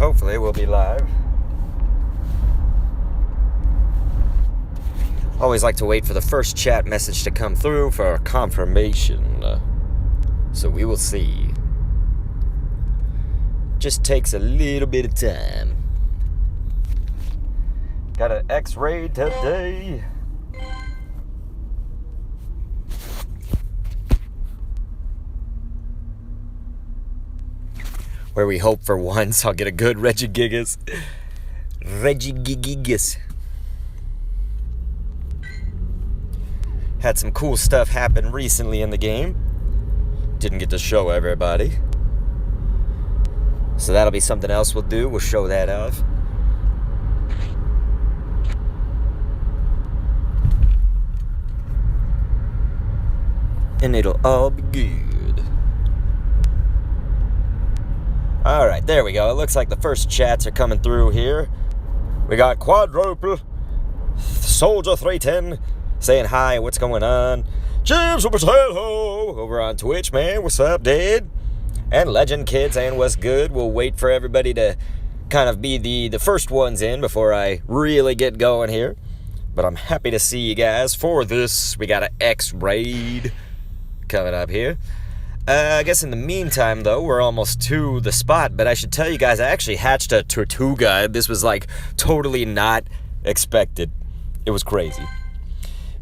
hopefully we'll be live. Always like to wait for the first chat message to come through for confirmation. So we will see. Just takes a little bit of time. Got an X Raid today. Where we hope for once I'll get a good Regigigas. Regigigas. Had some cool stuff happen recently in the game. Didn't get to show everybody. So that'll be something else we'll do. We'll show that off. And it'll all be good. Alright, there we go. It looks like the first chats are coming through here. We got Quadruple, Soldier 310 saying hi, what's going on? James Potato over on Twitch, man. What's up, dude? And Legend Kid saying what's good. We'll wait for everybody to kind of be the first ones in before I really get going here. But I'm happy to see you guys for this. We got an X Raid coming up here. I guess in the meantime, though, we're almost to the spot, but I should tell you guys, I actually hatched a Tortuga. This was, like, totally not expected. It was crazy.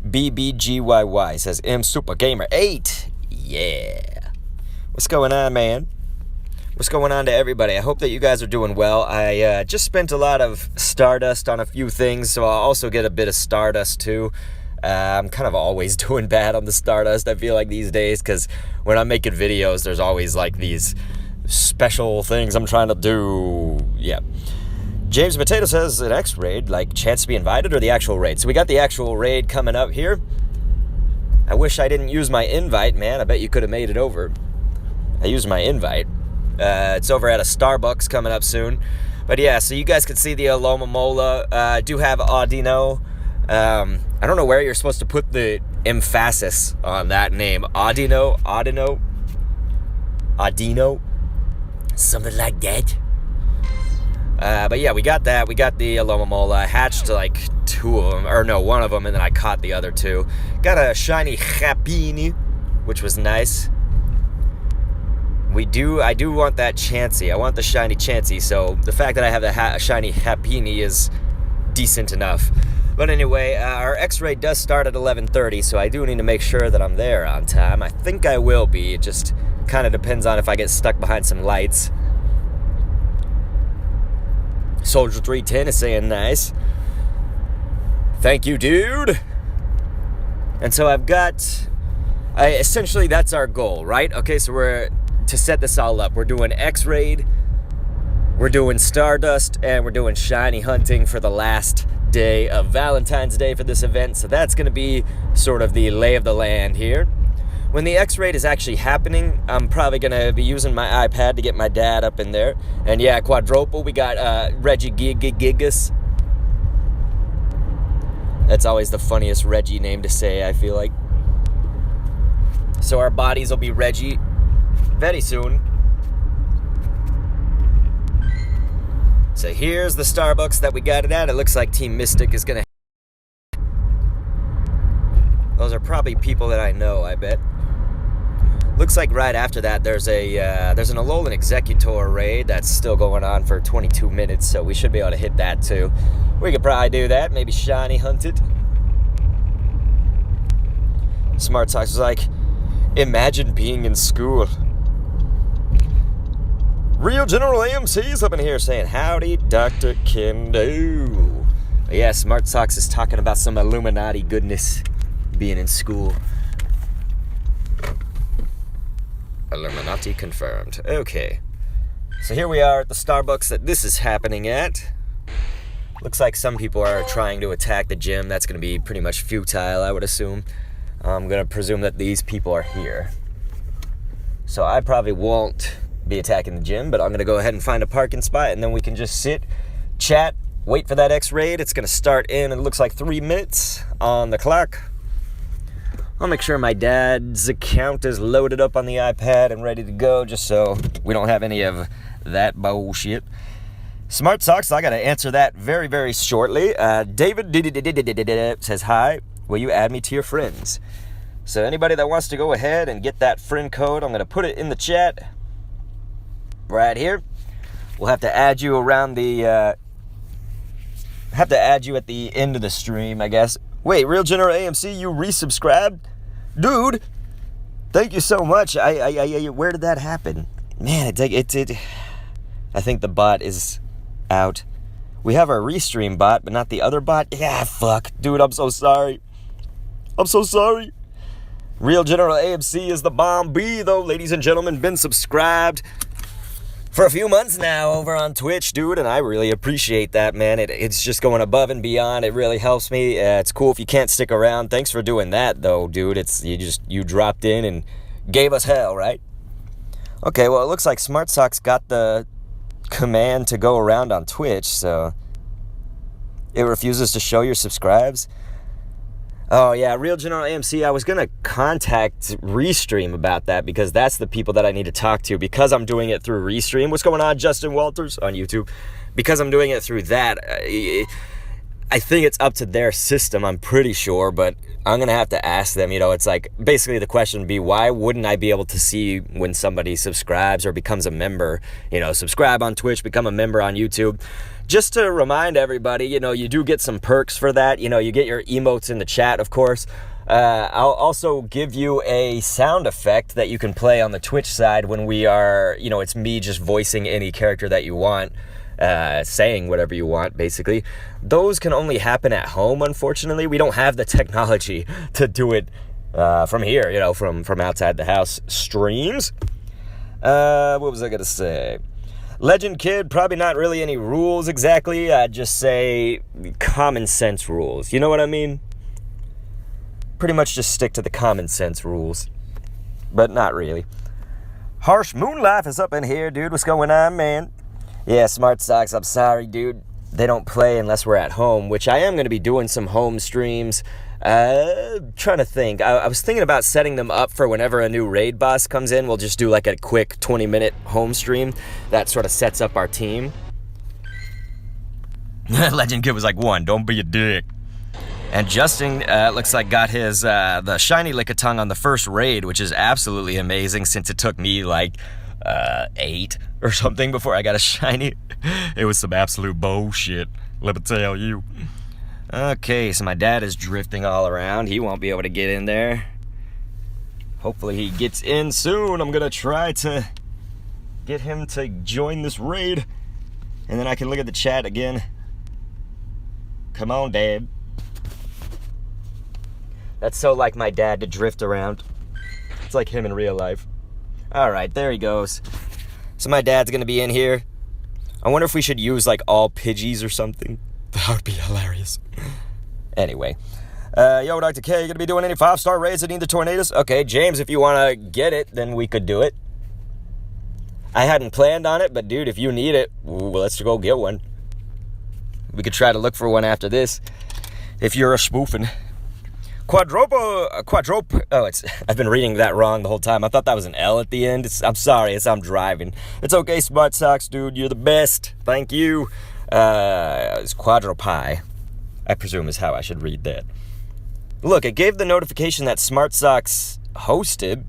BBGYY says, M Super Gamer 8. Yeah. What's going on, man? What's going on to everybody? I hope that you guys are doing well. I just spent a lot of Stardust on a few things, so I'll also get a bit of Stardust, too. I'm kind of always doing bad on the Stardust, I feel like, these days, because when I'm making videos, there's always, like, these special things I'm trying to do. Yeah. James Potato says, an X Raid, like, chance to be invited or the actual raid? So we got the actual raid coming up here. I wish I didn't use my invite, man. I bet you could have made it over. I used my invite. It's over at a Starbucks coming up soon. But, yeah, so you guys can see the Aloma Mola. I do have Audino. I don't know where you're supposed to put the emphasis on that name. Audino, something like that. But yeah, we got that. We got the Aloma Mola. I hatched like two of them, or no, one of them, and then I caught the other two. Got a shiny Happini, which was nice. I do want that Chansey. I want the shiny Chansey, so the fact that I have the shiny Happini is decent enough. But anyway, our X-Ray does start at 11:30, so I do need to make sure that I'm there on time. I think I will be. It just kind of depends on if I get stuck behind some lights. Soldier 310 is saying nice. Thank you, dude. And so I've got... essentially, that's our goal, right? Okay, so to set this all up, we're doing X-Raid, we're doing Stardust, and we're doing shiny hunting for the last day of Valentine's Day for this event, so that's going to be sort of the lay of the land here. When the X-Raid is actually happening, I'm probably going to be using my iPad to get my dad up in there. And yeah, Quadruple, we got Regigigas. That's always the funniest Reggie name to say, I feel like. So our bodies will be Reggie very soon. So here's the Starbucks that we got it at. It looks like Team Mystic is going to... Those are probably people that I know, I bet. Looks like right after that there's an Alolan Executor raid that's still going on for 22 minutes, so we should be able to hit that too. We could probably do that, maybe shiny hunt it. Smart Socks was like, imagine being in school. Real General AMC's up in here saying, howdy, Dr. Kendo. Yeah, Smart Socks is talking about some Illuminati goodness being in school. Illuminati confirmed. Okay. So here we are at the Starbucks that this is happening at. Looks like some people are trying to attack the gym. That's going to be pretty much futile, I would assume. I'm going to presume that these people are here. So I probably won't be attacking the gym, but I'm going to go ahead and find a parking spot, and then we can just sit, chat, wait for that X-Raid. It's going to start in, it looks like 3 minutes on the clock. I'll make sure my dad's account is loaded up on the iPad and ready to go, just so we don't have any of that bullshit. Smart Socks, I got to answer that very, very shortly. David says, hi, will you add me to your friends? So anybody that wants to go ahead and get that friend code, I'm going to put it in the chat right here. We'll have to add you around the, have to add you at the end of the stream, I guess. Wait, Real General AMC, you resubscribed? Dude, thank you so much. Where did that happen? Man, I think the bot is out. We have our restream bot, but not the other bot. Yeah, fuck. Dude, I'm so sorry. I'm so sorry. Real General AMC is the bomb B, though, ladies and gentlemen. Been subscribed for a few months now over on Twitch, dude, and I really appreciate that, man. It's just going above and beyond. It really helps me. It's cool if you can't stick around. Thanks for doing that, though, dude. You dropped in and gave us hell, right? Okay, well, it looks like Smart Socks got the command to go around on Twitch, so it refuses to show your subscribes. Oh yeah, Real General AMC, I was gonna contact Restream about that because that's the people that I need to talk to because I'm doing it through Restream. What's going on, Justin Walters on YouTube? Because I'm doing it through that, I think it's up to their system, I'm pretty sure, but I'm gonna have to ask them. It's like, basically the question would be, why wouldn't I be able to see when somebody subscribes or becomes a member? Subscribe on Twitch, become a member on YouTube. Just to remind everybody, you do get some perks for that. You get your emotes in the chat, of course. I'll also give you a sound effect that you can play on the Twitch side when we are, it's me just voicing any character that you want. Saying whatever you want, basically. Those can only happen at home, unfortunately. We don't have the technology to do it from here, from outside the house streams. What was I going to say? Legend Kid, probably not really any rules exactly. I'd just say common sense rules. You know what I mean? Pretty much just stick to the common sense rules. But not really. Harsh Moonlife is up in here, dude. What's going on, man? Yeah, Smart Socks, I'm sorry, dude. They don't play unless we're at home, which I am going to be doing some home streams. Trying to think. I was thinking about setting them up for whenever a new raid boss comes in. We'll just do like a quick 20-minute home stream. That sort of sets up our team. Legend Kid was like, one, don't be a dick. And Justin, looks like got his, the shiny Lickitung on the first raid, which is absolutely amazing since it took me like 8 or something before I got a shiny. It was some absolute bullshit, let me tell you. Okay, so my dad is drifting all around. He won't be able to get in there. Hopefully he gets in soon. I'm gonna try to get him to join this raid, and then I can look at the chat again. Come on, Dad. That's so like my dad to drift around. It's like him in real life. Alright, there he goes. So my dad's gonna be in here. I wonder if we should use like all Pidgeys or something. That would be hilarious. Anyway. Yo, Dr. K, you gonna be doing any 5-star raids that need the Tornadus? Okay, James, if you wanna get it, then we could do it. I hadn't planned on it, but dude, if you need it, let's go get one. We could try to look for one after this. If you're a spoofing. I've been reading that wrong the whole time. I thought that was an L at the end. I'm sorry, I'm driving. It's okay, Smart Socks, dude. You're the best. Thank you. It's Quadropi, I presume is how I should read that. Look, it gave the notification that Smart Socks hosted,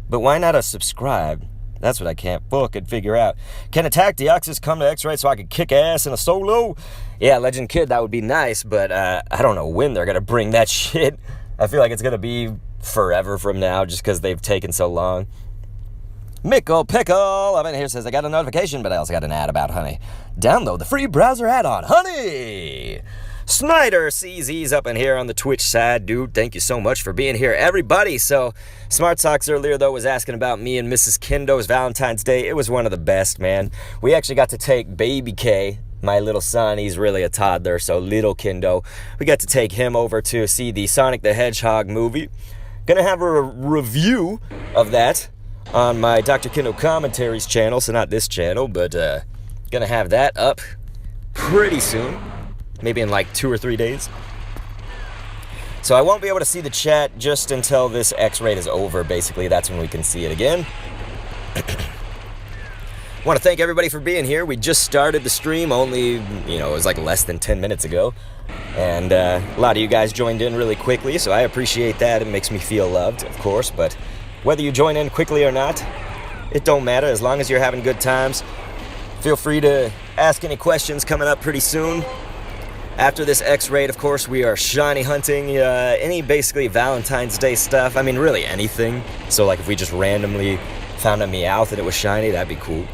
but why not a subscribe? That's what I can't fucking figure out. Can Attack Deoxys come to X-Ray so I can kick ass in a solo? Yeah, Legend Kid, that would be nice, but I don't know when they're gonna bring that shit. I feel like it's gonna be forever from now just because they've taken so long. Mickle Pickle up in here says, I got a notification, but I also got an ad about Honey. Download the free browser add-on, Honey! Snyder CZ's up in here on the Twitch side. Dude, thank you so much for being here, everybody. So, Smart Socks earlier, though, was asking about me and Mrs. Kendo's Valentine's Day. It was one of the best, man. We actually got to take Baby K, my little son. He's really a toddler, so little Kendo. We got to take him over to see the Sonic the Hedgehog movie. Gonna have a review of that on my Dr. Kendo Commentaries channel. So not this channel, but gonna have that up pretty soon. Maybe in like 2 or 3 days. So I won't be able to see the chat just until this X-Raid is over. Basically, that's when we can see it again. Want to thank everybody for being here. We just started the stream only, it was like less than 10 minutes ago. And a lot of you guys joined in really quickly, so I appreciate that. It makes me feel loved, of course. But whether you join in quickly or not, it don't matter. As long as you're having good times, feel free to ask any questions coming up pretty soon. After this X raid, of course, we are shiny hunting any basically Valentine's Day stuff. I mean, really anything. So like if we just randomly found a Meowth and it was shiny, that'd be cool.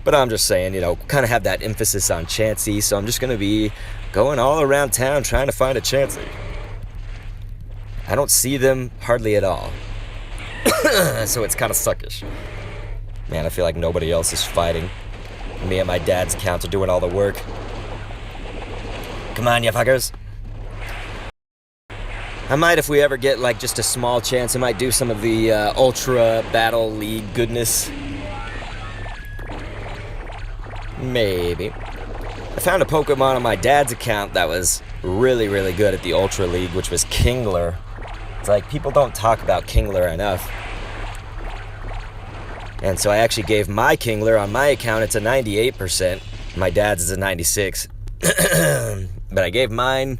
But I'm just saying, kind of have that emphasis on Chansey, so I'm just going to be going all around town trying to find a Chansey. I don't see them hardly at all. So it's kind of suckish. Man, I feel like nobody else is fighting. Me and my dad's account are doing all the work. Come on, you fuckers. I might, if we ever get like just a small chance, I might do some of the Ultra Battle League goodness. Maybe. I found a Pokemon on my dad's account that was really, really good at the Ultra League, which was Kingler. It's like, people don't talk about Kingler enough. And so I actually gave my Kingler on my account, it's a 98%. My dad's is a 96. But I gave mine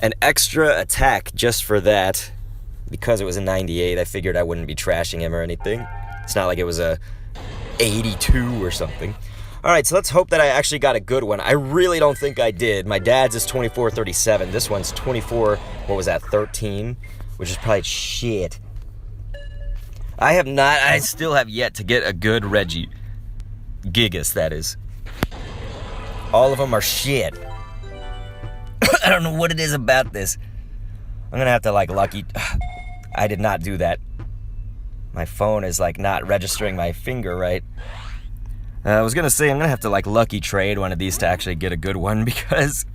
an extra attack just for that. Because it was a 98, I figured I wouldn't be trashing him or anything. It's not like it was a 82 or something. Alright, so let's hope that I actually got a good one. I really don't think I did. My dad's is 2437. This one's 13, which is probably shit. I still have yet to get a good Regigigas, that is. All of them are shit. I don't know what it is about this. I'm gonna have to lucky. I did not do that. My phone is not registering my finger right. I was gonna say I'm gonna have to lucky trade one of these to actually get a good one, because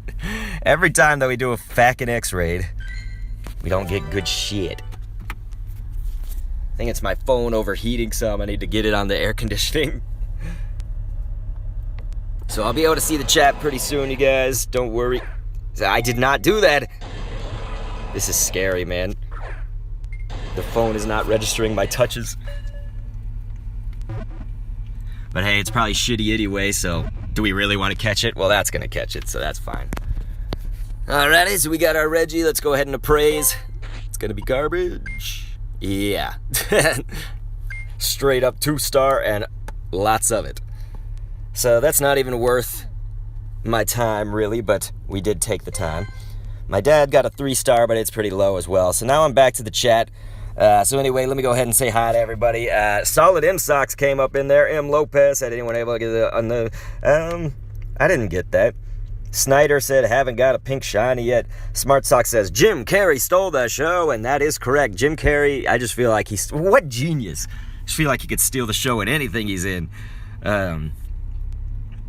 every time that we do a fucking X raid, we don't get good shit. I think it's my phone overheating some. I need to get it on the air conditioning. So I'll be able to see the chat pretty soon, you guys. Don't worry. I did not do that. This is scary, man. The phone is not registering my touches. But hey, it's probably shitty anyway, so do we really want to catch it? Well, that's going to catch it, so that's fine. Alrighty, so we got our Reggie. Let's go ahead and appraise. It's going to be garbage. Yeah. Straight up 2-star and lots of it. So that's not even worth my time, really, but we did take the time. My dad got a 3-star, but it's pretty low as well. So now I'm back to the chat. So anyway, let me go ahead and say hi to everybody. Solid M Sox came up in there. M Lopez, had anyone able to get it on the... I didn't get that. Snyder said, haven't got a pink shiny yet. Smart Sox says, Jim Carrey stole the show, and that is correct. Jim Carrey, I just feel like he's... What genius. I just feel like he could steal the show in anything he's in.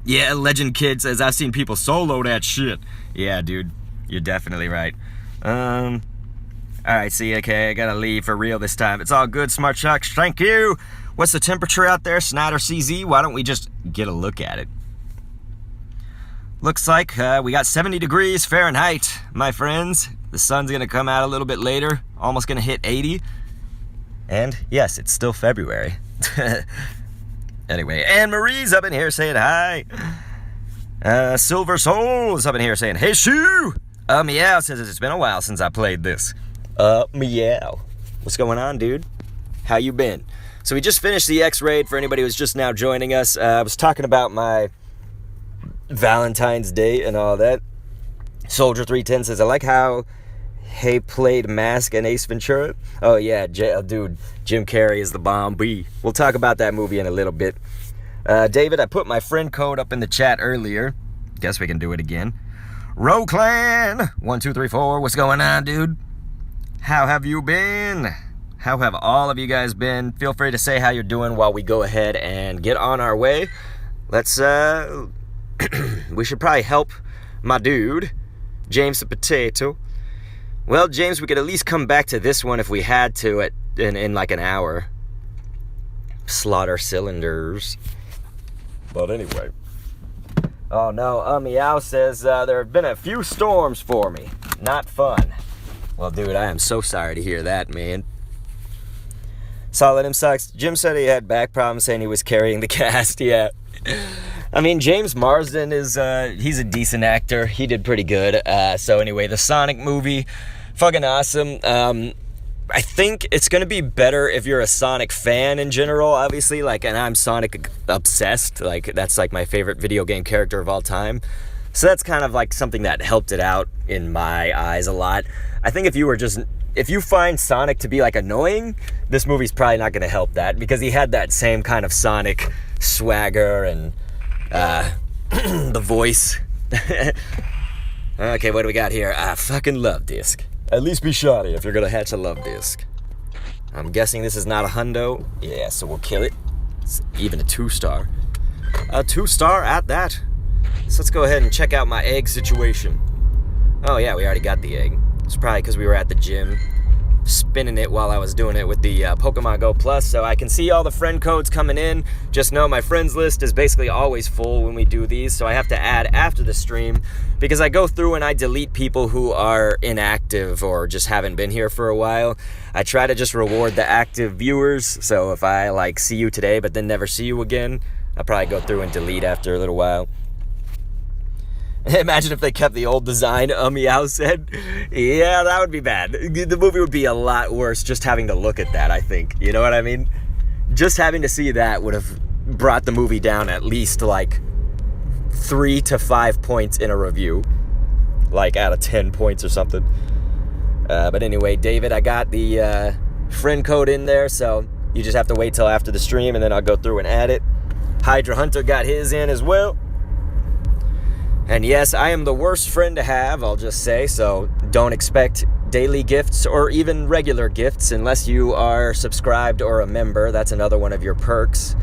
Yeah, Legend Kid says, I've seen people solo that shit. Yeah, dude, you're definitely right. Alright, see, okay, I gotta leave for real this time. It's all good, Smart Sharks, thank you! What's the temperature out there, Snyder CZ? Why don't we just get a look at it? Looks like we got 70 degrees Fahrenheit, my friends. The sun's gonna come out a little bit later, almost gonna hit 80. And, yes, it's still February. Anyway, Anne Marie's up in here saying hi. Silver Soul is up in here saying, hey, shoo! Meow says it's been a while since I played this. Meow. What's going on, dude? How you been? So we just finished the X raid for anybody who's just now joining us. I was talking about my Valentine's Day and all that. Soldier 310 says, I like how he played Mask and Ace Ventura. Oh yeah, dude, Jim Carrey is the bomb. We'll talk about that movie in a little bit. David, I put my friend code up in the chat earlier. Guess we can do it again. Roclan 1234, what's going on, dude? How have you been? How have all of you guys been? Feel free to say how you're doing while we go ahead and get on our way. Let's we should probably help my dude, James the Potato. Well, James, we could at least come back to this one if we had to in like an hour. Slaughter cylinders. But anyway. Oh no, Meow says there have been a few storms for me. Not fun. Well, dude, I am so sorry to hear that, man. Solid him sucks. Jim said he had back problems, saying he was carrying the cast. Yeah. I mean, James Marsden is, he's a decent actor. He did pretty good. So anyway, the Sonic movie, fucking awesome. I think it's going to be better if you're a Sonic fan in general, obviously. Like, and I'm Sonic obsessed. Like, that's like my favorite video game character of all time. So that's kind of like something that helped it out in my eyes a lot. I think if you find Sonic to be like annoying, this movie's probably not going to help that, because he had that same kind of Sonic swagger and the voice. Okay, what do we got here? Fucking love disc. At least be shoddy if you're going to hatch a love disc. I'm guessing this is not a hundo. Yeah, so we'll kill it. It's even a 2-star. A 2-star at that. So let's go ahead and check out my egg situation. Oh yeah, we already got the egg. It's probably because we were at the gym spinning it while I was doing it with the Pokemon GO Plus, so I can see all the friend codes coming in. Just know my friends list is basically always full when we do these, so I have to add after the stream, because I go through and I delete people who are inactive or just haven't been here for a while. I try to just reward the active viewers, so if I like see you today but then never see you again, I'll probably go through and delete after a little while. Imagine if they kept the old design Meow said. Yeah, that would be bad. The movie would be a lot worse just having to look at that, I think. You know what I mean? Just having to see that would have brought the movie down at least like 3 to 5 points in a review. Like out of 10 points or something. But anyway, David, I got the friend code in there, so you just have to wait till after the stream and then I'll go through and add it. Hydra Hunter got his in as well. And yes, I am the worst friend to have, I'll just say, so don't expect daily gifts or even regular gifts unless you are subscribed or a member. That's another one of your perks.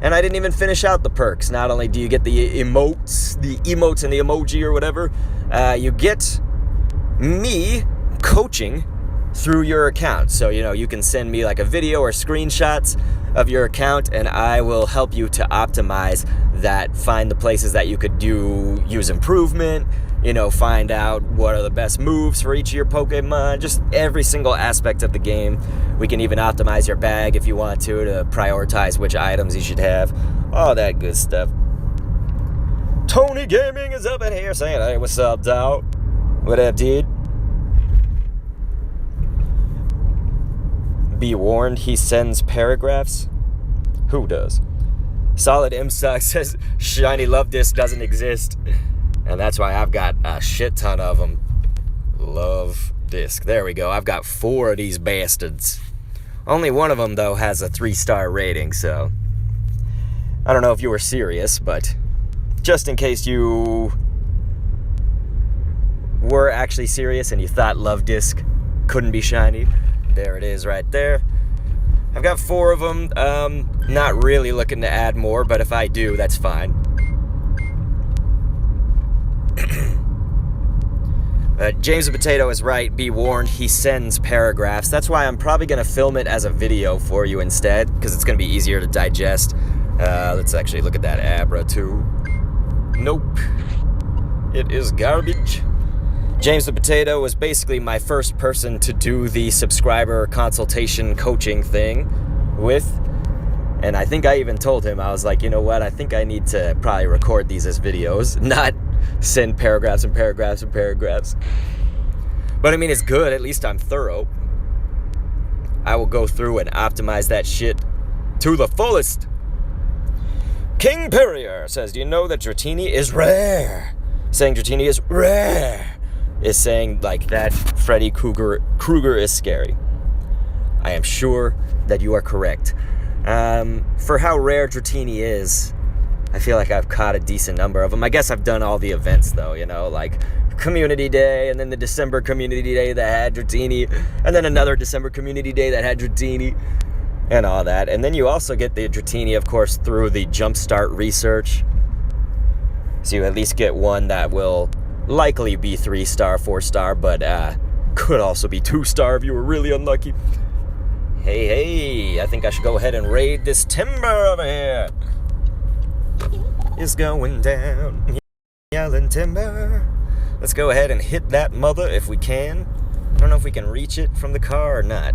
And I didn't even finish out the perks. Not only do you get the emotes and the emoji or whatever, you get me coaching through your account. So, you know, you can send me like a video or screenshots of your account and I will help you to optimize that, find the places that you could use improvement, you know, find out what are the best moves for each of your Pokemon, just every single aspect of the game. We can even optimize your bag if you want to prioritize which items you should have, all that good stuff. Tony Gaming is up in here saying, hey, what's up, dog? What up, dude? Be warned, he sends paragraphs. Who does? Solid M Sucks says Shiny Love Disc doesn't exist. And that's why I've got a shit ton of them. Love Disc. There we go. I've got 4 of these bastards. Only one of them, though, has a 3-star rating, so I don't know if you were serious, but just in case you were actually serious and you thought Love Disc couldn't be shiny, there it is right there. I've got 4 of them. Not really looking to add more, but if I do, that's fine. James the Potato is right. Be warned, he sends paragraphs. That's why I'm probably going to film it as a video for you instead, because it's going to be easier to digest. Let's actually look at that Abra too. Nope. It is garbage. James the Potato was basically my first person to do the subscriber consultation coaching thing with. And I think I even told him, I was like, you know what, I think I need to probably record these as videos, not send paragraphs and paragraphs and paragraphs. But I mean, it's good, at least I'm thorough. I will go through and optimize that shit to the fullest. King Perrier says, do you know that Dratini is rare? Saying Dratini is rare is saying like that Freddy Krueger is scary. I am sure that you are correct. For how rare Dratini is, I feel like I've caught a decent number of them. I guess I've done all the events though, you know, like Community Day, and then the December Community Day that had Dratini, and then another December Community Day that had Dratini, and all that. And then you also get the Dratini, of course, through the Jumpstart research. So you at least get one that will likely be 3-star, 4-star, but could also be 2-star if you were really unlucky. Hey, I think I should go ahead and raid this timber over here. It's going down, yelling timber. Let's go ahead and hit that mother if we can. I don't know if we can reach it from the car or not.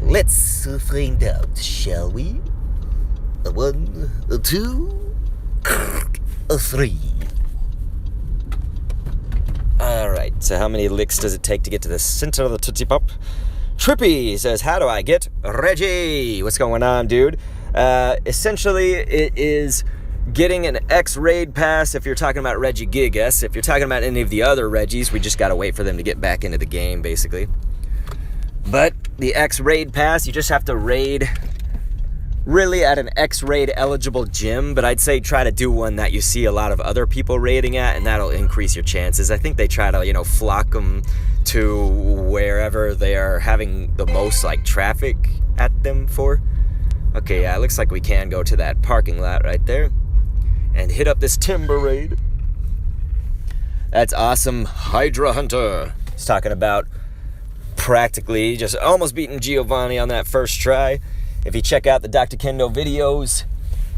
Let's find out, shall we? A 1, a 2, a 3. Alright, so how many licks does it take to get to the center of the Tootsie Pop? Trippy says, how do I get Reggie? What's going on, dude? Essentially, it is getting an X Raid pass if you're talking about Regigigas. If you're talking about any of the other Reggies, we just gotta wait for them to get back into the game, basically. But the X Raid pass, you just have to raid really at an X Raid eligible gym, but I'd say try to do one that you see a lot of other people raiding at, and that'll increase your chances. I think they try to, flock them to wherever they are having the most, traffic at them for. Okay, yeah, it looks like we can go to that parking lot right there and hit up this timber raid. That's awesome. Hydra Hunter is talking about practically just almost beating Giovanni on that first try. If you check out the Dr. Kendo videos,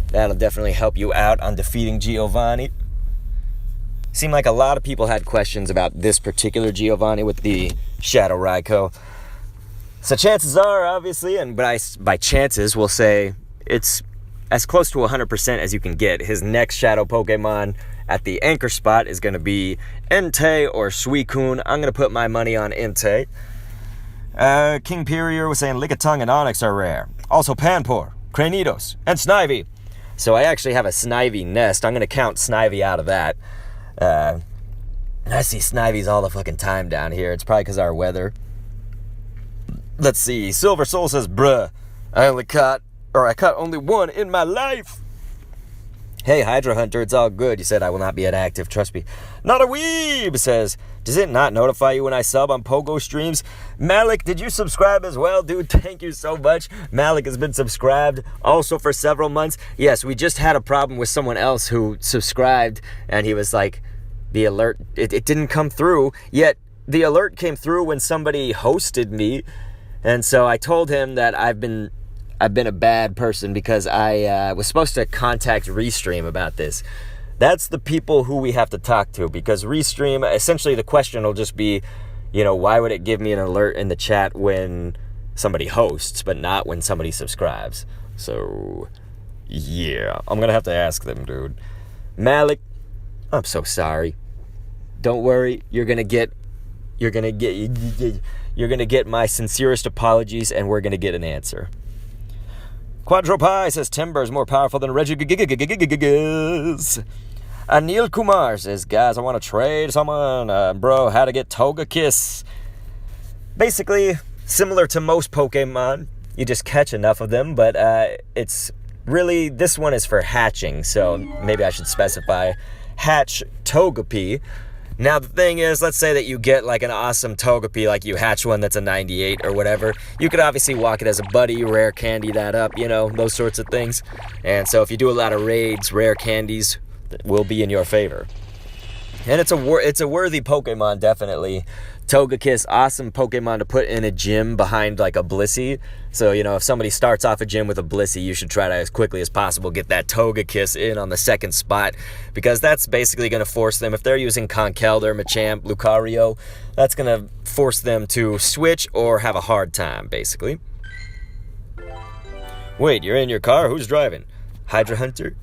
that'll definitely help you out on defeating Giovanni. Seemed like a lot of people had questions about this particular Giovanni with the Shadow Raikou. So chances are, obviously, and by chances, we'll say it's as close to 100% as you can get. His next Shadow Pokemon at the anchor spot is going to be Entei or Suicune. I'm going to put my money on Entei. King Perier was saying Lickitung and Onix are rare. Also Panpour, Cranidos, and Snivy. So I actually have a Snivy nest. I'm going to count Snivy out of that. I see Snivies all the fucking time down here. It's probably because of our weather. Let's see. Silver Soul says, bruh, I caught only one in my life. Hey, Hydra Hunter, it's all good. You said I will not be inactive, trust me. Not a weeb, says, does it not notify you when I sub on Pogo streams? Malik, did you subscribe as well? Dude, thank you so much. Malik has been subscribed also for several months. Yes, we just had a problem with someone else who subscribed, and he was like, the alert, it didn't come through, yet the alert came through when somebody hosted me, and so I told him that I've been a bad person because I was supposed to contact Restream about this. That's the people who we have to talk to, because Restream, essentially the question will just be, why would it give me an alert in the chat when somebody hosts, but not when somebody subscribes? So, yeah, I'm going to have to ask them, dude. Malik, I'm so sorry. Don't worry, you're going to get my sincerest apologies, and we're going to get an answer. Quadropi says Timber is more powerful than Regigigas. Anil Kumar says, guys, I want to trade someone. Bro, how to get Togekiss. Basically, similar to most Pokemon, you just catch enough of them, but it's really, this one is for hatching, so maybe I should specify hatch Togepi. Now, the thing is, let's say that you get an awesome Togepi, you hatch one that's a 98 or whatever. You could obviously walk it as a buddy, rare candy that up, those sorts of things. And so if you do a lot of raids, rare candies will be in your favor. And it's a worthy Pokemon, definitely. Togekiss, awesome Pokemon to put in a gym behind a Blissey. So, if somebody starts off a gym with a Blissey, you should try to, as quickly as possible, get that Togekiss in on the second spot, because that's basically going to force them, if they're using Conkeldurr, Machamp, Lucario, that's going to force them to switch or have a hard time, basically. Wait, you're in your car? Who's driving? Hydra Hunter?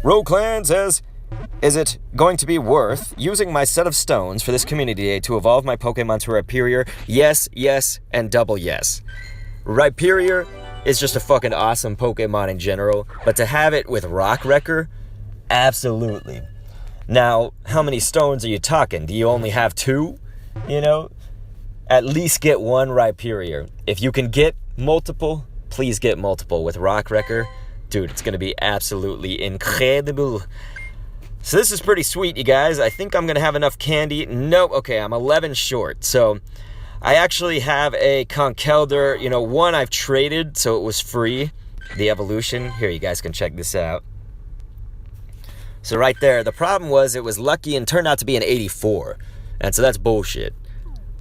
Rogue Clan says, is it going to be worth using my set of stones for this community day to evolve my Pokemon to Rhyperior? Yes, yes, and double yes. Rhyperior is just a fucking awesome Pokemon in general, but to have it with Rock Wrecker, absolutely. Now, how many stones are you talking? Do you only have 2? At least get 1 Rhyperior. If you can get multiple, please get multiple. With Rock Wrecker, dude, it's going to be absolutely incredible. So this is pretty sweet, you guys. I think I'm going to have enough candy. Nope. Okay, I'm 11 short. So I actually have a Conkeldurr. One I've traded, so it was free. The evolution. Here, you guys can check this out. So right there, the problem was it was lucky and turned out to be an 84. And so that's bullshit.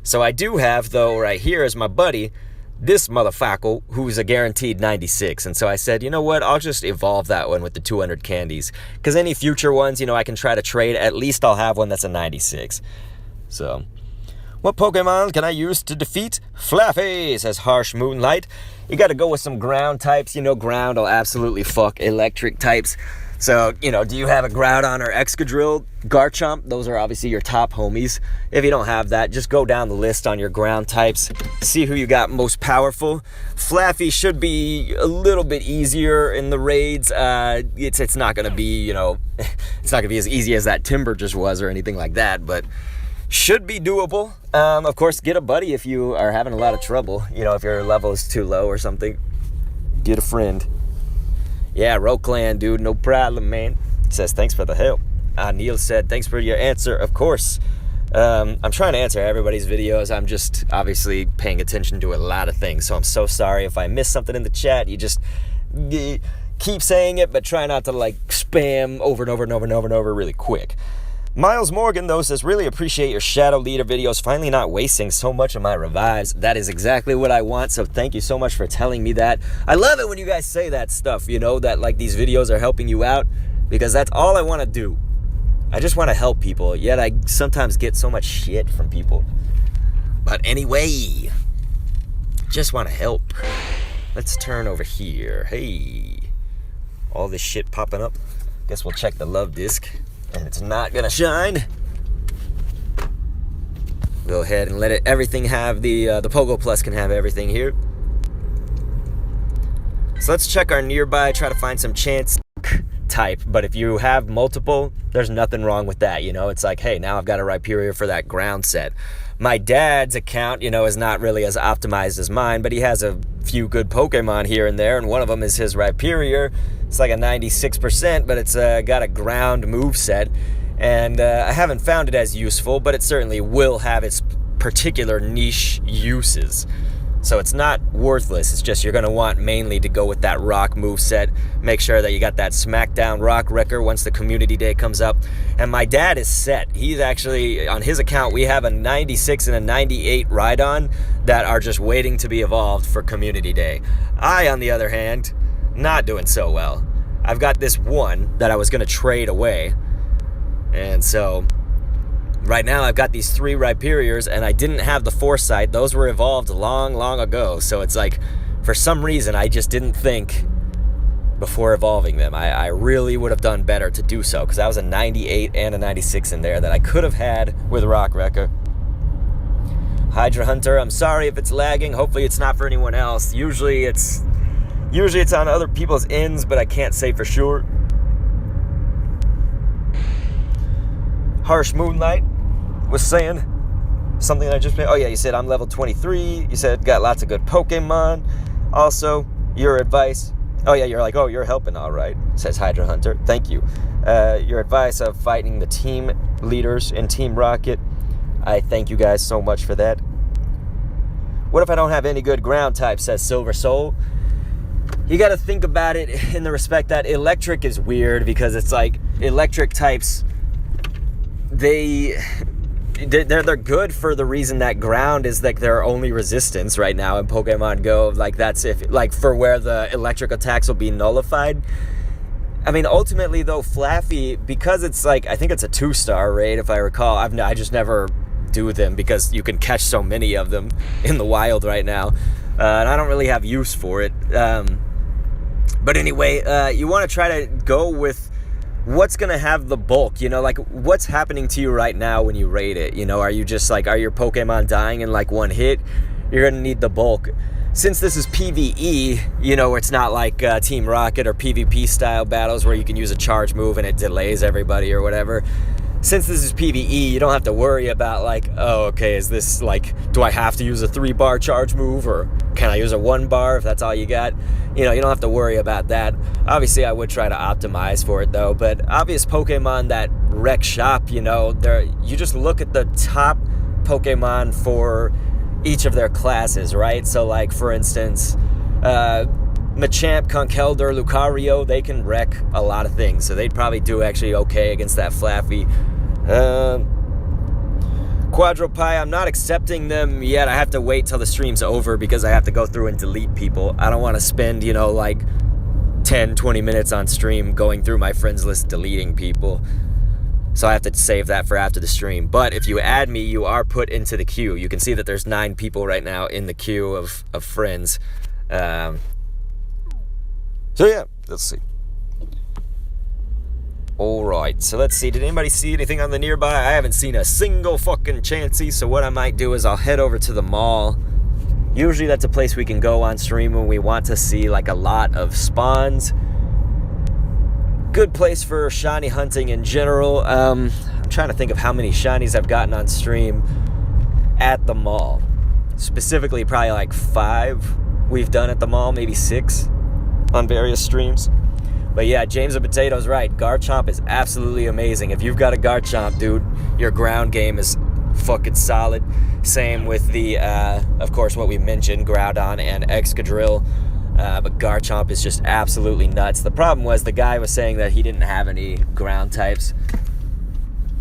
So I do have, though, right here is my buddy, this motherfucker, who's a guaranteed 96. And so I said, you know what, I'll just evolve that one with the 200 candies. Because any future ones, I can try to trade. At least I'll have one that's a 96. So, What Pokemon can I use to defeat Flaffy? Says Harsh Moonlight. You got to go with some ground types. You know, ground will absolutely fuck electric types. So, you know, do you have a Groudon or Excadrill? Garchomp, those are obviously your top homies. If you don't have that, just go down the list on your ground types. See who you got most powerful. Flaffy should be a little bit easier in the raids. It's not going to be, you know, it's not going to be as easy as that Timber just was or anything like that, but should be doable. Of course, get a buddy if you are having a lot of trouble. You know, if your level is too low or something, get a friend. Yeah, Roclan, dude, no problem, man. Says, thanks for the help. Neil said, thanks for your answer, of course. I'm trying to answer everybody's videos. I'm just obviously paying attention to a lot of things, so I'm so sorry if I miss something in the chat. You just keep saying it, but try not to, like, spam over and over and over and over and over really quick. Miles Morgan, though, says, really appreciate your Shadow Leader videos, finally not wasting so much of my revives. That is exactly what I want, so thank you so much for telling me that. I love it when you guys say that stuff, you know, that, like, these videos are helping you out, because that's all I want to do. I just want to help people, yet I sometimes get so much shit from people. But anyway, just want to help. Let's turn over here. Hey, all this shit popping up. Guess we'll check the love disc. And it's not gonna shine. Go ahead and let it everything have the Pogo Plus can have everything here. So let's check our nearby, try to find some chance type. But if you have multiple, there's nothing wrong with that. You know, it's like, hey, now I've got a Rhyperior for that ground set. My dad's account, you know, is not really as optimized as mine, but he has a few good Pokemon here and there, and one of them is his Rhyperior. It's like a 96%, but it's got a ground move set, and I haven't found it as useful, but it certainly will have its particular niche uses. So it's not worthless. It's just you're going to want mainly to go with that rock move set. Make sure that you got that Smackdown Rock Wrecker once the community day comes up. And my dad is set. He's actually, on his account, we have a 96 and a 98 Rhydon that are just waiting to be evolved for community day. I, on the other hand, not doing so well. I've got this one that I was going to trade away. And so right now I've got these 3 Rhyperiors, and I didn't have the foresight. Those were evolved long, long ago. So it's like, for some reason, I just didn't think before evolving them. I really would have done better to do so, because that was a 98 and a 96 in there that I could have had with Rock Wrecker. Hydra Hunter, I'm sorry if it's lagging. Hopefully it's not for anyone else. Usually it's on other people's ends, but I can't say for sure. Harsh Moonlight was saying something that I just made. Oh yeah, you said I'm level 23. You said got lots of good Pokemon. Also, your advice. Oh yeah, you're like, oh, you're helping all right, says Hydra Hunter. Thank you. Your advice of fighting the team leaders in Team Rocket. I thank you guys so much for that. What if I don't have any good ground types, says Silver Soul. You got to think about it in the respect that electric is weird, because it's like electric types, they're good for the reason that ground is like their only resistance right now in Pokemon Go. Like that's if like for where the electric attacks will be nullified. I mean, ultimately though, Flaffy, because it's like, I think it's a 2-star raid if I recall. I just never do them because you can catch so many of them in the wild right now, and I don't really have use for it. But anyway, you want to try to go with what's going to have the bulk, you know, like what's happening to you right now when you raid it, you know, are you just like, are your Pokemon dying in like one hit? You're going to need the bulk. Since this is PvE, you know, it's not like Team Rocket or PvP style battles where you can use a charge move and it delays everybody or whatever. Since this is PvE, you don't have to worry about like, oh, okay, is this like, do I have to use a 3-bar charge move, or can I use a 1-bar if that's all you got? You know, you don't have to worry about that. Obviously, I would try to optimize for it though, but obvious Pokemon that wreck shop, you know, you just look at the top Pokemon for each of their classes, right? So like, for instance, Machamp, Conkeldurr, Lucario, they can wreck a lot of things, so they'd probably do actually okay against that Flaffy. Quadropie, I'm not accepting them yet. I have to wait till the stream's over because I have to go through and delete people. I don't want to spend, you know, like 10, 20 minutes on stream going through my friends list deleting people. So I have to save that for after the stream. But if you add me, you are put into the queue. You can see that there's 9 people right now in the queue of friends. So yeah, let's see. Alright, so let's see. Did anybody see anything on the nearby? I haven't seen a single fucking Chansey. So what I might do is I'll head over to the mall. Usually that's a place we can go on stream when we want to see like a lot of spawns. Good place for shiny hunting in general. I'm trying to think of how many shinies I've gotten on stream at the mall. Specifically, probably like 5 we've done at the mall, maybe 6 on various streams. But yeah, James of Potato's right. Garchomp is absolutely amazing. If you've got a Garchomp, dude, your ground game is fucking solid. Same with the, of course, what we mentioned, Groudon and Excadrill. But Garchomp is just absolutely nuts. The problem was the guy was saying that he didn't have any ground types.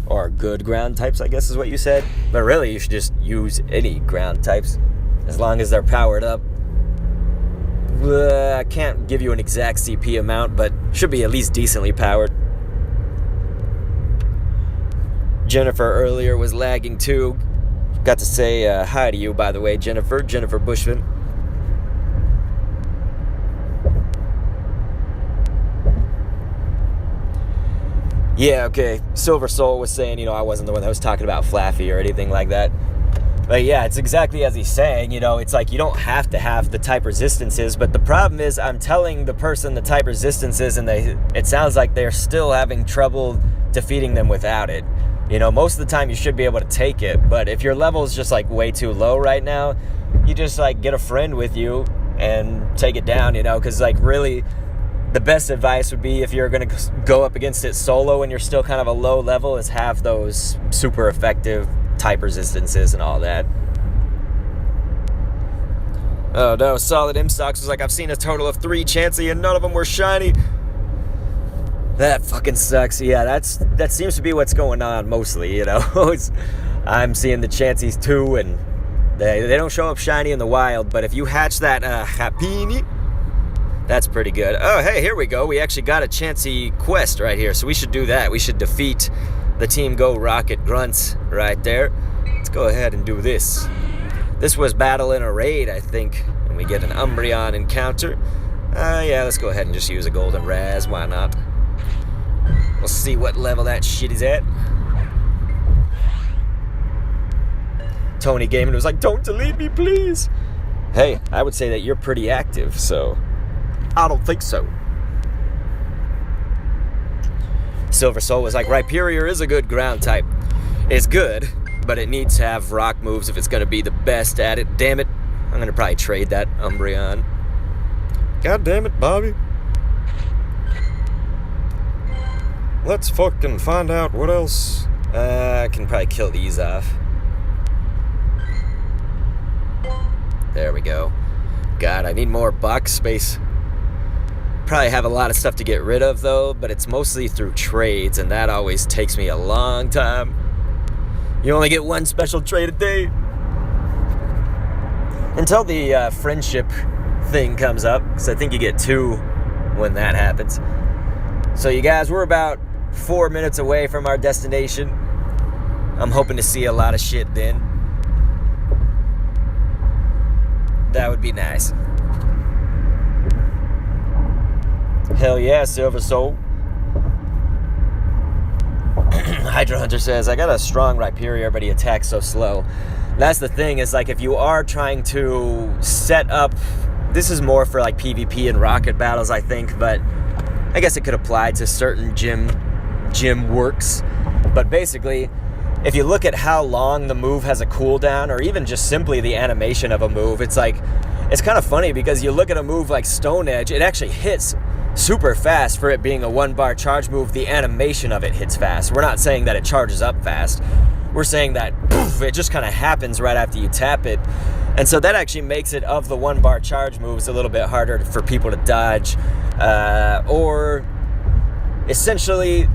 Or good ground types, I guess is what you said. But really, you should just use any ground types. As long as they're powered up. I can't give you an exact CP amount, but should be at least decently powered. Jennifer earlier was lagging too. Got to say hi to you, by the way, Jennifer Bushman. Yeah, okay. Silver Soul was saying, you know, I wasn't the one that was talking about Flaffy or anything like that. But yeah, it's exactly as he's saying, you know, it's like you don't have to have the type resistances, but the problem is I'm telling the person the type resistances and it sounds like they're still having trouble defeating them without it. You know, most of the time you should be able to take it, but if your level is just like way too low right now, you just like get a friend with you and take it down, you know, because like really the best advice would be if you're going to go up against it solo and you're still kind of a low level is have those super effective type resistances and all that. Oh no, Solid M-Stocks was like, I've seen a total of 3 Chansey and none of them were shiny. That fucking sucks. Yeah, that seems to be what's going on mostly, you know. I'm seeing the Chanseys too, and they don't show up shiny in the wild, but if you hatch that Happiny, that's pretty good. Oh, hey, here we go. We actually got a Chansey quest right here, so we should do that. We should defeat the Team Go Rocket Grunts right there. Let's go ahead and do this. This was Battle in a Raid, I think, and we get an Umbreon encounter. Yeah, let's go ahead and just use a Golden Raz. Why not? We'll see what level that shit is at. Tony Gaming was like, don't delete me, please. Hey, I would say that you're pretty active, so I don't think so. Silver Soul was like, Rhyperior is a good ground type. It's good, but it needs to have rock moves if it's going to be the best at it. Damn it. I'm going to probably trade that Umbreon. God damn it, Bobby. Let's fucking find out what else. I can probably kill these off. There we go. God, I need more box space. Probably have a lot of stuff to get rid of though, but it's mostly through trades, and that always takes me a long time. You only get 1 special trade a day. Until the friendship thing comes up, because I think you get 2 when that happens. So you guys, we're about 4 minutes away from our destination. I'm hoping to see a lot of shit then. That would be nice. Hell yeah, Silver Soul. Hydra Hunter says, I got a strong Rhyperior, but he attacks so slow. That's the thing, is like if you are trying to set up, this is more for like PvP and rocket battles, I think, but I guess it could apply to certain gym works. But basically, if you look at how long the move has a cooldown, or even just simply the animation of a move, it's like, it's kind of funny because you look at a move like Stone Edge, it actually hits super fast for it being a 1-bar charge move. The animation of it hits fast. We're not saying that it charges up fast. We're saying that poof, it just kind of happens right after you tap it. And so that actually makes it, of the 1-bar charge moves, a little bit harder for people to dodge. Or essentially,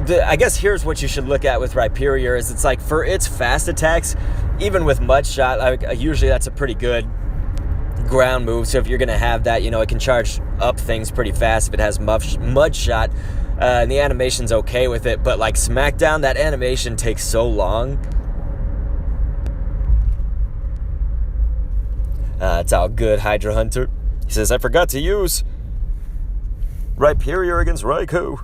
I guess here's what you should look at with Rhyperior, is it's like for its fast attacks, even with Mudshot, usually that's a pretty good ground move. So if you're going to have that, you know, it can charge up things pretty fast if it has mud shot. And the animation's okay with it, but like Smackdown, that animation takes so long. It's all good, Hydra Hunter. He says, I forgot to use Rhyperior against Raikou.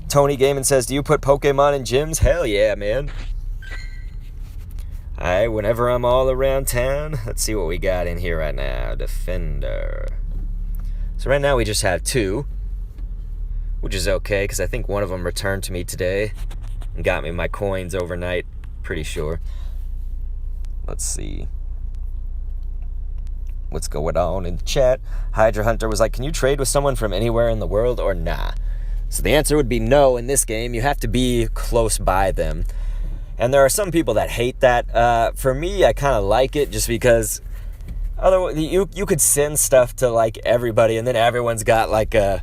Tony Gaiman says, do you put Pokemon in gyms? Hell yeah, man. Alright, whenever I'm all around town, let's see what we got in here right now. Defender. So right now we just have 2, which is okay, because I think one of them returned to me today and got me my coins overnight, pretty sure. Let's see what's going on in the chat. Hydra Hunter was like, can you trade with someone from anywhere in the world or nah? So the answer would be no in this game. You have to be close by them. And there are some people that hate that. For me, I kind of like it just because otherwise you could send stuff to like everybody and then everyone's got like a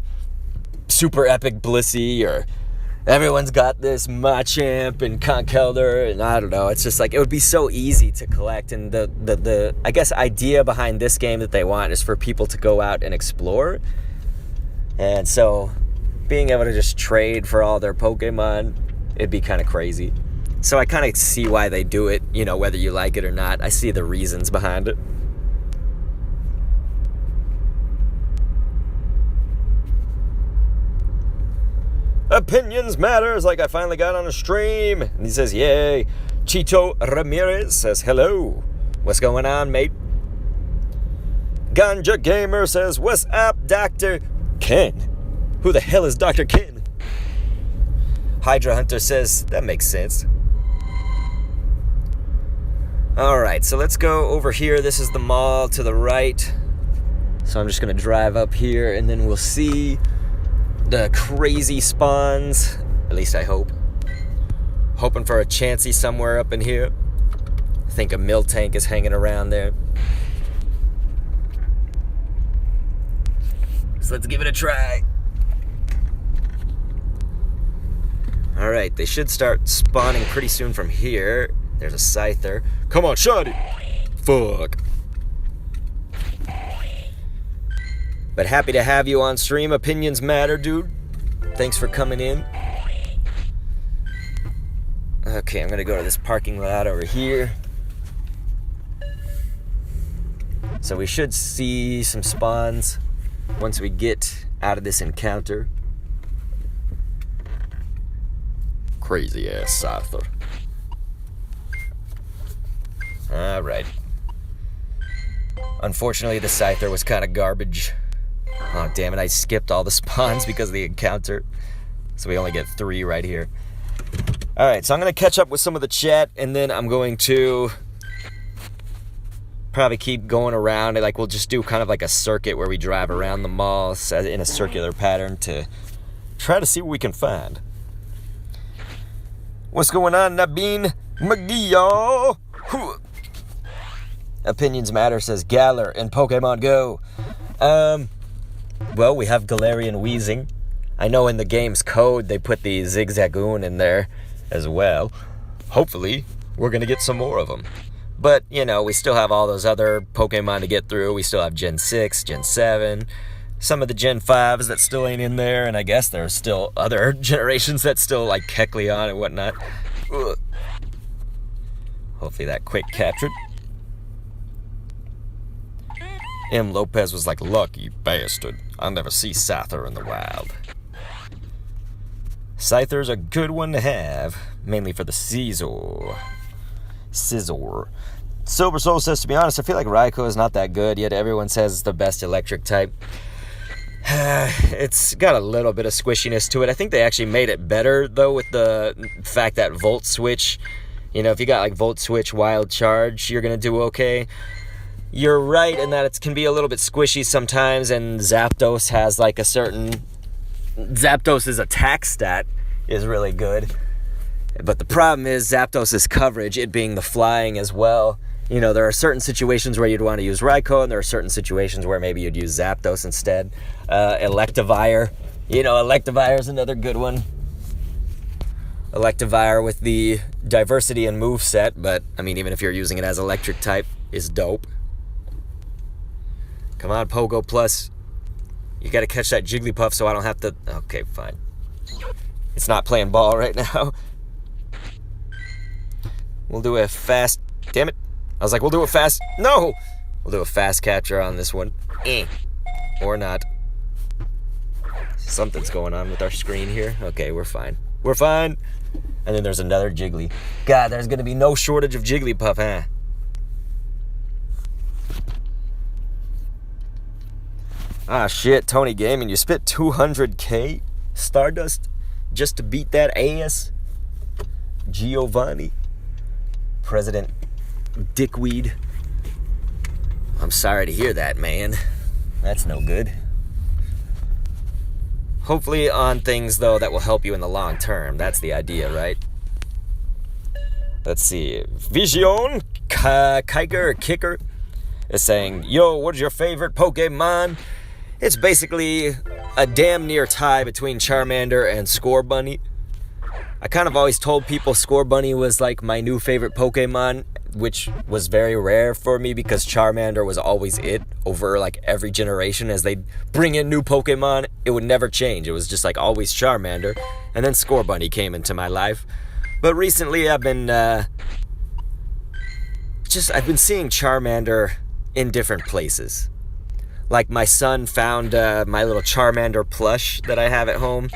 super epic Blissey, or everyone's got this Machamp and Conkeldurr, and I don't know. It's just like it would be so easy to collect, and the I guess idea behind this game that they want is for people to go out and explore, and so being able to just trade for all their Pokemon, it'd be kind of crazy. So I kind of see why they do it, you know, whether you like it or not. I see the reasons behind it. Opinions matters, like I finally got on a stream. And he says, yay. Chito Ramirez says, hello. What's going on, mate? Ganja Gamer says, what's up, Dr. Ken? Who the hell is Dr. Ken? Hydra Hunter says, that makes sense. Alright, so let's go over here. This is the mall to the right. So I'm just going to drive up here, and then we'll see the crazy spawns, at least I hope. Hoping for a Chansey somewhere up in here. I think a Miltank is hanging around there. So let's give it a try. Alright, they should start spawning pretty soon from here. There's a Scyther. Come on, shot it! Fuck. But happy to have you on stream. Opinions matter, dude. Thanks for coming in. Okay, I'm gonna go to this parking lot over here. So we should see some spawns once we get out of this encounter. Crazy ass Scyther. Alright. Unfortunately, the Scyther was kind of garbage. Oh, damn it, I skipped all the spawns because of the encounter. So we only get 3 right here. Alright, so I'm going to catch up with some of the chat, and then I'm going to probably keep going around. Like, we'll just do kind of like a circuit where we drive around the mall in a circular pattern to try to see what we can find. What's going on, Nabeen McGee? Opinions matter, says Galar in Pokemon GO. Well, we have Galarian Weezing. I know in the game's code they put the Zigzagoon in there as well. Hopefully, we're going to get some more of them. But, you know, we still have all those other Pokemon to get through. We still have Gen 6, Gen 7, some of the Gen 5s that still ain't in there, and I guess there's still other generations that still like Kecleon and whatnot. Ugh. Hopefully that quick captured. M. Lopez was like, lucky bastard. I'll never see Scyther in the wild. Scyther's a good one to have, mainly for the Scizor. Silver Soul says, to be honest, I feel like Raikou is not that good, yet everyone says it's the best electric type. It's got a little bit of squishiness to it. I think they actually made it better, though, with the fact that Volt Switch, you know, if you got like Volt Switch Wild Charge, you're going to do okay. You're right in that it can be a little bit squishy sometimes, and Zapdos has like a certain... Zapdos' attack stat is really good. But the problem is Zapdos' coverage, it being the flying as well. You know, there are certain situations where you'd want to use Raikou, and there are certain situations where maybe you'd use Zapdos instead. Electivire. You know, Electivire is another good one. Electivire with the diversity and moveset, but, I mean, even if you're using it as electric type, is dope. Come on, Pogo Plus. You gotta catch that Jigglypuff so I don't have to... Okay, fine. It's not playing ball right now. We'll do a fast... Damn it. I was like, we'll do a fast... No! We'll do a fast capture on this one. Or not. Something's going on with our screen here. Okay, we're fine. We're fine. And then there's another Jiggly. God, there's gonna be no shortage of Jigglypuff, huh? Ah, shit, Tony Gaming, you spit 200k Stardust just to beat that ass? Giovanni. President Dickweed. I'm sorry to hear that, man. That's no good. Hopefully on things, though, that will help you in the long term. That's the idea, right? Let's see. Vision Kicker is saying, yo, what is your favorite Pokemon? It's basically a damn near tie between Charmander and Scorbunny. I kind of always told people Scorbunny was like my new favorite Pokemon, which was very rare for me because Charmander was always it over like every generation. As they bring in new Pokemon, it would never change. It was just like always Charmander. And then Scorbunny came into my life. But recently I've been seeing Charmander in different places. Like my son found my little Charmander plush that I have at home,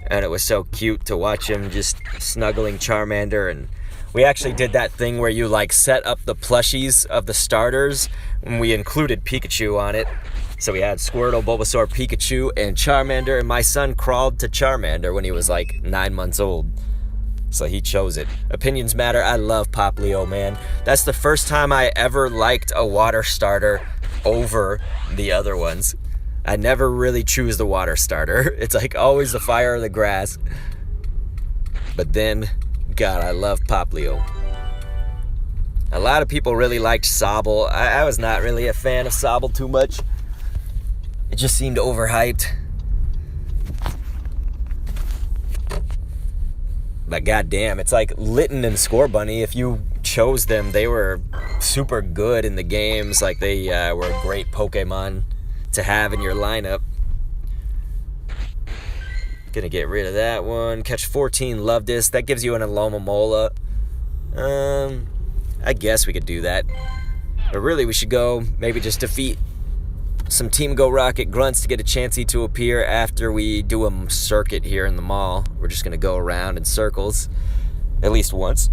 and it was so cute to watch him just snuggling Charmander. And we actually did that thing where you like set up the plushies of the starters, and we included Pikachu on it. So we had Squirtle, Bulbasaur, Pikachu, and Charmander, and my son crawled to Charmander when he was like 9 months old. So he chose it. Opinions matter. I love Poplio, man. That's the first time I ever liked a water starter over the other ones. I never really choose the water starter. It's like always the fire or the grass. But then, God, I love Poplio. A lot of people really liked Sobble. I was not really a fan of Sobble too much. It just seemed overhyped. But goddamn, it's like Litten and Scorbunny. If you chose them, they were super good in the games. Like they were a great Pokemon to have in your lineup. Gonna get rid of that one. Catch 14 Lovedis. That gives you an Alomomola. I guess we could do that. But really, we should go maybe just defeat some Team Go Rocket grunts to get a chancey to appear after we do a circuit here in the mall. We're just going to go around in circles at least once.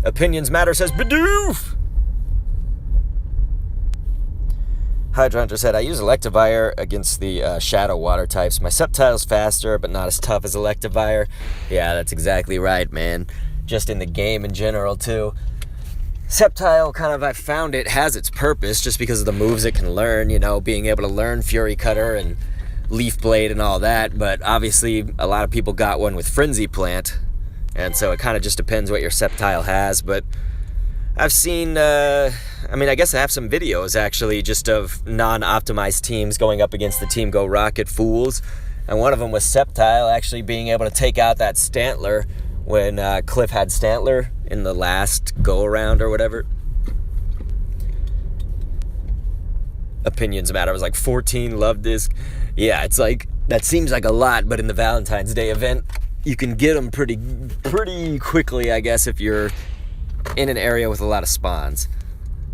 Opinions Matter says, Bidoof! Hydra Hunter said, I use Electivire against the Shadow Water types. My Sceptile's faster, but not as tough as Electivire. Yeah, that's exactly right, man. Just in the game in general, too. Sceptile, kind of, I found it has its purpose just because of the moves it can learn, you know, being able to learn Fury Cutter and Leaf Blade and all that, but obviously a lot of people got one with Frenzy Plant, and so it kind of just depends what your Sceptile has. But I've seen, I guess I have some videos, actually, just of non-optimized teams going up against the Team Go Rocket fools, and one of them was Sceptile actually being able to take out that Stantler when Cliff had Stantler in the last go-around or whatever. Opinions Matter. I was like 14, love this. Yeah, it's like, that seems like a lot, but in the Valentine's Day event, you can get them pretty quickly, I guess, if you're in an area with a lot of spawns.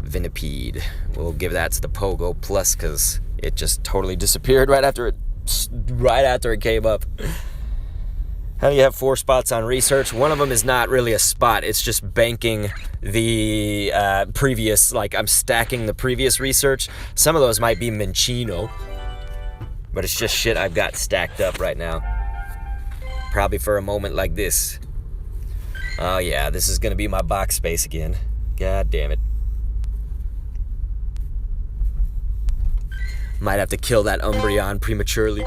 Venipede. We'll give that to the Pogo Plus, because it just totally disappeared right after it came up. How do you have 4 spots on research? One of them is not really a spot. It's just banking the previous, like I'm stacking the previous research. Some of those might be Minccino, but it's just shit I've got stacked up right now. Probably for a moment like this. Oh yeah, this is going to be my box space again. God damn it. Might have to kill that Umbreon prematurely.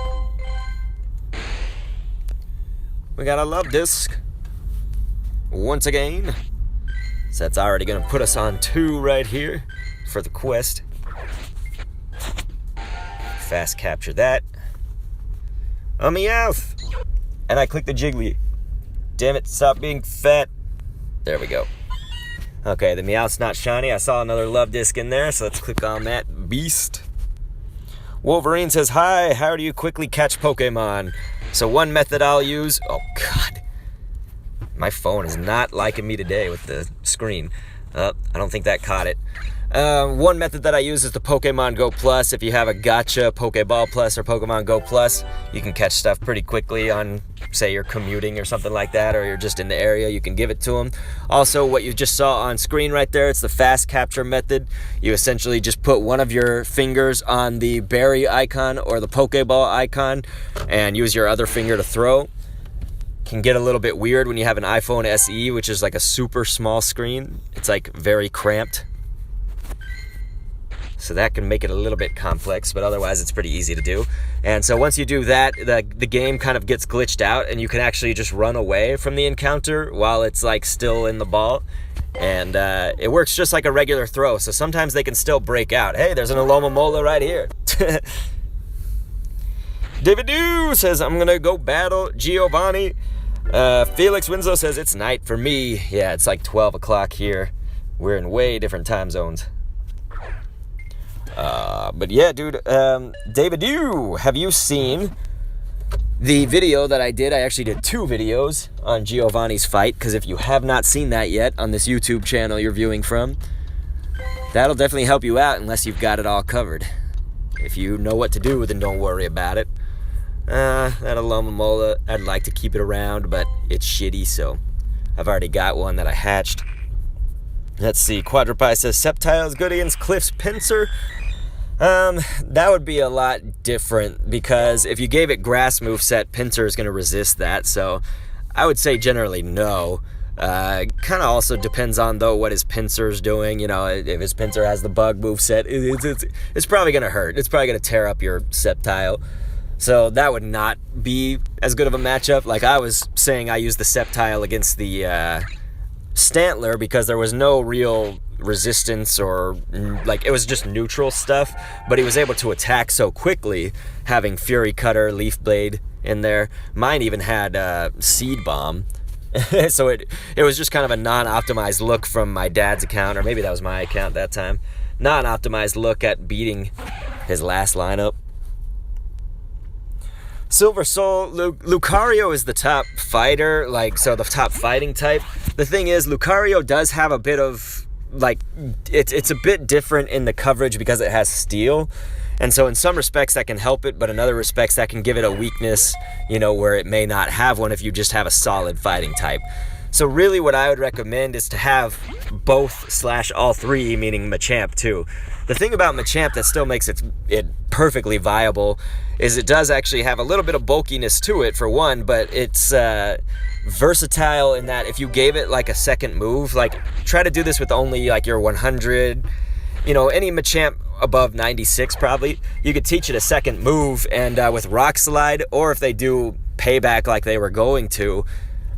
We got a Love Disc once again. So that's already going to put us on 2 right here for the quest. Fast capture that. A Meowth. And I clicked the Jiggly. Damn it, stop being fat. There we go. Okay, the Meowth's not shiny. I saw another Love Disc in there, so let's click on that beast. Wolverine says, hi, how do you quickly catch Pokemon? So one method I'll use... Oh, God. My phone is not liking me today with the screen. I don't think that caught it. One method that I use is the Pokemon GO Plus. If you have a Gacha Pokeball Plus or Pokemon GO Plus, you can catch stuff pretty quickly on, say, you're commuting or something like that, or you're just in the area, you can give it to them. Also, what you just saw on screen right there, it's the fast capture method. You essentially just put one of your fingers on the berry icon or the Pokeball icon and use your other finger to throw. Can get a little bit weird when you have an iPhone SE, which is like a super small screen. It's like very cramped. So that can make it a little bit complex, but otherwise it's pretty easy to do. And so once you do that, the game kind of gets glitched out and you can actually just run away from the encounter while it's like still in the ball. And it works just like a regular throw, so sometimes they can still break out. Hey, there's an Alomomola right here. David Dew says, I'm gonna go battle Giovanni. Felix Winslow says, it's night for me. Yeah, it's like 12 o'clock here. We're in way different time zones. But yeah, dude, David Dew, have you seen the video that I did? I actually did 2 videos on Giovanni's fight, because if you have not seen that yet on this YouTube channel you're viewing from, that'll definitely help you out unless you've got it all covered. If you know what to do, then don't worry about it. That Alomomola, I'd like to keep it around, but it's shitty, so I've already got one that I hatched. Let's see, Quadrupie says, Sceptile's good against Cliff's Pinsir. That would be a lot different, because if you gave it grass moveset, Pinsir is going to resist that, so I would say generally no. Kind of also depends on, though, what his Pinsir's doing. You know, if his Pinsir has the bug moveset, it's probably going to hurt. It's probably going to tear up your Sceptile. So that would not be as good of a matchup. Like I was saying, I used the Sceptile against the Stantler because there was no real resistance, or like it was just neutral stuff, but he was able to attack so quickly, having Fury Cutter, Leaf Blade in there. Mine even had Seed Bomb. So it was just kind of a non-optimized look from my dad's account, or maybe that was my account that time. Non-optimized look at beating his last lineup. Silver Soul, Lucario is the top fighter, like, so the top fighting type. The thing is, Lucario does have a bit of, like, it's a bit different in the coverage because it has steel. And so in some respects that can help it, but in other respects that can give it a weakness, you know, where it may not have one if you just have a solid fighting type. So really what I would recommend is to have both / all 3, meaning Machamp too. The thing about Machamp that still makes it perfectly viable is it does actually have a little bit of bulkiness to it, for one, but it's versatile in that if you gave it like a second move, like try to do this with only like your 100, you know, any Machamp above 96 probably, you could teach it a second move, and with Rock Slide, or if they do Payback like they were going to,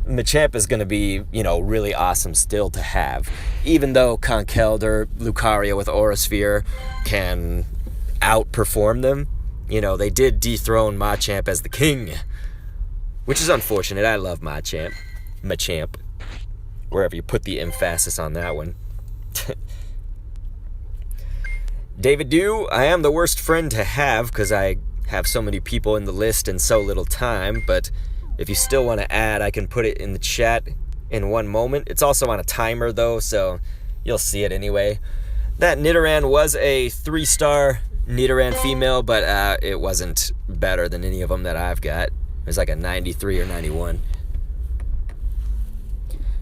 Machamp is going to be, you know, really awesome still to have. Even though Conkeldurr or Lucario with Aura Sphere can outperform them, you know, they did dethrone Machamp as the king, which is unfortunate. I love Machamp, wherever you put the emphasis on that one. David Dew, I am the worst friend to have because I have so many people in the list and so little time, but if you still want to add, I can put it in the chat in one moment. It's also on a timer, though, so you'll see it anyway. That Nidoran was a 3-star Nidoran female, but it wasn't better than any of them that I've got. It was like a 93 or 91.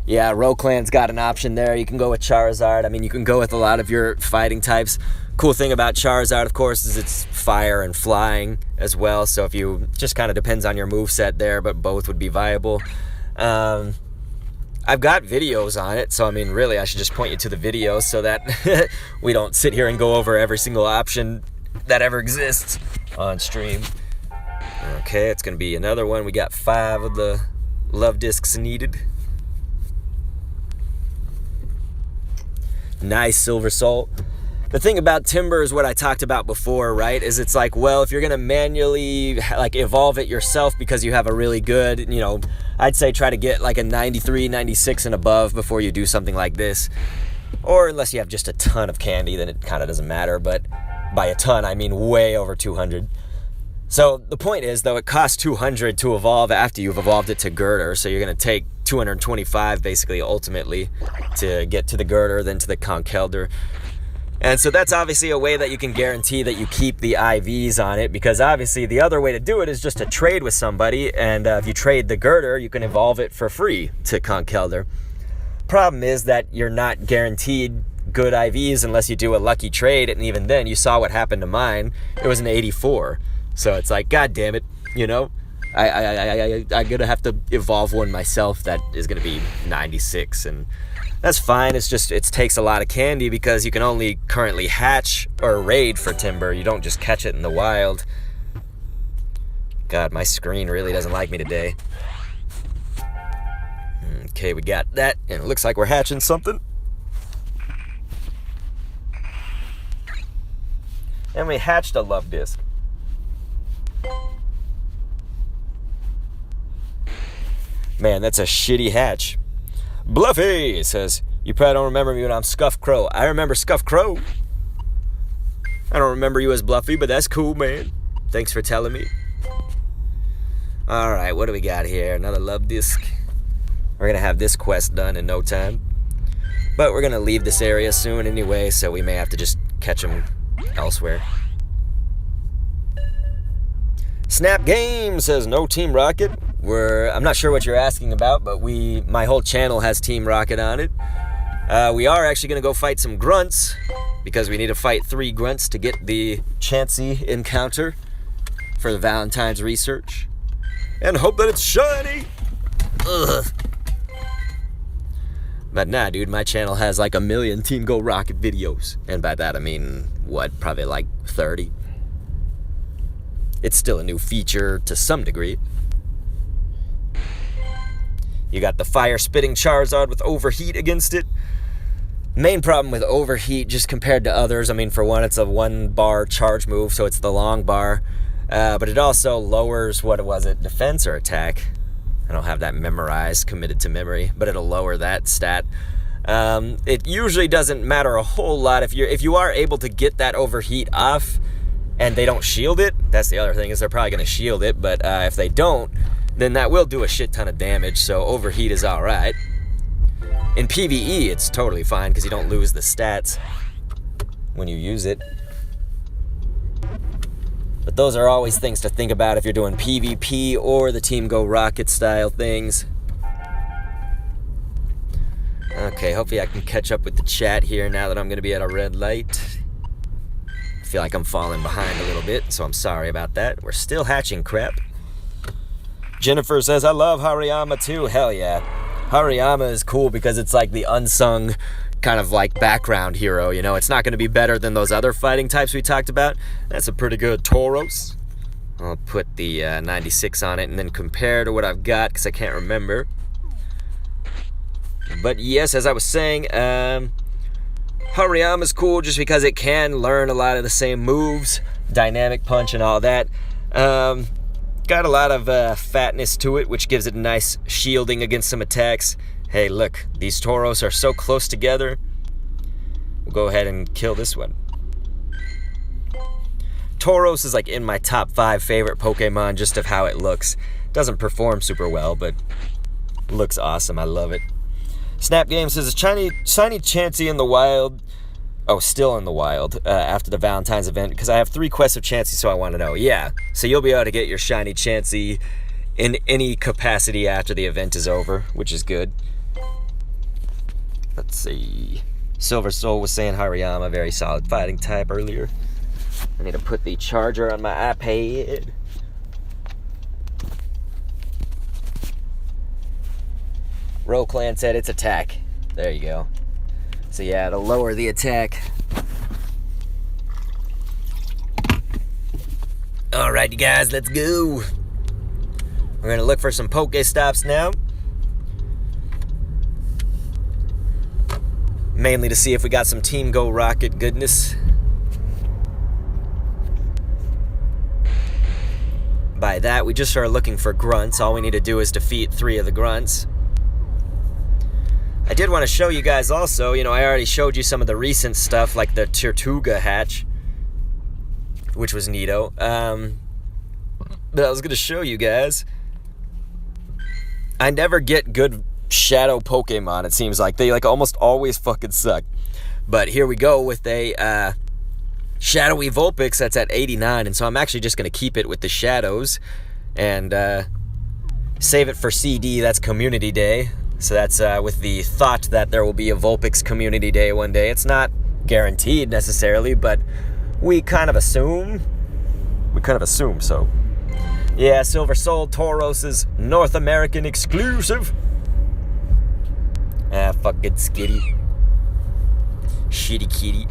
Yeah, Roclan's got an option there. You can go with Charizard. I mean, you can go with a lot of your fighting types. Cool thing about Charizard, of course, is it's fire and flying as well. So if you, just kind of depends on your moveset there, but both would be viable. I've got videos on it, so I mean, really, I should just point you to the videos so that we don't sit here and go over every single option that ever exists on stream. Okay, it's going to be another one. We got 5 of the love discs needed. Nice, Silver Soul. The thing about Timber is what I talked about before, right? Is it's like, well, if you're going to manually like evolve it yourself because you have a really good, you know, I'd say try to get like a 93, 96 and above before you do something like this. Or unless you have just a ton of candy, then it kind of doesn't matter. But By a ton, I mean way over 200. So the point is, though, it costs 200 to evolve after you've evolved it to Girder. So you're going to take 225, basically, ultimately, to get to the Girder, then to the Conkeldurr. And so that's obviously a way that you can guarantee that you keep the IVs on it, because obviously the other way to do it is just to trade with somebody, and if you trade the Girder, you can evolve it for free to Conkeldurr. Problem is that you're not guaranteed good IVs unless you do a lucky trade, and even then, you saw what happened to mine. It was an 84. So it's like, god damn it, you know, I'm gonna have to evolve one myself that is gonna be 96, and that's fine. It's just, it takes a lot of candy because you can only currently hatch or raid for Timber. You don't just catch it in the wild. God, my screen really doesn't like me today. Okay, we got that, and it looks like we're hatching something. And we hatched a love disc. Man, that's a shitty hatch. Bluffy says, you probably don't remember me when I'm Scuff Crow. I remember Scuff Crow. I don't remember you as Bluffy, but that's cool, man. Thanks for telling me. Alright, what do we got here? Another love disc. We're going to have this quest done in no time. But we're going to leave this area soon anyway, so we may have to just catch them elsewhere. Snap Game says, no Team Rocket. I'm not sure what you're asking about, but my whole channel has Team Rocket on it. We are actually going to go fight some grunts, because we need to fight 3 grunts to get the Chansey encounter for the Valentine's research. And hope that it's shiny! Ugh. But nah, dude, my channel has like 1 million Team Go Rocket videos. And by that I mean, what, probably like 30. It's still a new feature to some degree. You got the fire-spitting Charizard with Overheat against it. Main problem with Overheat, just compared to others, I mean, for one, it's a 1-bar charge move, so it's the long bar. But it also lowers, what was it, defense or attack? I don't have that memorized, committed to memory, but it'll lower that stat. It usually doesn't matter a whole lot. If you are able to get that Overheat off, and they don't shield it, that's the other thing, is they're probably going to shield it, but if they don't, then that will do a shit ton of damage, so Overheat is alright. In PvE, it's totally fine, because you don't lose the stats when you use it. But those are always things to think about if you're doing PvP or the Team Go Rocket style things. Okay, hopefully I can catch up with the chat here now that I'm going to be at a red light. I feel like I'm falling behind a little bit, so I'm sorry about that. We're still hatching crap. Jennifer says, I love Hariyama too. Hell yeah. Hariyama is cool because it's like the unsung kind of like background hero, you know. It's not going to be better than those other fighting types we talked about. That's a pretty good Tauros. I'll put the 96 on it and then compare to what I've got because I can't remember. But yes, as I was saying, Hariyama's cool just because it can learn a lot of the same moves, dynamic punch and all that. Got a lot of fatness to it, which gives it a nice shielding against some attacks. Hey, look, these Tauros are so close together. We'll go ahead and kill this one. Tauros is like in my top 5 favorite Pokemon just of how it looks. Doesn't perform super well, but looks awesome. I love it. Snap Game says, is shiny Chansey in the wild? Oh, still in the wild after the Valentine's event, because I have 3 quests of Chansey, so I want to know. Yeah, so you'll be able to get your shiny Chansey in any capacity after the event is over, which is good. Let's see. Silver Soul was saying Hariyama, very solid fighting type earlier. I need to put the charger on my iPad. Roclan said it's attack. There you go. So yeah, it'll lower the attack. Alright, you guys, let's go. We're going to look for some Pokestops now. Mainly to see if we got some Team Go Rocket goodness. By that, we just are looking for grunts. All we need to do is defeat 3 of the grunts. I did want to show you guys also, you know, I already showed you some of the recent stuff, like the Tortuga hatch. which was neato. But I was going to show you guys. I never get good shadow Pokemon, it seems like. They, like, almost always fucking suck. But here we go with a shadowy Vulpix that's at 89, and so I'm actually just going to keep it with the shadows and save it for CD. That's Community Day. So that's with the thought that there will be a Vulpix Community Day one day. It's not guaranteed necessarily, but we kind of assume. So yeah, Silver Soul Tauros' North American exclusive. Ah, fucking skitty. Shitty kitty.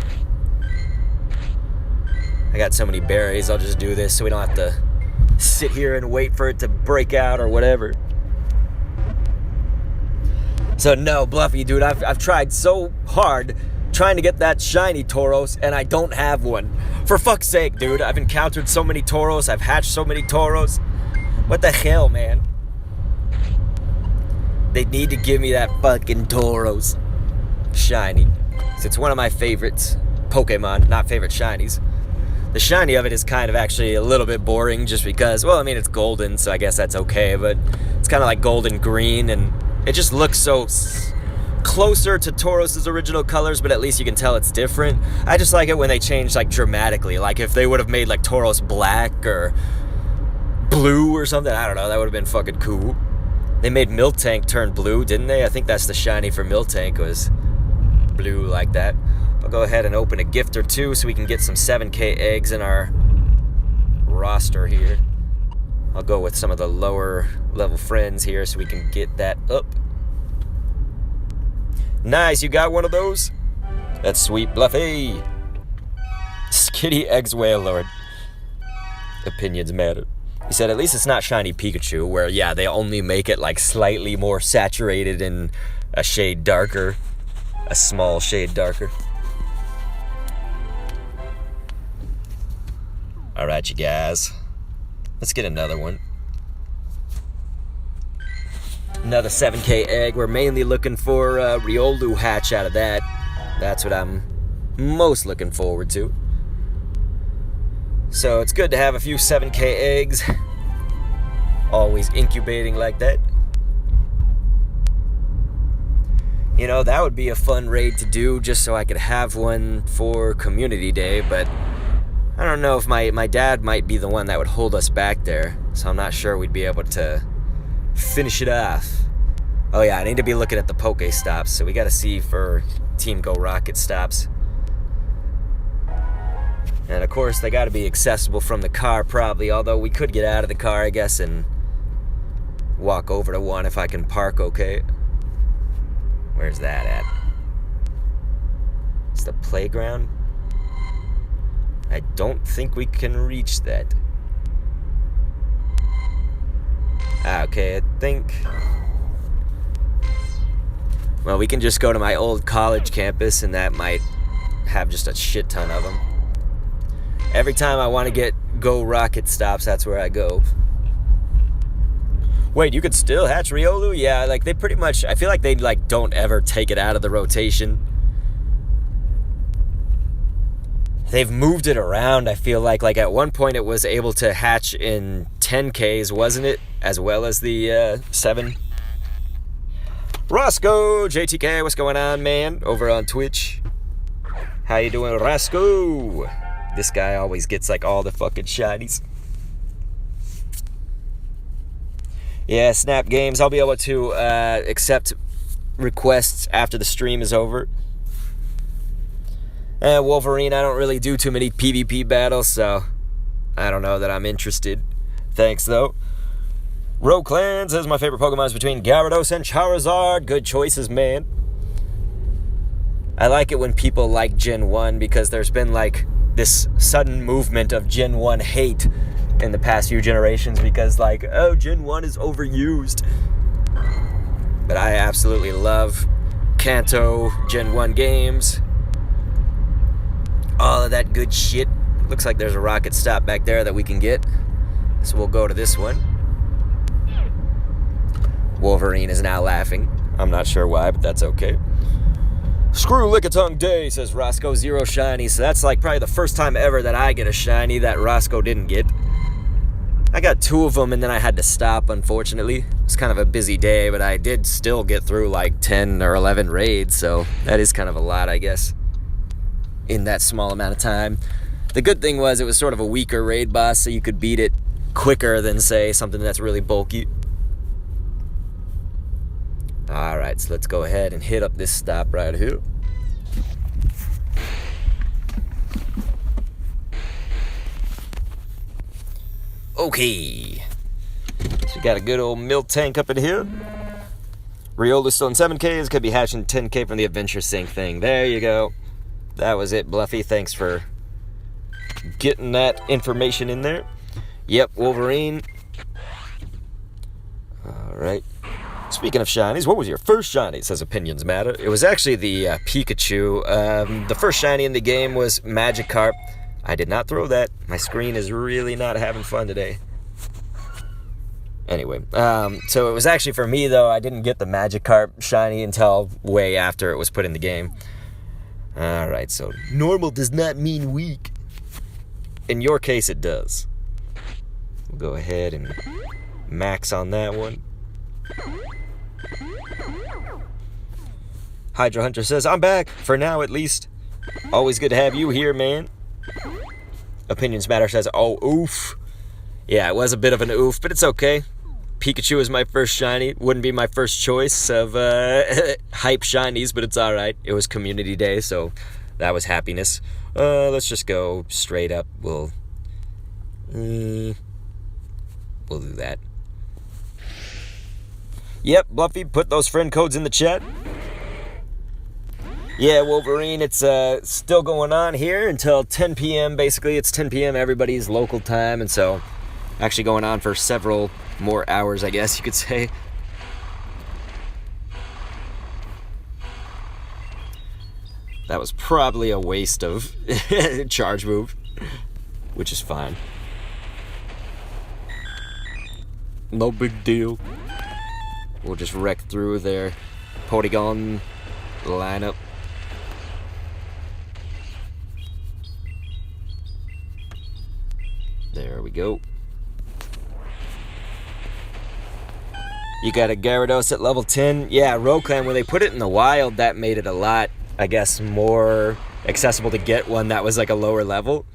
I got so many berries, I'll just do this so we don't have to sit here and wait for it to break out or whatever. So no, Bluffy, dude, I've tried so hard trying to get that shiny Tauros, and I don't have one. For fuck's sake, dude, I've encountered so many Tauros, I've hatched so many Tauros. What the hell, man? They need to give me that fucking Tauros shiny. It's one of my favorites. Pokemon, not favorite shinies. The shiny of it is kind of actually a little bit boring just because, well, I mean, it's golden, so I guess that's okay, but it's kind of like golden green, and it just looks so closer to Tauros' original colors, but at least you can tell it's different. I just like it when they change, like, dramatically. Like, if they would have made, like, Tauros black or blue or something, I don't know, that would have been fucking cool. They made Miltank turn blue, didn't they? I think that's the shiny for Miltank, was blue like that. I'll go ahead and open a gift or two so we can get some 7K eggs in our roster here. I'll go with some of the lower level friends here so we can get that up. Nice, you got one of those? That's sweet, Bluffy. Skitty eggs whale lord. Opinions matter. He said at least it's not shiny Pikachu, where, yeah, they only make it like slightly more saturated and a shade darker. A small shade darker. Alright, you guys. Let's get another one. Another 7K egg. We're mainly looking for a Riolu hatch out of that. That's what I'm most looking forward to. So it's good to have a few 7K eggs. Always incubating like that. You know, that would be a fun raid to do just so I could have one for Community Day, but I don't know if my dad might be the one that would hold us back there, so I'm not sure we'd be able to finish it off. Oh yeah, I need to be looking at the Pokestops, so we gotta see for Team Go Rocket stops. And of course, they gotta be accessible from the car probably, although we could get out of the car, I guess, and walk over to one if I can park okay. Where's that at? It's the playground? I don't think we can reach that. Okay, I think... Well, we can just go to my old college campus, and that might have just a shit ton of them. Every time I want to get Go Rocket stops, that's where I go. Wait, you could still hatch Riolu? Yeah, like, they pretty much... I feel like they, like, don't ever take it out of the rotation. They've moved it around, I feel like. Like, at one point it was able to hatch in 10Ks, wasn't it? As well as the 7. Roscoe, JTK, what's going on, man? Over on Twitch. How you doing, Roscoe? This guy always gets, like, all the fucking shinies. Yeah, Snap Games. I'll be able to accept requests after the stream is over. Wolverine, I don't really do too many PvP battles, so I don't know that I'm interested. Thanks, though. Rogue Clan says my favorite Pokemon is between Gyarados and Charizard. Good choices, man. I like it when people like Gen 1 because there's been, like, this sudden movement of Gen 1 hate in the past few generations because, like, oh, Gen 1 is overused. But I absolutely love Kanto, Gen 1 games. All of that good shit. Looks like there's a rocket stop back there that we can get. So we'll go to this one. Wolverine is now laughing. I'm not sure why, but that's okay. Screw Lickitung Day, says Roscoe. 0 shiny. So that's like probably the first time ever that I get a shiny that Roscoe didn't get. I got 2 of them and then I had to stop, unfortunately. It was kind of a busy day, but I did still get through like 10 or 11 raids, so that is kind of a lot, I guess, in that small amount of time. The good thing was it was sort of a weaker raid boss, so you could beat it quicker than, say, something that's really bulky. Alright, so let's go ahead and hit up this stop right here. Okay. So we got a good old milk tank up in here. Riola's still in 7K. This could be hatching 10K from the adventure sync thing. There you go. That was it, Bluffy. Thanks for getting that information in there. Yep, Wolverine. Alright. Speaking of shinies, what was your first shiny? It says opinions matter. It was actually the Pikachu. The first shiny in the game was Magikarp. I did not throw that. My screen is really not having fun today. Anyway, so it was actually for me, though. I didn't get the Magikarp shiny until way after it was put in the game. Alright, so normal does not mean weak. In your case, it does. We'll go ahead and max on that one. Hydra Hunter says, I'm back, for now at least. Always good to have you here, man. Opinions Matter says, oh, oof. Yeah, it was a bit of an oof, but it's okay. Pikachu is my first shiny. Wouldn't be my first choice of hype shinies, but it's alright. It was community day, so that was happiness. Let's just go straight up. We'll do that. Yep, Bluffy, put those friend codes in the chat. Yeah, Wolverine, it's still going on here until 10 p.m. Basically, it's 10 p.m. everybody's local time, and so actually going on for several more hours, I guess you could say. That was probably a waste of charge move, which is fine. No big deal. We'll just wreck through their Porygon lineup. There we go. You got a Gyarados at level 10. Yeah, Roklan, when they put it in the wild, that made it a lot, I guess, more accessible to get one that was like a lower level.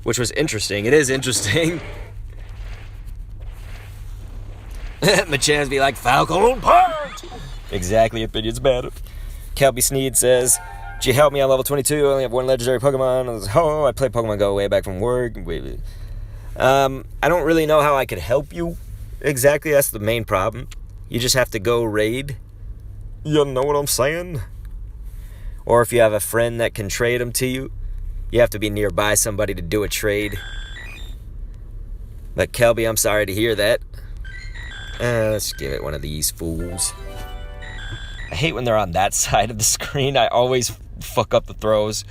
Which was interesting. It is interesting. Machan's be like, Falcon Punch! Exactly, opinions matter. Kelby Sneed says, "Could you help me on level 22? I only have one legendary Pokemon. Oh, I play Pokemon GO way back from work." I don't really know how I could help you. Exactly, that's the main problem. You just have to go raid. You know what I'm saying? Or if you have a friend that can trade them to you, you have to be nearby somebody to do a trade. But Kelby, I'm sorry to hear that. Let's give it one of these fools. I hate when they're on that side of the screen. I always fuck up the throws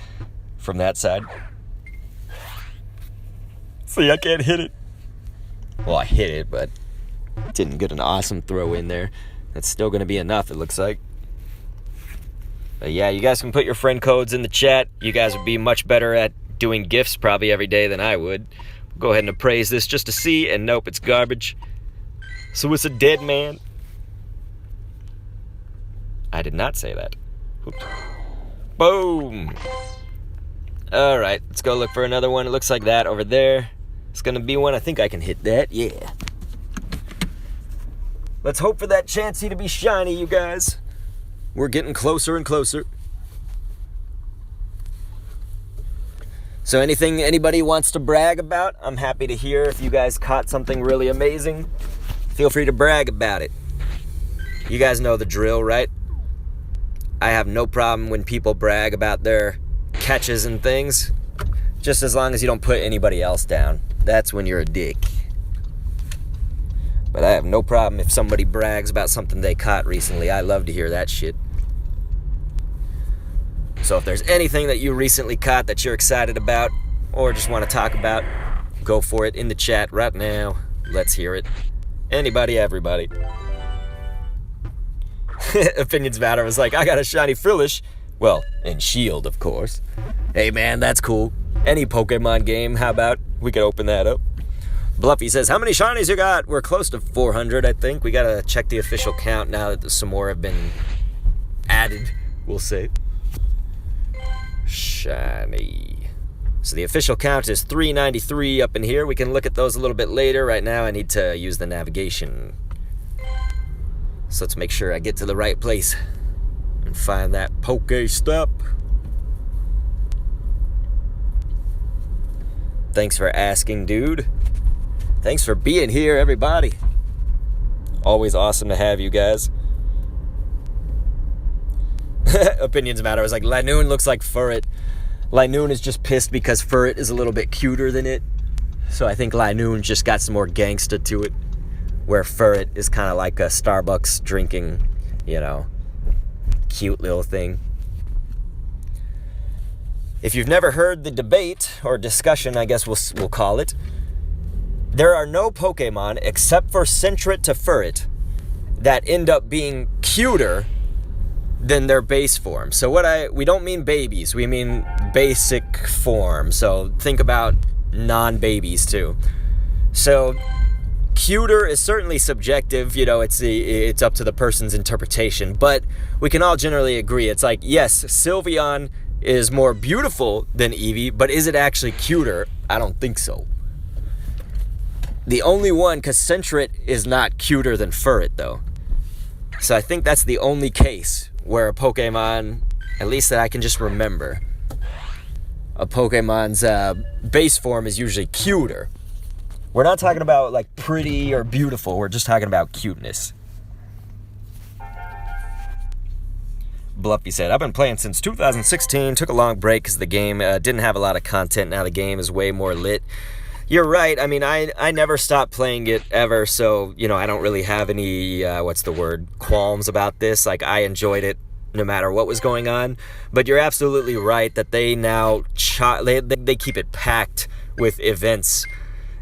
from that side. See, I can't hit it. Well, I hit it, but didn't get an awesome throw in there. That's still going to be enough, it looks like. But yeah, you guys can put your friend codes in the chat. You guys would be much better at doing gifts probably every day than I would. Go ahead and appraise this just to see, and nope, it's garbage. So it's a dead man. I did not say that. Oops. Boom. Alright, let's go look for another one. It looks like that over there. It's gonna be one. I think I can hit that. Yeah. Let's hope for that Chansey to be shiny, you guys. We're getting closer and closer. So anything anybody wants to brag about, I'm happy to hear. If you guys caught something really amazing, feel free to brag about it. You guys know the drill, right? I have no problem when people brag about their catches and things, just as long as you don't put anybody else down. That's when you're a dick. But I have no problem if somebody brags about something they caught recently. I love to hear that shit. So if there's anything that you recently caught that you're excited about or just want to talk about, go for it in the chat right now. Let's hear it. Anybody, everybody. Opinions Matter was like, I got a shiny Frillish. Well, and Shield, of course. Hey, man, that's cool. Any Pokemon game, how about we could open that up? Bluffy says, how many shinies you got? We're close to 400, I think. We gotta check the official count now that some more have been added, we'll say. Shiny. So the official count is 393 up in here. We can look at those a little bit later. Right now, I need to use the navigation. So let's make sure I get to the right place and find that Pokestop. Thanks for asking, dude. Thanks for being here, everybody. Always awesome to have you guys. Opinions matter. I was like, Lanoon looks like Furret. Lanoon is just pissed because Furret is a little bit cuter than it. So I think Lanoon just got some more gangsta to it. Where Furret is kind of like a Starbucks drinking, cute little thing. If you've never heard the debate, or discussion, I guess we'll call it, there are no Pokemon, except for Sentret to Furret, that end up being cuter than their base form. So we don't mean babies, we mean basic form. So think about non-babies too. So cuter is certainly subjective, it's up to the person's interpretation, but we can all generally agree. It's like, yes, Sylveon is more beautiful than Eevee, but is it actually cuter? I don't think so. The only one, because Sentret is not cuter than Furret, though. So I think that's the only case where a Pokemon, at least that I can just remember, a Pokemon's base form is usually cuter. We're not talking about like pretty or beautiful. We're just talking about cuteness. Bluffy said, I've been playing since 2016. Took a long break because the game didn't have a lot of content. Now the game is way more lit. You're right. I mean, I never stopped playing it ever. So, I don't really have any, qualms about this. Like, I enjoyed it no matter what was going on. But you're absolutely right that they now, they keep it packed with events.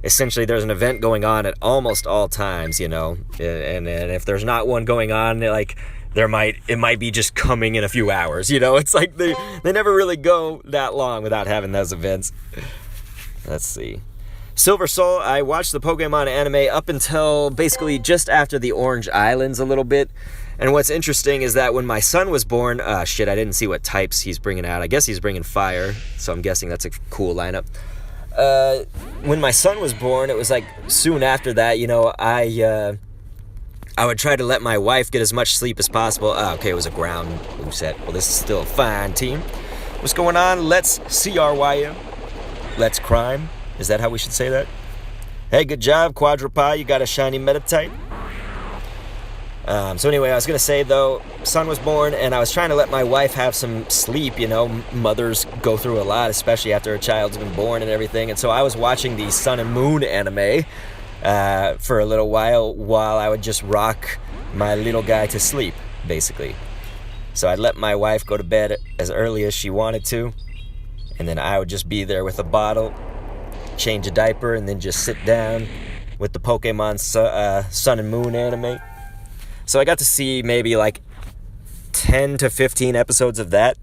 Essentially, there's an event going on at almost all times, and if there's not one going on, like, it might be just coming in a few hours, It's like they never really go that long without having those events. Let's see. Silver Soul, I watched the Pokemon anime up until basically just after the Orange Islands a little bit. And what's interesting is that when my son was born, I didn't see what types he's bringing out. I guess he's bringing fire, so I'm guessing that's a cool lineup. When my son was born, it was like soon after that, I would try to let my wife get as much sleep as possible. Okay, it was a ground set. Well, this is still a fine team. What's going on? Let's CRYM. Let's crime. Is that how we should say that? Hey, good job, Quadrupie. You got a shiny Meditite. So anyway, I was going to say, though, son was born, and I was trying to let my wife have some sleep. Mothers go through a lot, especially after a child's been born and everything. And so I was watching the Sun and Moon anime for a little while I would just rock my little guy to sleep, basically. So I'd let my wife go to bed as early as she wanted to, and then I would just be there with a bottle, change a diaper, and then just sit down with the Pokemon Sun and Moon anime. So I got to see maybe like 10 to 15 episodes of that.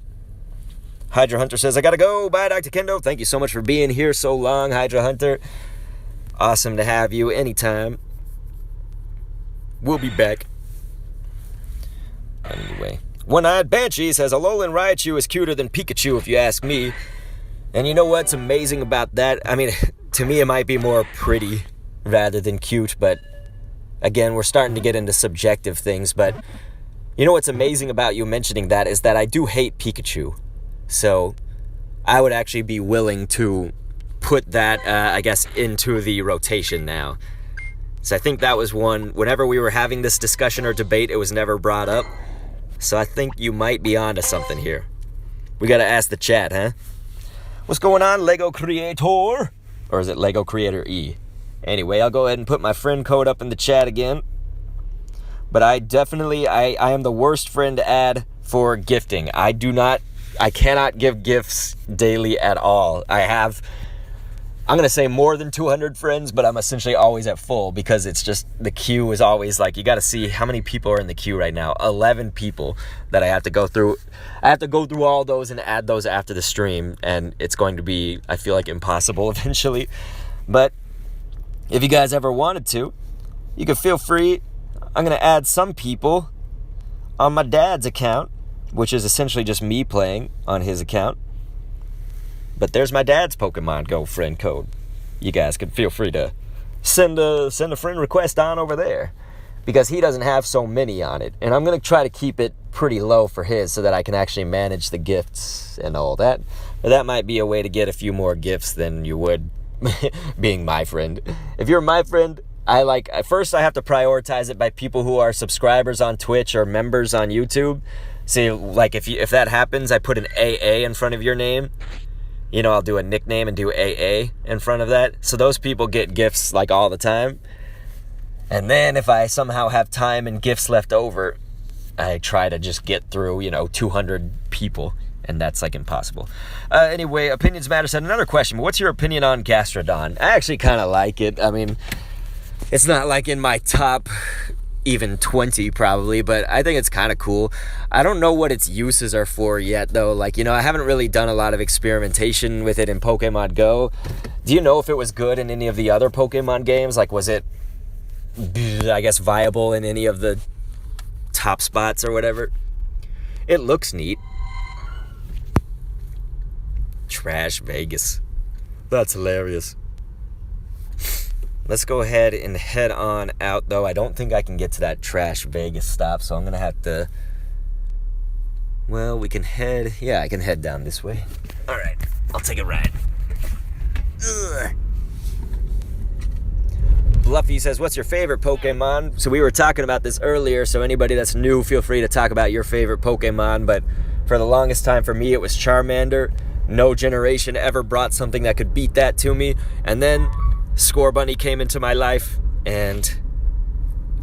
Hydra Hunter says, I gotta go. Bye, Dr. Kendo. Thank you so much for being here so long, Hydra Hunter. Awesome to have you anytime. We'll be back. Anyway. One-Eyed Banshee says, Alolan Raichu is cuter than Pikachu if you ask me. And you know what's amazing about that? I mean, to me it might be more pretty rather than cute, but again, we're starting to get into subjective things. But you know what's amazing about you mentioning that is that I do hate Pikachu. So I would actually be willing to put that, into the rotation now. So I think that was one, whenever we were having this discussion or debate, it was never brought up. So I think you might be onto something here. We gotta ask the chat, huh? What's going on, Lego Creator? Or is it Lego Creator E? Anyway, I'll go ahead and put my friend code up in the chat again. But I am the worst friend to add for gifting. I cannot give gifts daily at all. I have I'm going to say more than 200 friends, but I'm essentially always at full because it's just, the queue is always like, you got to see how many people are in the queue right now. 11 people that I have to go through. I have to go through all those and add those after the stream, and it's going to be, I feel like, impossible eventually. But if you guys ever wanted to, you can feel free. I'm going to add some people on my dad's account, which is essentially just me playing on his account. But there's my dad's Pokemon GO friend code. You guys can feel free to send a friend request on over there, because he doesn't have so many on it. And I'm going to try to keep it pretty low for his so that I can actually manage the gifts and all that. But that might be a way to get a few more gifts than you would being my friend. If you're my friend, at first I have to prioritize it by people who are subscribers on Twitch or members on YouTube. See, like if that happens, I put an AA in front of your name. You know, I'll do a nickname and do AA in front of that. So those people get gifts like all the time. And then if I somehow have time and gifts left over, I try to just get through, 200 people. And that's like impossible. Anyway, Opinions Matter said another question. What's your opinion on Gastrodon? I actually kind of like it. I mean, it's not like in my top even 20 probably, but I think it's kind of cool. I don't know what its uses are for yet though. Like, I haven't really done a lot of experimentation with it in Pokemon GO. Do you know if it was good in any of the other Pokemon games? Like, was it, I guess, viable in any of the top spots or whatever? It looks neat. Trash Vegas. That's hilarious. Let's go ahead and head on out, though. I don't think I can get to that Trash Vegas stop, so I'm going to have to... Well, we can head... Yeah, I can head down this way. All right, I'll take a ride. Ugh. Bluffy says, what's your favorite Pokemon? So we were talking about this earlier, so anybody that's new, feel free to talk about your favorite Pokemon, but for the longest time for me, it was Charmander. No generation ever brought something that could beat that to me, and then Scorbunny came into my life, and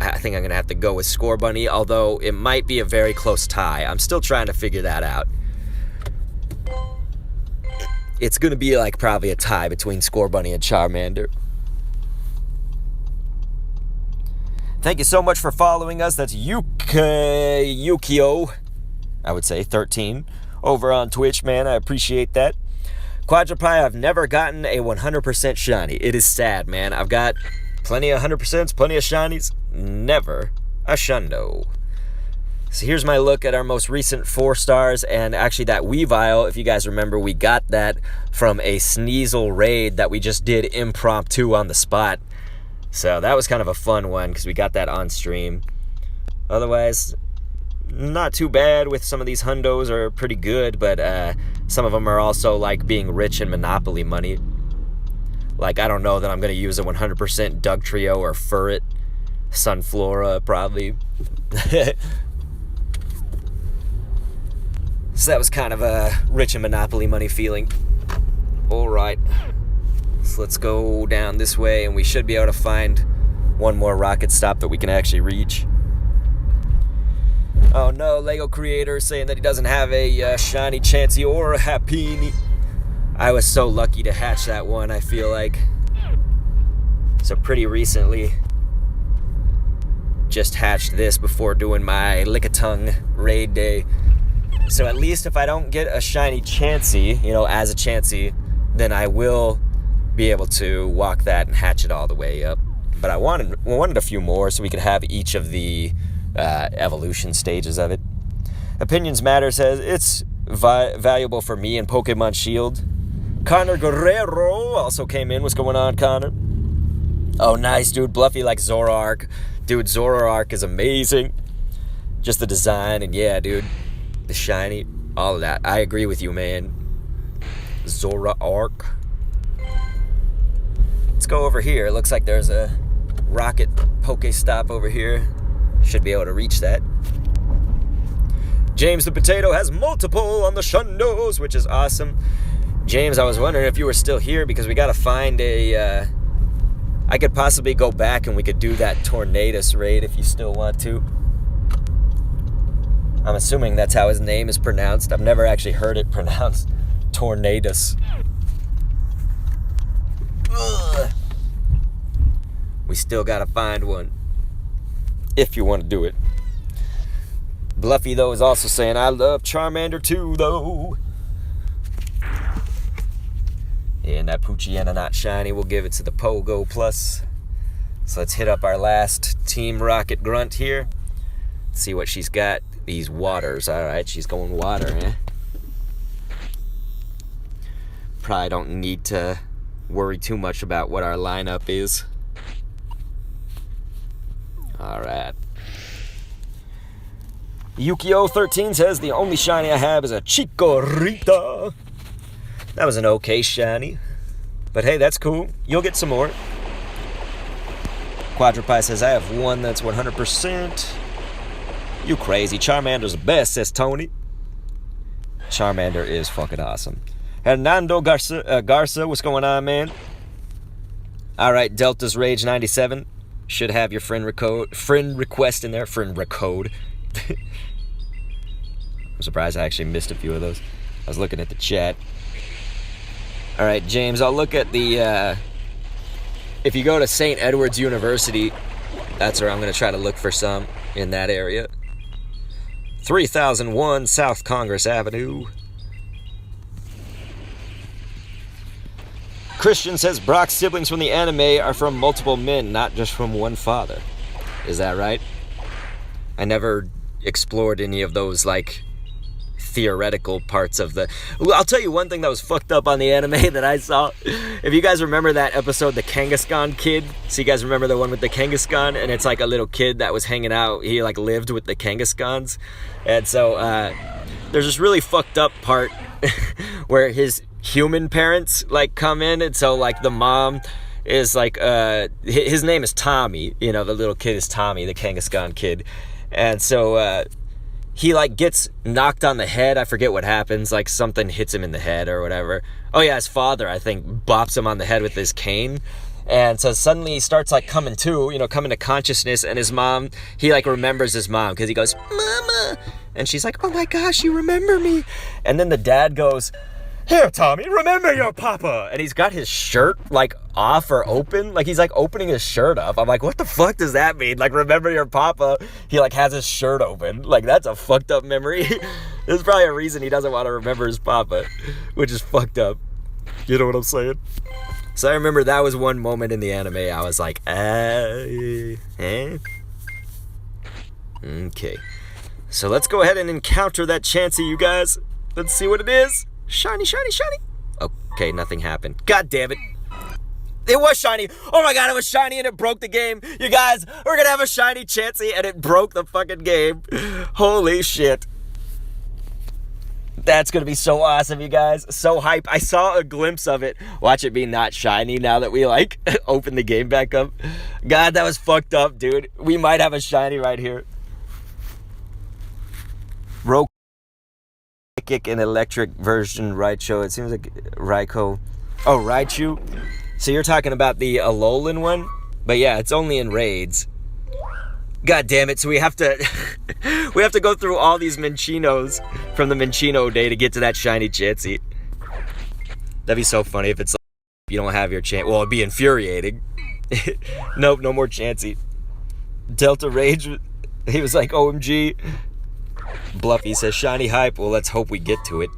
I think I'm going to have to go with Scorbunny, although it might be a very close tie. I'm still trying to figure that out. It's going to be like probably a tie between Scorbunny and Charmander. Thank you so much for following us. That's Yukio, I would say, 13, over on Twitch, man. I appreciate that. Quadrupie, I've never gotten a 100% shiny. It is sad, man. I've got plenty of 100%, plenty of shinies. Never a shundo. So here's my look at our most recent 4 stars, and actually that Weavile, if you guys remember, we got that from a Sneasel raid that we just did impromptu on the spot. So that was kind of a fun one because we got that on stream. Otherwise, not too bad with some of these hundos are pretty good, but some of them are also like being rich in Monopoly money. Like, I don't know that I'm going to use a 100% Dugtrio or Furret. Sunflora, probably. So that was kind of a rich in Monopoly money feeling. Alright. So let's go down this way, and we should be able to find one more rocket stop that we can actually reach. Oh no, Lego creator saying that he doesn't have a shiny Chansey or a Happiny. I was so lucky to hatch that one, I feel like. So pretty recently, just hatched this before doing my Lickitung raid day. So at least if I don't get a shiny Chansey, as a Chansey, then I will be able to walk that and hatch it all the way up. But I wanted a few more so we could have each of the evolution stages of it. Opinions Matter says it's valuable for me in Pokemon Shield. Connor Guerrero also came in. What's going on, Connor? Oh, nice, dude. Bluffy like Zoroark. Dude, Zoroark is amazing. Just the design, and yeah, dude, the shiny, all of that. I agree with you, man. Zoroark. Let's go over here. It looks like there's a rocket Pokestop over here. Should be able to reach that. James the Potato has multiple on the Shundos, which is awesome. James, I was wondering if you were still here, because we got to find a... I could possibly go back and we could do that Tornadus raid if you still want to. I'm assuming that's how his name is pronounced. I've never actually heard it pronounced. Tornadus. We still gotta find one. If you want to do it. Bluffy, though, is also saying, I love Charmander too, though. Yeah, and that Poochyena not shiny. We'll give it to the Pogo Plus. So let's hit up our last Team Rocket Grunt here. See what she's got. These waters. Alright, she's going water, eh? Probably don't need to worry too much about what our lineup is. Alright. Yukio13 says, the only shiny I have is a Chikorita. That was an okay shiny. But hey, that's cool. You'll get some more. Quadrupie says, I have one that's 100%. You crazy. Charmander's the best, says Tony. Charmander is fucking awesome. Hernando Garza, what's going on, man? Alright, Delta's Rage 97. Should have your friend request in there. Friend recode. I'm surprised I actually missed a few of those. I was looking at the chat. Alright, James, I'll look at the, if you go to St. Edward's University, that's where I'm going to try to look for some in that area. 3001 South Congress Avenue. Christian says, Brock's siblings from the anime are from multiple men, not just from one father. Is that right? I never explored any of those, like, theoretical parts of the... I'll tell you one thing that was fucked up on the anime that I saw. If you guys remember that episode, the Kangaskhan kid. So you guys remember the one with the Kangaskhan? And it's like a little kid that was hanging out. He like lived with the Kangaskhan's. And so there's this really fucked up part where his human parents like come in. And so like the mom is like... his name is Tommy. You know, the little kid is Tommy, the Kangaskhan kid. And so... he, like, gets knocked on the head. I forget what happens. Like, something hits him in the head or whatever. Oh, yeah, his father, I think, bops him on the head with his cane. And so suddenly he starts, like, coming to consciousness. And his mom, he, like, remembers his mom. Because he goes, Mama. And she's like, oh, my gosh, you remember me. And then the dad goes, here, Tommy, remember your papa. And he's got his shirt, like, off or open. Like, he's, like, opening his shirt up. I'm like, what the fuck does that mean? Like, remember your papa. He, like, has his shirt open. Like, that's a fucked up memory. There's probably a reason he doesn't want to remember his papa, which is fucked up. You know what I'm saying? So I remember that was one moment in the anime. I was like, eh? Okay. So let's go ahead and encounter that Chansey, you guys. Let's see what it is. Shiny, shiny, shiny. Okay, nothing happened. God damn it. It was shiny. Oh my god, it was shiny and it broke the game. You guys, we're gonna have a shiny Chansey and it broke the fucking game. Holy shit. That's gonna be so awesome, you guys. So hype. I saw a glimpse of it. Watch it be not shiny now that we, like, open the game back up. God, that was fucked up, dude. We might have a shiny right here. An electric version Raichu. It seems like Raikou. Oh, Raichu. So you're talking about the Alolan one? But yeah, it's only in raids. God damn it. So we have to we have to go through all these Minchinos from the Minchino day to get to that shiny Chansey. That'd be so funny if it's like you don't have your Chansey. Well, it'd be infuriating. Nope, no more Chansey. Delta Rage, he was like, OMG. Bluffy says, shiny hype. Well, let's hope we get to it.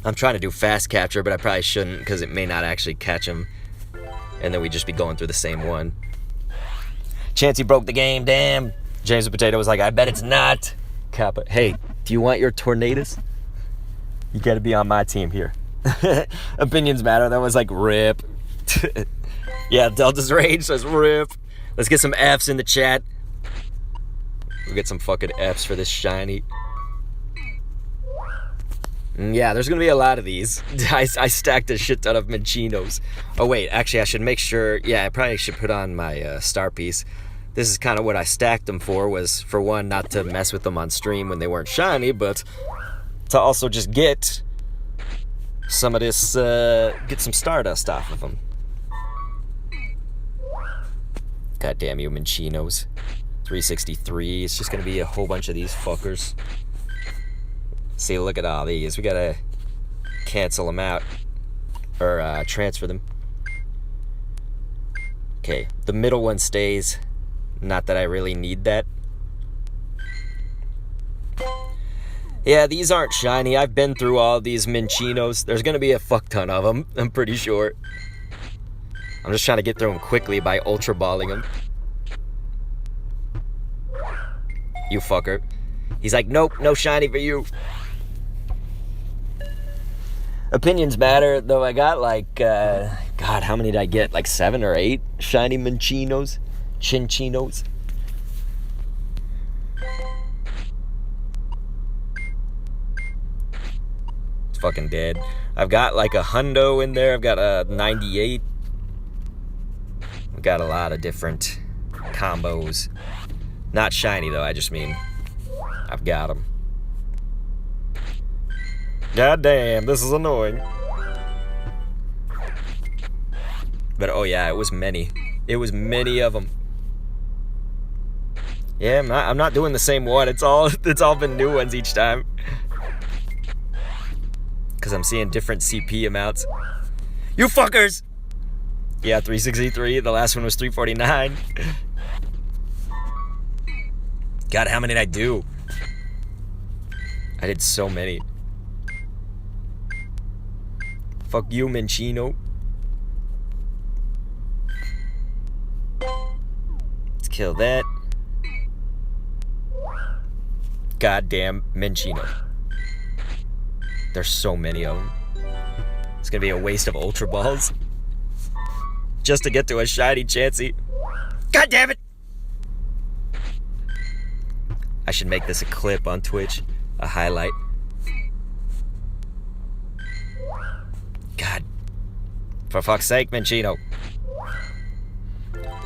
I'm trying to do fast capture, but I probably shouldn't because it may not actually catch him. And then we'd just be going through the same one. Chansey broke the game, damn. James the Potato was like, I bet it's not. Kappa, hey, do you want your Tornadus? You gotta be on my team here. Opinions matter. That was like, rip. Yeah, Delta's Rage says, rip. Let's get some Fs in the chat. We'll get some fucking Fs for this shiny. Yeah, there's gonna be a lot of these. I stacked a shit ton of Minchinos. Oh wait, actually I should make sure, yeah, I probably should put on my star piece. This is kind of what I stacked them for, was for one, not to mess with them on stream when they weren't shiny, but to also just get some of this, get some Stardust off of them. God damn you, Minchinos. 363, it's just gonna be a whole bunch of these fuckers. See, look at all these. We gotta cancel them out. Or transfer them. Okay, the middle one stays. Not that I really need that. Yeah, these aren't shiny. I've been through all these Minchinos. There's going to be a fuck ton of them, I'm pretty sure. I'm just trying to get through them quickly by Ultra Balling them. You fucker. He's like, nope, no shiny for you. Opinions matter, though. I got like, God, how many did I get? Like 7 or 8 shiny Minchinos? Chinchinos? It's fucking dead. I've got like a hundo in there. I've got a 98. I've got a lot of different combos. Not shiny, though. I just mean I've got them. God damn, this is annoying. But oh yeah, it was many. It was many of them. Yeah, I'm not doing the same one. It's all been new ones each time. Because I'm seeing different CP amounts. You fuckers! Yeah, 363. The last one was 349. God, how many did I do? I did so many. Fuck you, Minchino. Let's kill that. Goddamn Minchino. There's so many of them. It's gonna be a waste of Ultra Balls. Just to get to a shiny Chansey. God damn it! I should make this a clip on Twitch. A highlight. God. For fuck's sake, Minchino.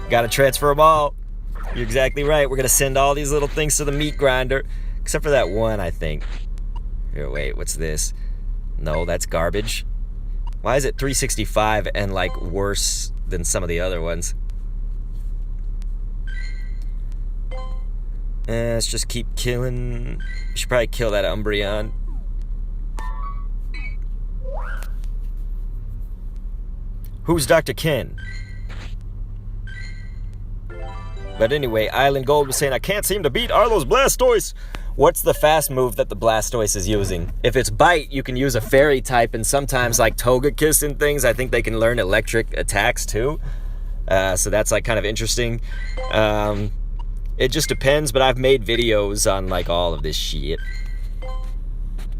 Gotta transfer them all. You're exactly right. We're gonna send all these little things to the meat grinder. Except for that one, I think. Here, wait, what's this? No, that's garbage. Why is it 365 and, like, worse than some of the other ones? Let's just keep killing. We should probably kill that Umbreon. Who's Dr. Ken? But anyway, Island Gold was saying, I can't seem to beat Arlo's Blastoise. What's the fast move that the Blastoise is using? If it's Bite, you can use a Fairy type, and sometimes like Togekiss and things, I think they can learn electric attacks too. So that's like kind of interesting. It just depends, but I've made videos on like all of this shit.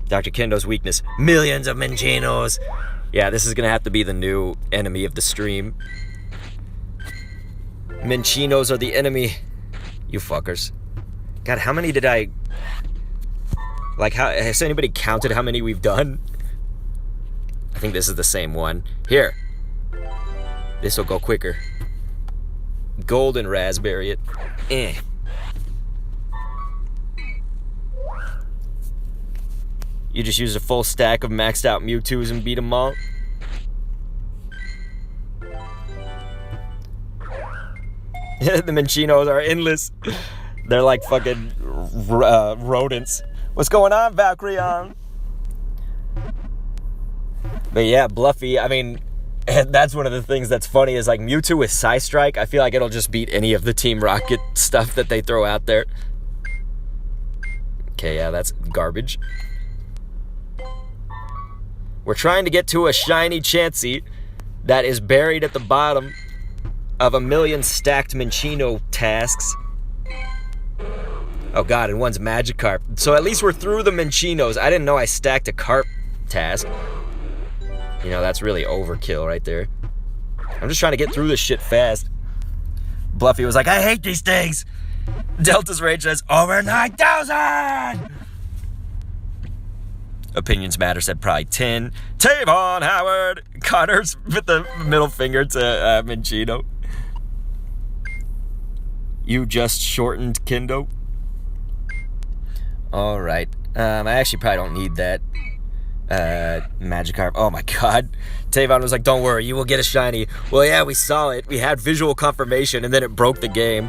Dr. Kendo's weakness, millions of Minchinos. Yeah, this is gonna have to be the new enemy of the stream. Minchinos are the enemy. You fuckers. God, how many did I... Like, how has anybody counted how many we've done? I think this is the same one. Here. This will go quicker. Golden raspberry it. Eh. You just used a full stack of maxed out Mewtwo's and beat them all? The Minchinos are endless. They're like fucking rodents. What's going on, Valkyrion? But yeah, Bluffy, I mean, that's one of the things that's funny is like Mewtwo with Psystrike, I feel like it'll just beat any of the Team Rocket stuff that they throw out there. Okay, yeah, that's garbage. We're trying to get to a shiny Chansey that is buried at the bottom of a million stacked Minchino tasks. Oh god, and one's Magikarp. So at least we're through the Minchinos. I didn't know I stacked a Carp task. You know, that's really overkill right there. I'm just trying to get through this shit fast. Bluffy was like, I hate these things! Delta's Rage says, over 9,000! Opinions Matter said probably 10. Tavon Howard! Connors with the middle finger to Minchino. You just shortened Kendo. Alright. I actually probably don't need that. Magikarp. Oh my god. Tavon was like, don't worry, you will get a shiny. Well, yeah, we saw it. We had visual confirmation, and then it broke the game.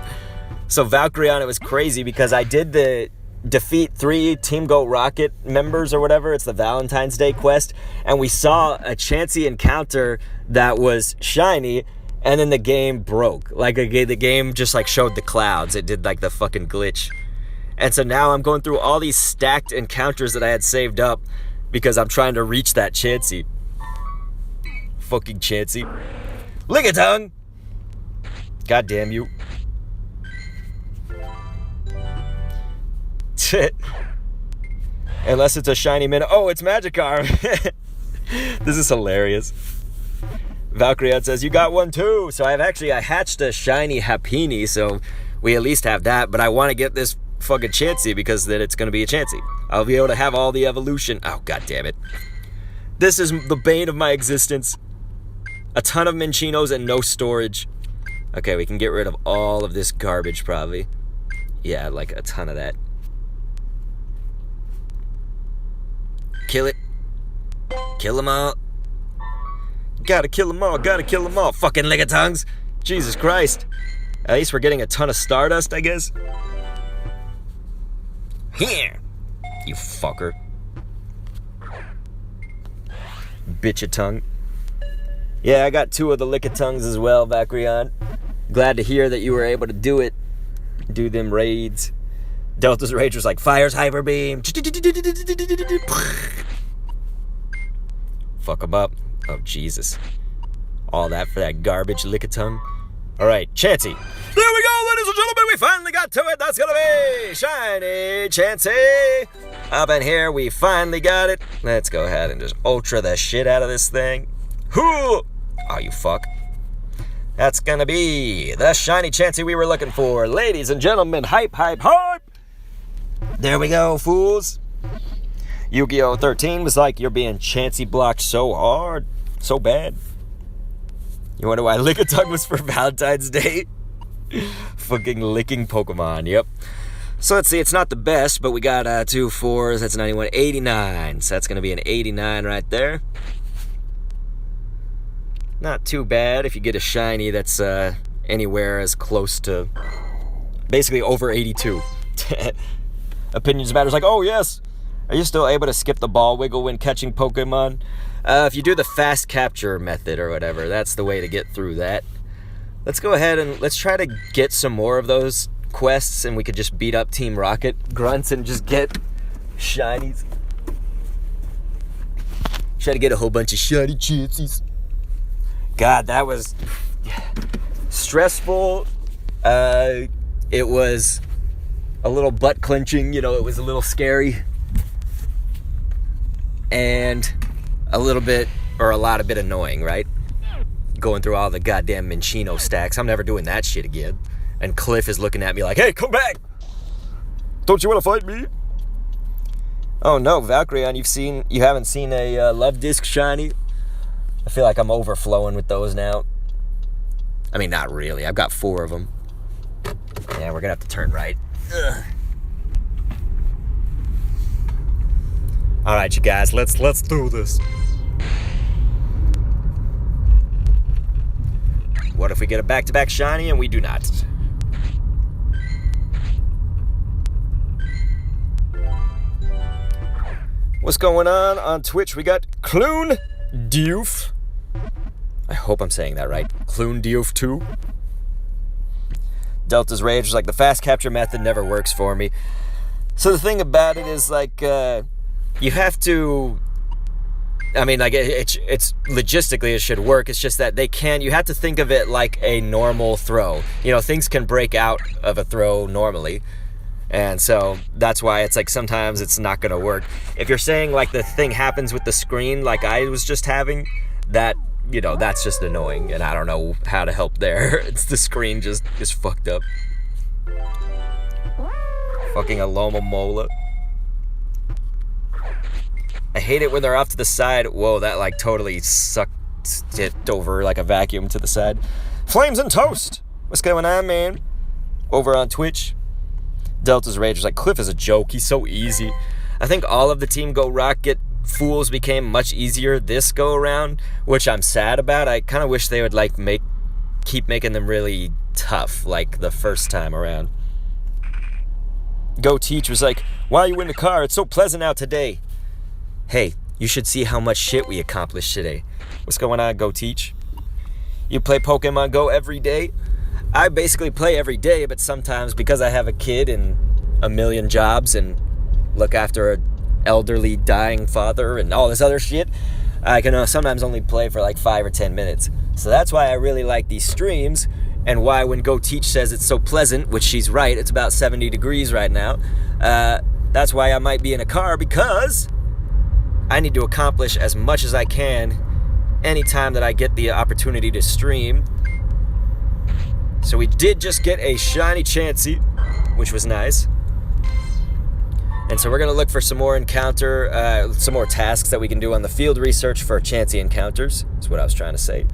So Valkyrion, it was crazy because I did the defeat 3 Team Go Rocket members or whatever. It's the Valentine's Day quest. And we saw a Chansey encounter that was shiny. and then the game broke. Like, the game just, like, showed the clouds. It did, like, the fucking glitch. And so now I'm going through all these stacked encounters that I had saved up because I'm trying to reach that Chansey. Fucking Chansey. Lickitung! God damn you. Unless it's a shiny minnow. Oh, it's Magikarp. This is hilarious. Valkyrie says, you got one too. So I hatched a shiny Happiny, so we at least have that. But I want to get this fucking Chansey because then it's going to be a Chansey. I'll be able to have all the evolution. Oh, god damn it. This is the bane of my existence. A ton of Minchinos and no storage. Okay, we can get rid of all of this garbage probably. Yeah, like a ton of that. Kill it. Kill them all. Gotta kill them all. Gotta kill them all. Fucking Lickitungs. Jesus Christ. At least we're getting a ton of Stardust, I guess. Here. You fucker. Bitch-a-tongue. Yeah, I got 2 of the Lickitungs as well, Vakrion. Glad to hear that you were able to do it. Do them raids. Delta's Rage was like, fires Hyper Beam. Fuck them up. Oh, Jesus. All that for that garbage Lickitung. Alright, Chansey. There we go, ladies and gentlemen. We finally got to it. That's gonna be shiny Chansey. Up in here, we finally got it. Let's go ahead and just ultra the shit out of this thing. Hoo! Oh, you fuck. That's gonna be the shiny Chansey we were looking for. Ladies and gentlemen, hype, hype, hype! There we go, fools. Yu-Gi-Oh! 13 was like, you're being Chansey blocked so hard, so bad. You wonder why Lickitung was for Valentine's Day? Fucking licking Pokemon, yep. So let's see, it's not the best, but we got 2 4s, that's 91, 89. So that's gonna be an 89 right there. Not too bad if you get a shiny that's anywhere as close to basically over 82. Opinions Matters like, oh yes, are you still able to skip the ball wiggle when catching Pokemon? If you do the fast capture method or whatever, that's the way to get through that. Let's go ahead and let's try to get some more of those quests and we could just beat up Team Rocket grunts and just get shinies. Try to get a whole bunch of shiny Chanseys. God, that was stressful. It was a little butt clenching, it was a little scary. And a little bit, or a lot of bit annoying, right? Going through all the goddamn Minchino stacks. I'm never doing that shit again. And Cliff is looking at me like, hey, come back! Don't you want to fight me? Oh no, Valkyrion, you haven't seen a Love Disc shiny? I feel like I'm overflowing with those now. I mean, not really. I've got 4 of them. Yeah, we're gonna have to turn right. Ugh. All right, you guys, let's do this. What if we get a back-to-back shiny and we do not? What's going on Twitch? We got Clune Diouf. I hope I'm saying that right. Clune Diouf 2. Delta's Rage was like, the fast capture method never works for me. So the thing about it is like, you have to, I mean, like it's logistically it should work. It's just that you have to think of it like a normal throw. Things can break out of a throw normally. And so that's why it's like sometimes it's not going to work. If you're saying like the thing happens with the screen like I was just having, that, that's just annoying. And I don't know how to help there. It's the screen just is fucked up. Fucking Aloma Mola. I hate it when they're off to the side. Whoa, that like totally sucked it over like a vacuum to the side. Flames and Toast. What's going on, man? Over on Twitch. Delta's Rage was like, Cliff is a joke. He's so easy. I think all of the Team Go Rocket fools became much easier this go around, which I'm sad about. I kind of wish they would like keep making them really tough like the first time around. Go Teach was like, why are you in the car? It's so pleasant out today. Hey, you should see how much shit we accomplished today. What's going on, Go Teach? You play Pokemon Go every day? I basically play every day, but sometimes because I have a kid and a million jobs and look after an elderly dying father and all this other shit, I can sometimes only play for like 5 or 10 minutes. So that's why I really like these streams, and why when Go Teach says it's so pleasant, which she's right, it's about 70 degrees right now, that's why I might be in a car, because I need to accomplish as much as I can anytime that I get the opportunity to stream. So we did just get a shiny Chansey, which was nice. And so we're going to look for some more some more tasks that we can do on the field research for Chansey encounters. That's what I was trying to say.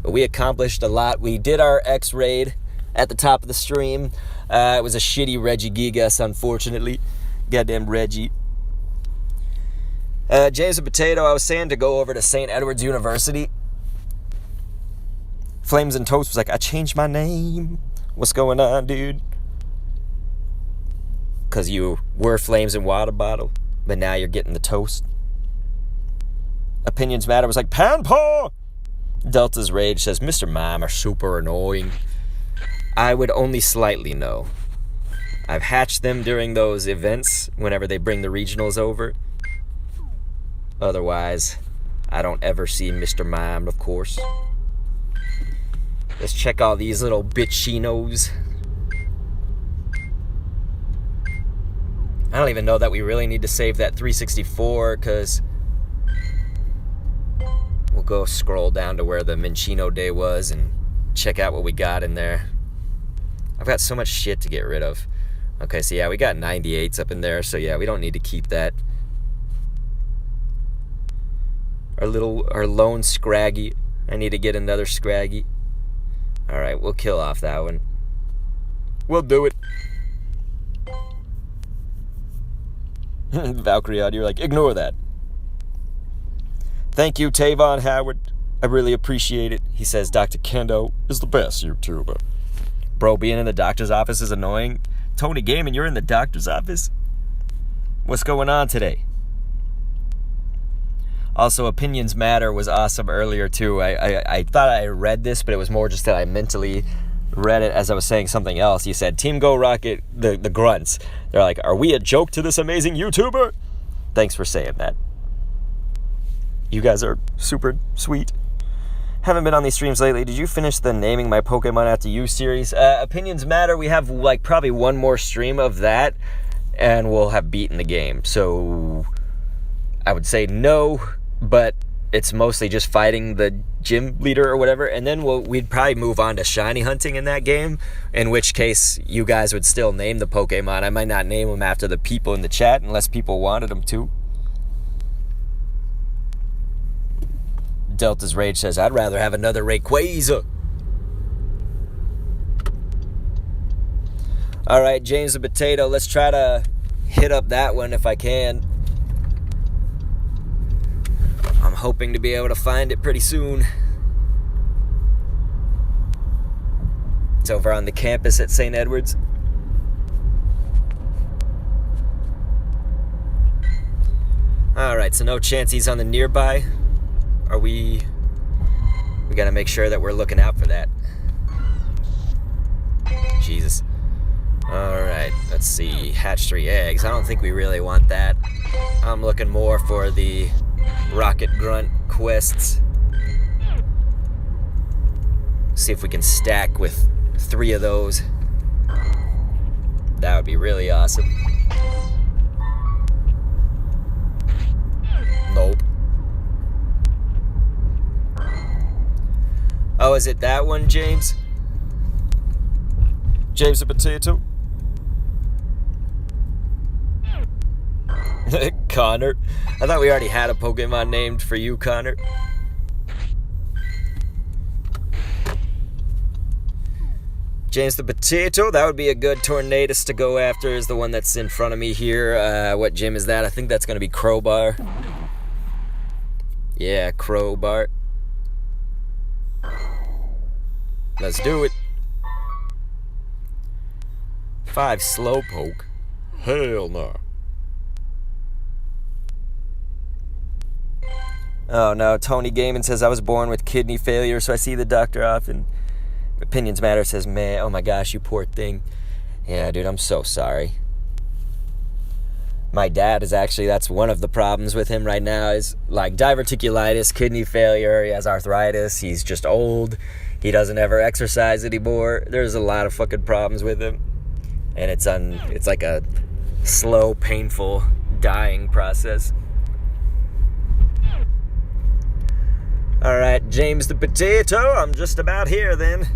But we accomplished a lot. We did our X raid at the top of the stream. It was a shitty Regigigas, unfortunately. Goddamn Reggie. James and Potato, I was saying to go over to St. Edward's University. Flames and Toast was like, I changed my name. What's going on, dude? Because you were Flames and Water Bottle, but now you're getting the toast. Opinions Matter was like, Panpaw! Delta's Rage says, Mr. Mime are super annoying. I would only slightly know. I've hatched them during those events, whenever they bring the regionals over. Otherwise, I don't ever see Mr. Mime, of course. Let's check all these little bitchinos. I don't even know that we really need to save that 364, because we'll go scroll down to where the Minchino Day was and check out what we got in there. I've got so much shit to get rid of. Okay, so yeah, we got 98s up in there, so yeah, we don't need to keep that. Our lone Scraggy. I need to get another Scraggy. Alright, we'll kill off that one. We'll do it. Valkyrie you're like, ignore that. Thank you, Tavon Howard. I really appreciate it. He says Dr. Kendo is the best YouTuber. Bro, being in the doctor's office is annoying. Tony Gaiman, you're in the doctor's office? What's going on today? Also, Opinions Matter was awesome earlier, too. I thought I read this, but it was more just that I mentally read it as I was saying something else. He said, Team Go Rocket, the grunts. They're like, are we a joke to this amazing YouTuber? Thanks for saying that. You guys are super sweet. Haven't been on these streams lately. Did you finish the Naming My Pokemon After You series? Opinions Matter. We have like probably one more stream of that, and we'll have beaten the game. So I would say no, but it's mostly just fighting the gym leader or whatever, and then we'd probably move on to shiny hunting in that game, in which case you guys would still name the Pokemon. I might not name them after the people in the chat unless people wanted them to. Delta's Rage says, I'd rather have another Rayquaza. Alright, James the Potato, let's try to hit up that one if I can. I'm hoping to be able to find it pretty soon. It's over on the campus at St. Edward's. Alright, so no Chanseys on the nearby. We gotta make sure that we're looking out for that. Jesus. Alright, let's see. Hatch 3 eggs. I don't think we really want that. I'm looking more for the Rocket Grunt quests. See if we can stack with 3 of those. That would be really awesome. Nope. Oh, is it that one, James? James the Potato? Connor? I thought we already had a Pokemon named for you, Connor. James the Potato, that would be a good Tornadus to go after, is the one that's in front of me here. What gym is that? I think that's going to be Crowbar. Yeah, Crowbar. Let's do it. 5 Slowpoke. Hell no. Oh no, Tony Gaiman says, I was born with kidney failure, so I see the doctor often. Opinions Matter says, man, oh my gosh, you poor thing. Yeah, dude, I'm so sorry. My dad is actually, that's one of the problems with him right now, is like diverticulitis, kidney failure, he has arthritis, he's just old, he doesn't ever exercise anymore. There's a lot of fucking problems with him. And it's like a slow, painful dying process. Alright, James the Potato, I'm just about here then.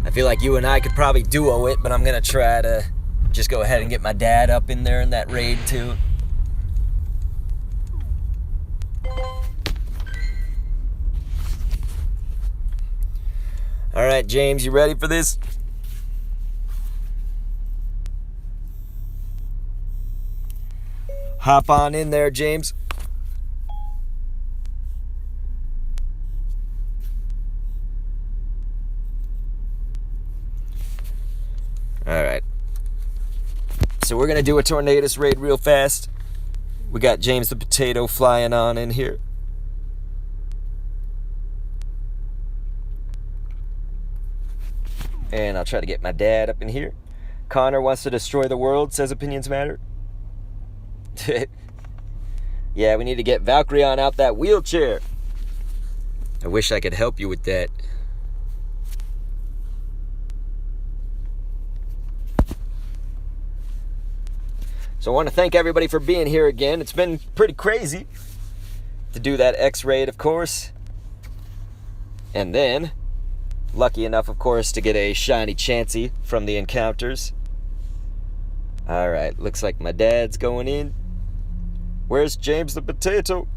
I feel like you and I could probably duo it, but I'm going to try to just go ahead and get my dad up in there in that raid too. Alright, James, you ready for this? Hop on in there, James. Alright. So we're going to do a Tornadus raid real fast. We got James the Potato flying on in here. And I'll try to get my dad up in here. Connor wants to destroy the world, says Opinions Matter. Yeah, we need to get Valkyrion out that wheelchair. I wish I could help you with that. So I want to thank everybody for being here again. It's been pretty crazy to do that X-Raid, of course. And then, lucky enough, of course, to get a shiny Chansey from the encounters. Alright, looks like my dad's going in. Where's James the Potato?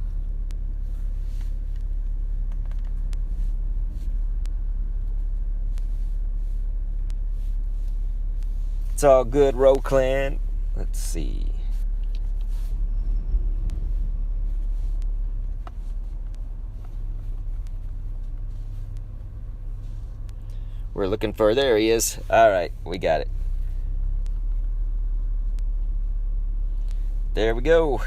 It's all good, Row Clan. Let's see. We're looking for, there he is. Alright, we got it. There we go.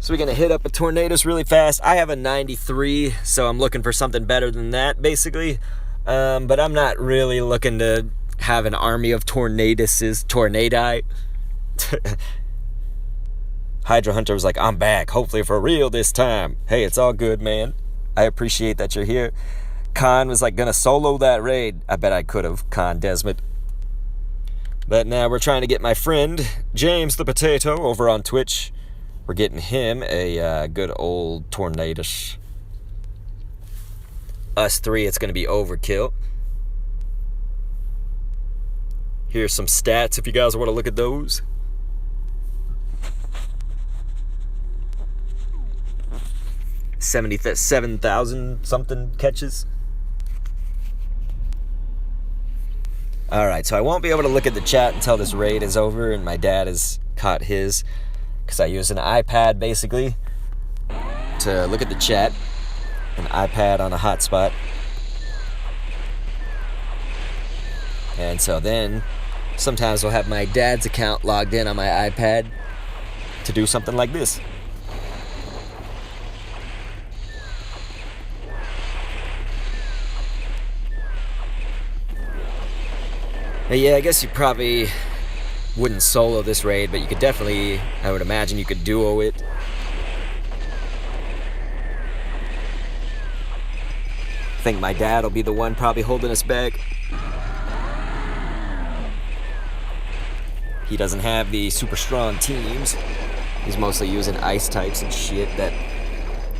So we're going to hit up a Tornadus really fast. I have a 93, so I'm looking for something better than that, basically. But I'm not really looking to have an army of Tornaduses, Tornadi. Hydra Hunter was like, I'm back, hopefully for real this time. Hey, it's all good, man. I appreciate that you're here. Khan was like gonna solo that raid. I bet I could have, Khan Desmond. But now we're trying to get my friend James the Potato over on Twitch. We're getting him a good old Tornadus. Us three, it's gonna be overkill. Here's some stats if you guys want to look at those. 77,000 something catches. Alright, so I won't be able to look at the chat until this raid is over and my dad has caught his, because I use an iPad basically to look at the chat. An iPad on a hotspot. And so then sometimes I'll have my dad's account logged in on my iPad to do something like this. But yeah, I guess you probably wouldn't solo this raid, but you could definitely, I would imagine you could duo it. I think my dad will be the one probably holding us back. He doesn't have the super strong teams. He's mostly using ice types and shit that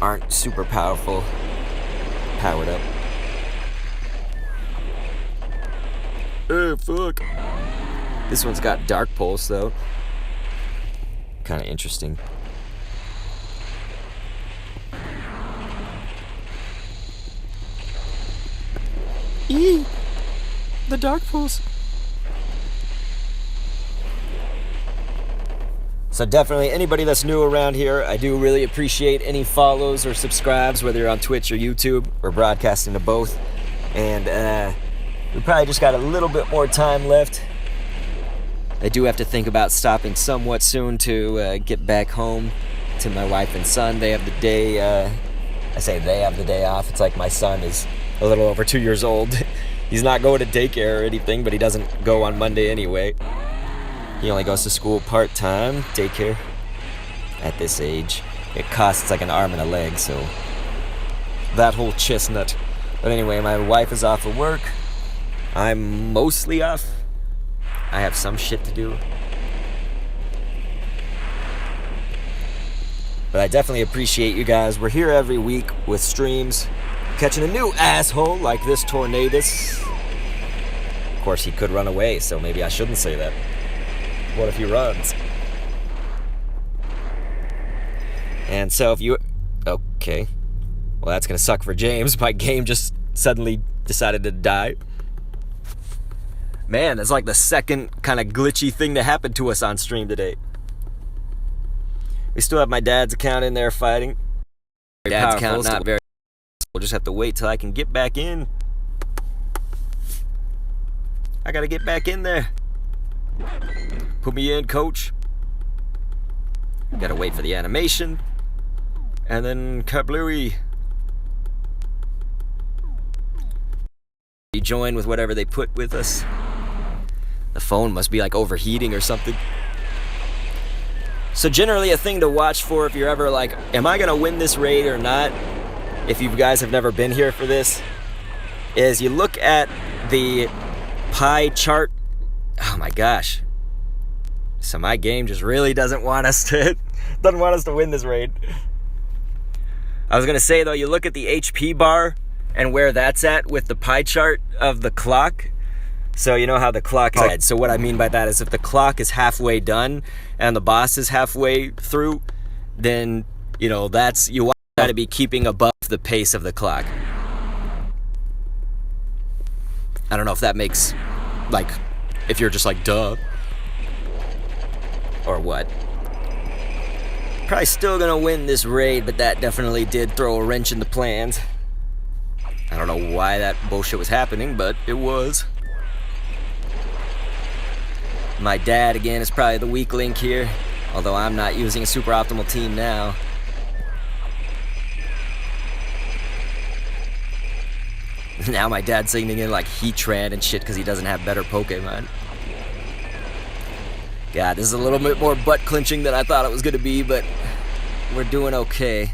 aren't super powerful, powered up. Oh, fuck. This one's got Dark Pulse, though. Kind of interesting. Eee! The Dark Pulse. So definitely, anybody that's new around here, I do really appreciate any follows or subscribes, whether you're on Twitch or YouTube. We're broadcasting to both. And we probably just got a little bit more time left I do have to think about stopping somewhat soon to get back home to my wife and son. They have the day, I say they have the day off. It's like my son is a little over 2 years old. He's not going to daycare or anything, but he doesn't go on Monday anyway. He only goes to school part-time, daycare, at this age. It costs like an arm and a leg, so that whole chestnut. But anyway, my wife is off of work. I'm mostly off. I have some shit to do. But I definitely appreciate you guys. We're here every week with streams, catching a new asshole like this Tornadus. Of course, he could run away, so maybe I shouldn't say that. What if he runs? And so if you... Okay. Well, that's gonna suck for James. My game just suddenly decided to die. Man, that's like the second kind of glitchy thing to happen to us on stream today. We still have my dad's account in there fighting. Dad's account not very... We'll just have to wait till I can get back in. I gotta get back in there. Put me in, coach. Gotta wait for the animation. And then kablooey. You join with whatever they put with us. The phone must be like overheating or something. So generally a thing to watch for if you're ever like, am I gonna win this raid or not? If you guys have never been here for this, is you look at the pie chart. Oh my gosh. So my game just really doesn't want us to win this raid. I was gonna say though, you look at the HP bar and where that's at with the pie chart of the clock. So you know how the clock is. So what I mean by that is if the clock is halfway done and the boss is halfway through, then you know that's, you want to be keeping above the pace of the clock. I don't know if that makes, like, if you're just like duh or what. Probably still gonna win this raid, but that definitely did throw a wrench in the plans. I don't know why that bullshit was happening, but it was. My dad, again, is probably the weak link here, although I'm not using a super optimal team now. Now my dad's singing in like Heatran and shit because he doesn't have better Pokemon. God, this is a little bit more butt clenching than I thought it was going to be, but we're doing okay.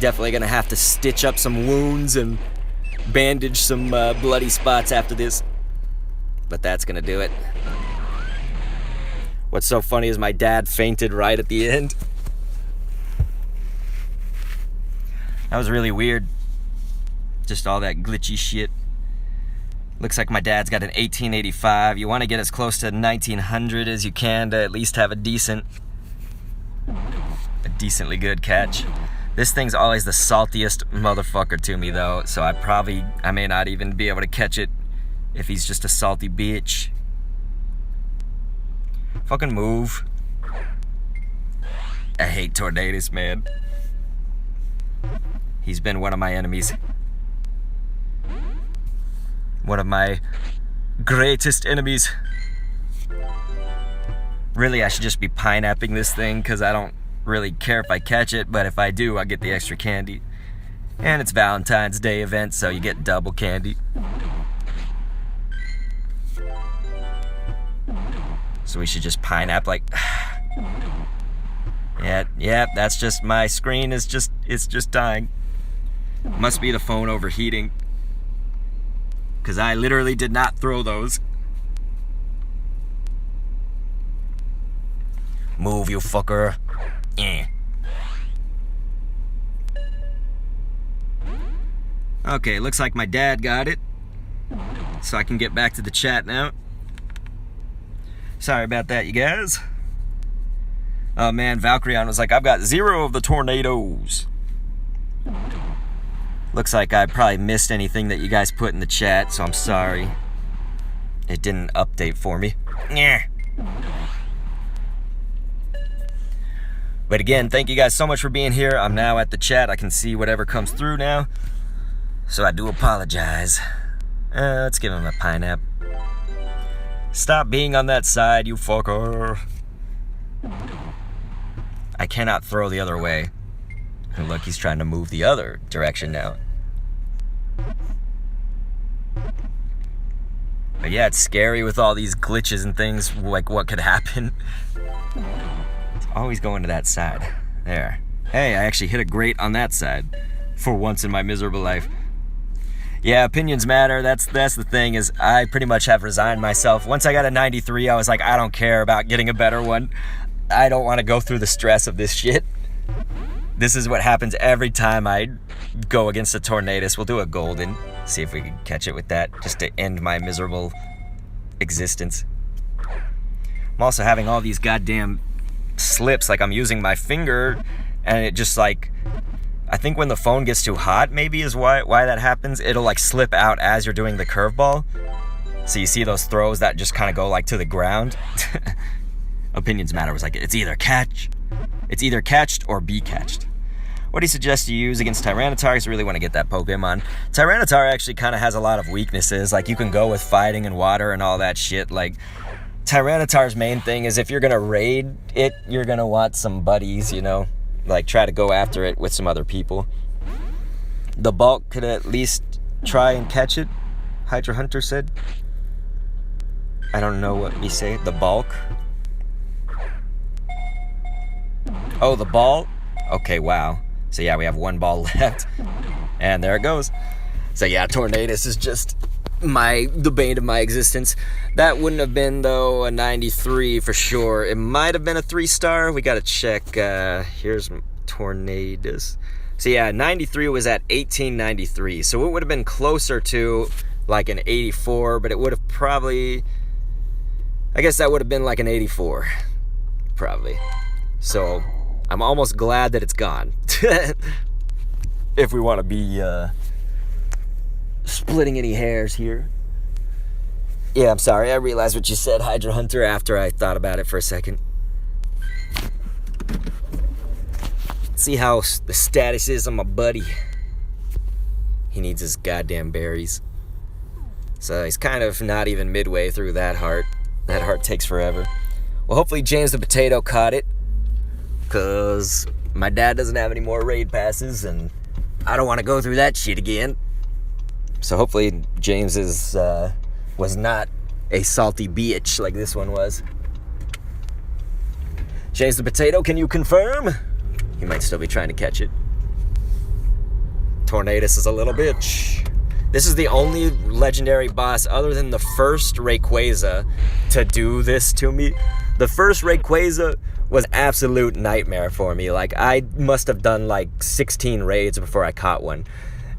Definitely going to have to stitch up some wounds and bandage some bloody spots after this, but that's gonna do it. What's so funny is my dad fainted right at the end. That was really weird. Just all that glitchy shit. Looks like my dad's got an 1885. You want to get as close to 1900 as you can to at least have a decently good catch. This thing's always the saltiest motherfucker to me though, so I may not even be able to catch it if he's just a salty bitch. Fucking move. I hate Tornadus, man. He's been one of my enemies. One of my greatest enemies. Really, I should just be pineapping this thing because I don't really care if I catch it, but if I do, I get the extra candy. And it's Valentine's Day event, so you get double candy. So we should just pineapple like... yeah, that's just, my screen is just, it's just dying. Must be the phone overheating. Because I literally did not throw those. Move, you fucker. Yeah. Okay, looks like my dad got it. So I can get back to the chat now. Sorry about that, you guys. Oh man, Valkyrion was like, I've got 0 of the tornadoes. Looks like I probably missed anything that you guys put in the chat, so I'm sorry. It didn't update for me. Yeah. But again, thank you guys so much for being here. I'm now at the chat. I can see whatever comes through now. So I do apologize. Let's give him a pineapple. Stop being on that side, you fucker. I cannot throw the other way. And look, he's trying to move the other direction now. But yeah, it's scary with all these glitches and things, like what could happen. It's always going to that side. There. Hey, I actually hit a grate on that side. For once in my miserable life. Yeah, opinions matter. That's the thing, is I pretty much have resigned myself. Once I got a 93, I was like, I don't care about getting a better one. I don't want to go through the stress of this shit. This is what happens every time I go against a Tornadus. We'll do a golden. See if we can catch it with that, just to end my miserable existence. I'm also having all these goddamn slips, like I'm using my finger, and it just like, I think when the phone gets too hot, maybe is why that happens. It'll like slip out as you're doing the curveball. So you see those throws that just kind of go like to the ground. Opinions matter was like, it's either catched or be catched. What do you suggest you use against Tyranitar? Because I really want to get that Pokemon. Tyranitar actually kind of has a lot of weaknesses. Like, you can go with fighting and water and all that shit. Like, Tyranitar's main thing is if you're going to raid it, you're going to want some buddies, you know? Like, try to go after it with some other people. The bulk could at least try and catch it, Hydra Hunter said. I don't know what we say. The bulk. Oh, the ball? Okay, wow. So yeah, we have one ball left. And there it goes. So yeah, Tornadus is just the bane of my existence. That wouldn't have been, though, a 93 for sure. It might have been a 3-star. We gotta check. Here's Tornadus. So yeah, 93 was at 1893. So it would have been closer to like an 84, but it would have probably, I guess that would have been like an 84. Probably. So I'm almost glad that it's gone. If we want to be splitting any hairs here. Yeah, I'm sorry. I realized what you said, Hydra Hunter, after I thought about it for a second. See how the status is on my buddy. He needs his goddamn berries. So he's kind of not even midway through that heart. That heart takes forever. Well, hopefully James the Potato caught it. Because my dad doesn't have any more raid passes, and I don't want to go through that shit again. So hopefully James was not a salty bitch like this one was. James the Potato, can you confirm? He might still be trying to catch it. Tornadus is a little bitch. This is the only legendary boss other than the first Rayquaza to do this to me. The first Rayquaza was absolute nightmare for me. Like, I must have done like 16 raids before I caught one.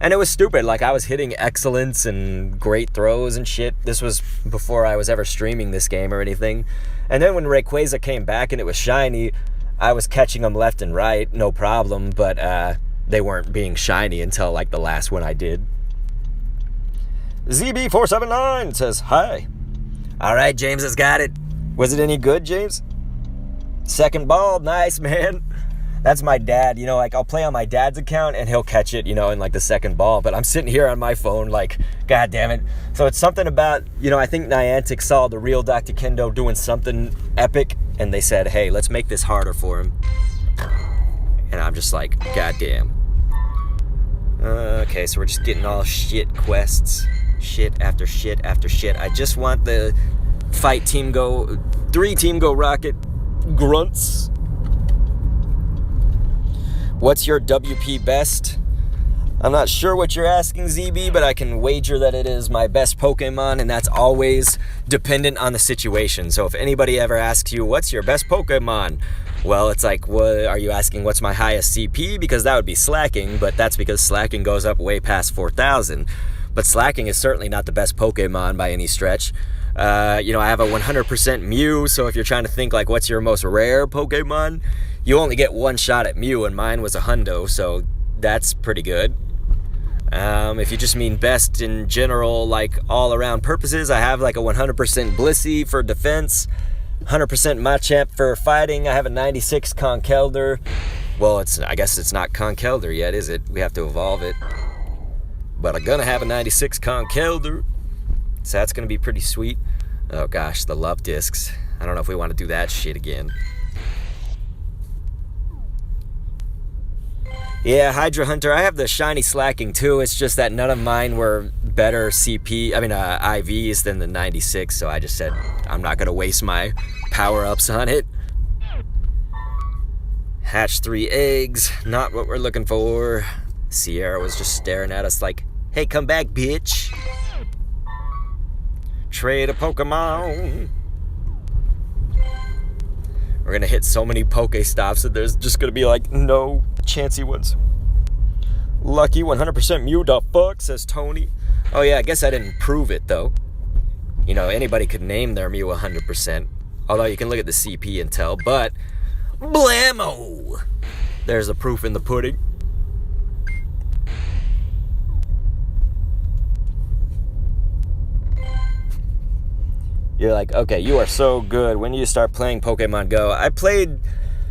And it was stupid. Like, I was hitting excellence and great throws and shit. This was before I was ever streaming this game or anything. And then when Rayquaza came back and it was shiny, I was catching them left and right, no problem. But they weren't being shiny until like the last one I did. ZB479 says, hi. All right, James has got it. Was it any good, James? Second ball, nice, man. That's my dad, you know, like I'll play on my dad's account and he'll catch it, you know, in like the second ball, but I'm sitting here on my phone like, god damn it. So it's something about, you know, I think Niantic saw the real Dr. Kendo doing something epic and they said, hey, let's make this harder for him. And I'm just like, god damn. Okay, so we're just getting all shit quests. Shit after shit after shit. I just want the fight Team Go, 3 Team Go Rocket grunts. What's your WP best? I'm not sure what you're asking, ZB, but I can wager that it is my best Pokemon, and that's always dependent on the situation. So if anybody ever asks you, what's your best Pokemon? Well, it's like, what, are you asking what's my highest CP? Because that would be Slacking, but that's because Slacking goes up way past 4,000. But Slacking is certainly not the best Pokemon by any stretch. You know, I have a 100% Mew, so if you're trying to think like what's your most rare Pokemon, you only get one shot at Mew, and mine was a hundo, so that's pretty good. If you just mean best in general, like all around purposes, I have like a 100% Blissey for defense, 100% Machamp for fighting. I have a 96 Conkeldurr. Well, I guess it's not Conkeldurr yet, is it? We have to evolve it. But I'm gonna have a 96 Conkeldurr. So that's going to be pretty sweet. Oh gosh, the love discs. I don't know if we want to do that shit again. Yeah, Hydra Hunter, I have the shiny slacking too. It's just that none of mine were better IVs than the 96, so I just said I'm not going to waste my power-ups on it. Hatch 3 eggs, not what we're looking for. Sierra was just staring at us like, hey, come back, bitch. Trade a Pokemon. We're going to hit so many Pokestops that there's just going to be like no chancy ones. Lucky 100% Mew, the fuck, says Tony. Oh yeah, I guess I didn't prove it though. You know, anybody could name their Mew 100%. Although you can look at the CP and tell, but blammo! There's the proof in the pudding. You're like, okay, you are so good. When do you start playing Pokemon Go? I played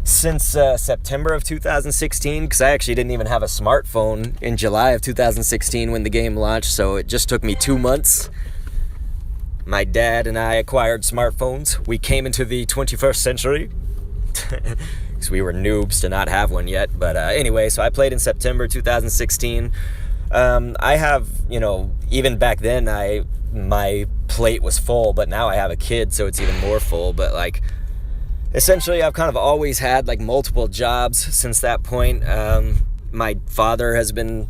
since September of 2016, because I actually didn't even have a smartphone in July of 2016 when the game launched, so it just took me 2 months. My dad and I acquired smartphones. We came into the 21st century, because we were noobs to not have one yet. But anyway, so I played in September 2016. I have, you know, even back then, my plate was full, but now I have a kid, so it's even more full. But like, essentially, I've kind of always had like multiple jobs since that point. My father has been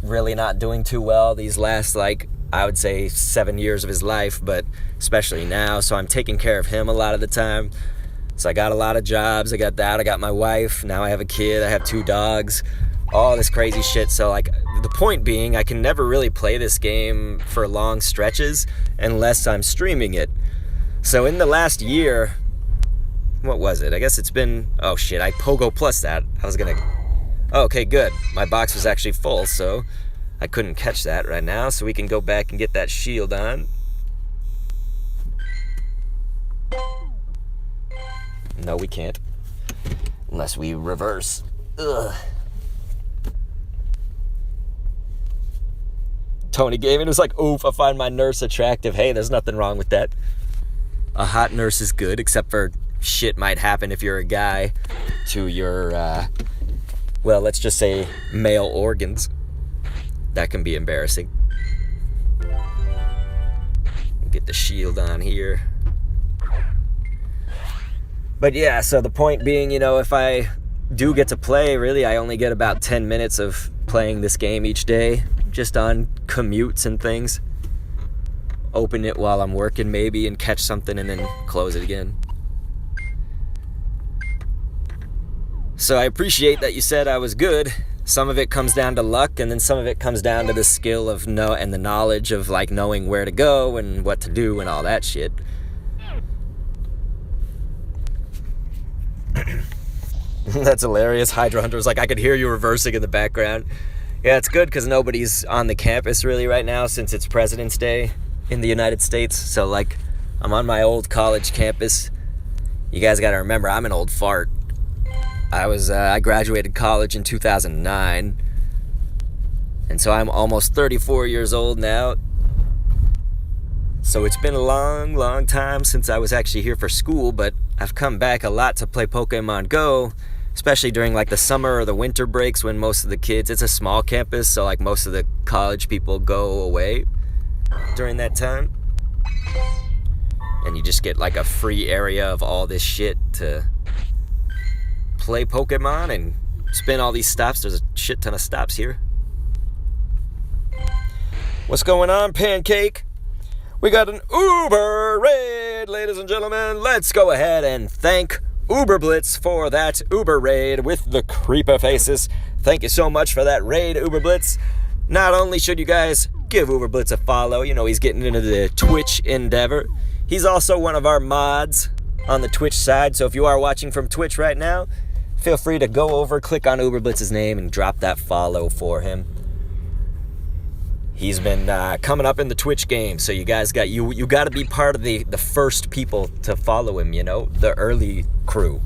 really not doing too well these last, like, I would say 7 years of his life, but especially now. So I'm taking care of him a lot of the time. So I got a lot of jobs. I got that. I got my wife. Now I have a kid. I have 2 dogs. All this crazy shit. So like, the point being, I can never really play this game for long stretches unless I'm streaming it. So in the last year, what was it? I guess it's been, oh shit, I Pogo Plus that. I was gonna, okay, good. My box was actually full, so I couldn't catch that right now, so we can go back and get that shield on. No, we can't. Unless we reverse. Ugh. Tony Gaming was like, oof, I find my nurse attractive. Hey, there's nothing wrong with that. A hot nurse is good, except for shit might happen if you're a guy to your, well, let's just say male organs. That can be embarrassing. Get the shield on here. But yeah, so the point being, you know, if I do get to play, really, I only get about 10 minutes of playing this game each day, just on commutes and things. Open it while I'm working maybe and catch something and then close it again. So I appreciate that you said I was good. Some of it comes down to luck, and then some of it comes down to the skill of and the knowledge of like knowing where to go and what to do and all that shit. That's hilarious. Hydra Hunter's like, I could hear you reversing in the background. Yeah, it's good because nobody's on the campus really right now since it's President's Day in the United States. So like, I'm on my old college campus. You guys got to remember, I'm an old fart. I graduated college in 2009, and so I'm almost 34 years old now. So it's been a long, long time since I was actually here for school, but I've come back a lot to play Pokemon Go, especially during like the summer or the winter breaks when most of the kids, it's a small campus, so like most of the college people go away during that time. And you just get like a free area of all this shit to play Pokemon and spin all these stops. There's a shit ton of stops here. What's going on, Pancake? We got an Uber raid, ladies and gentlemen. Let's go ahead and thank Uber Blitz for that Uber raid with the creeper faces. Thank you so much for that raid, Uber Blitz. Not only should you guys give Uber Blitz a follow, you know, he's getting into the Twitch endeavor. He's also one of our mods on the Twitch side, so if you are watching from Twitch right now, feel free to go over, click on Uber Blitz's name, and drop that follow for him. He's been coming up in the Twitch game, so you guys got you got to be part of the first people to follow him, you know, the early crew.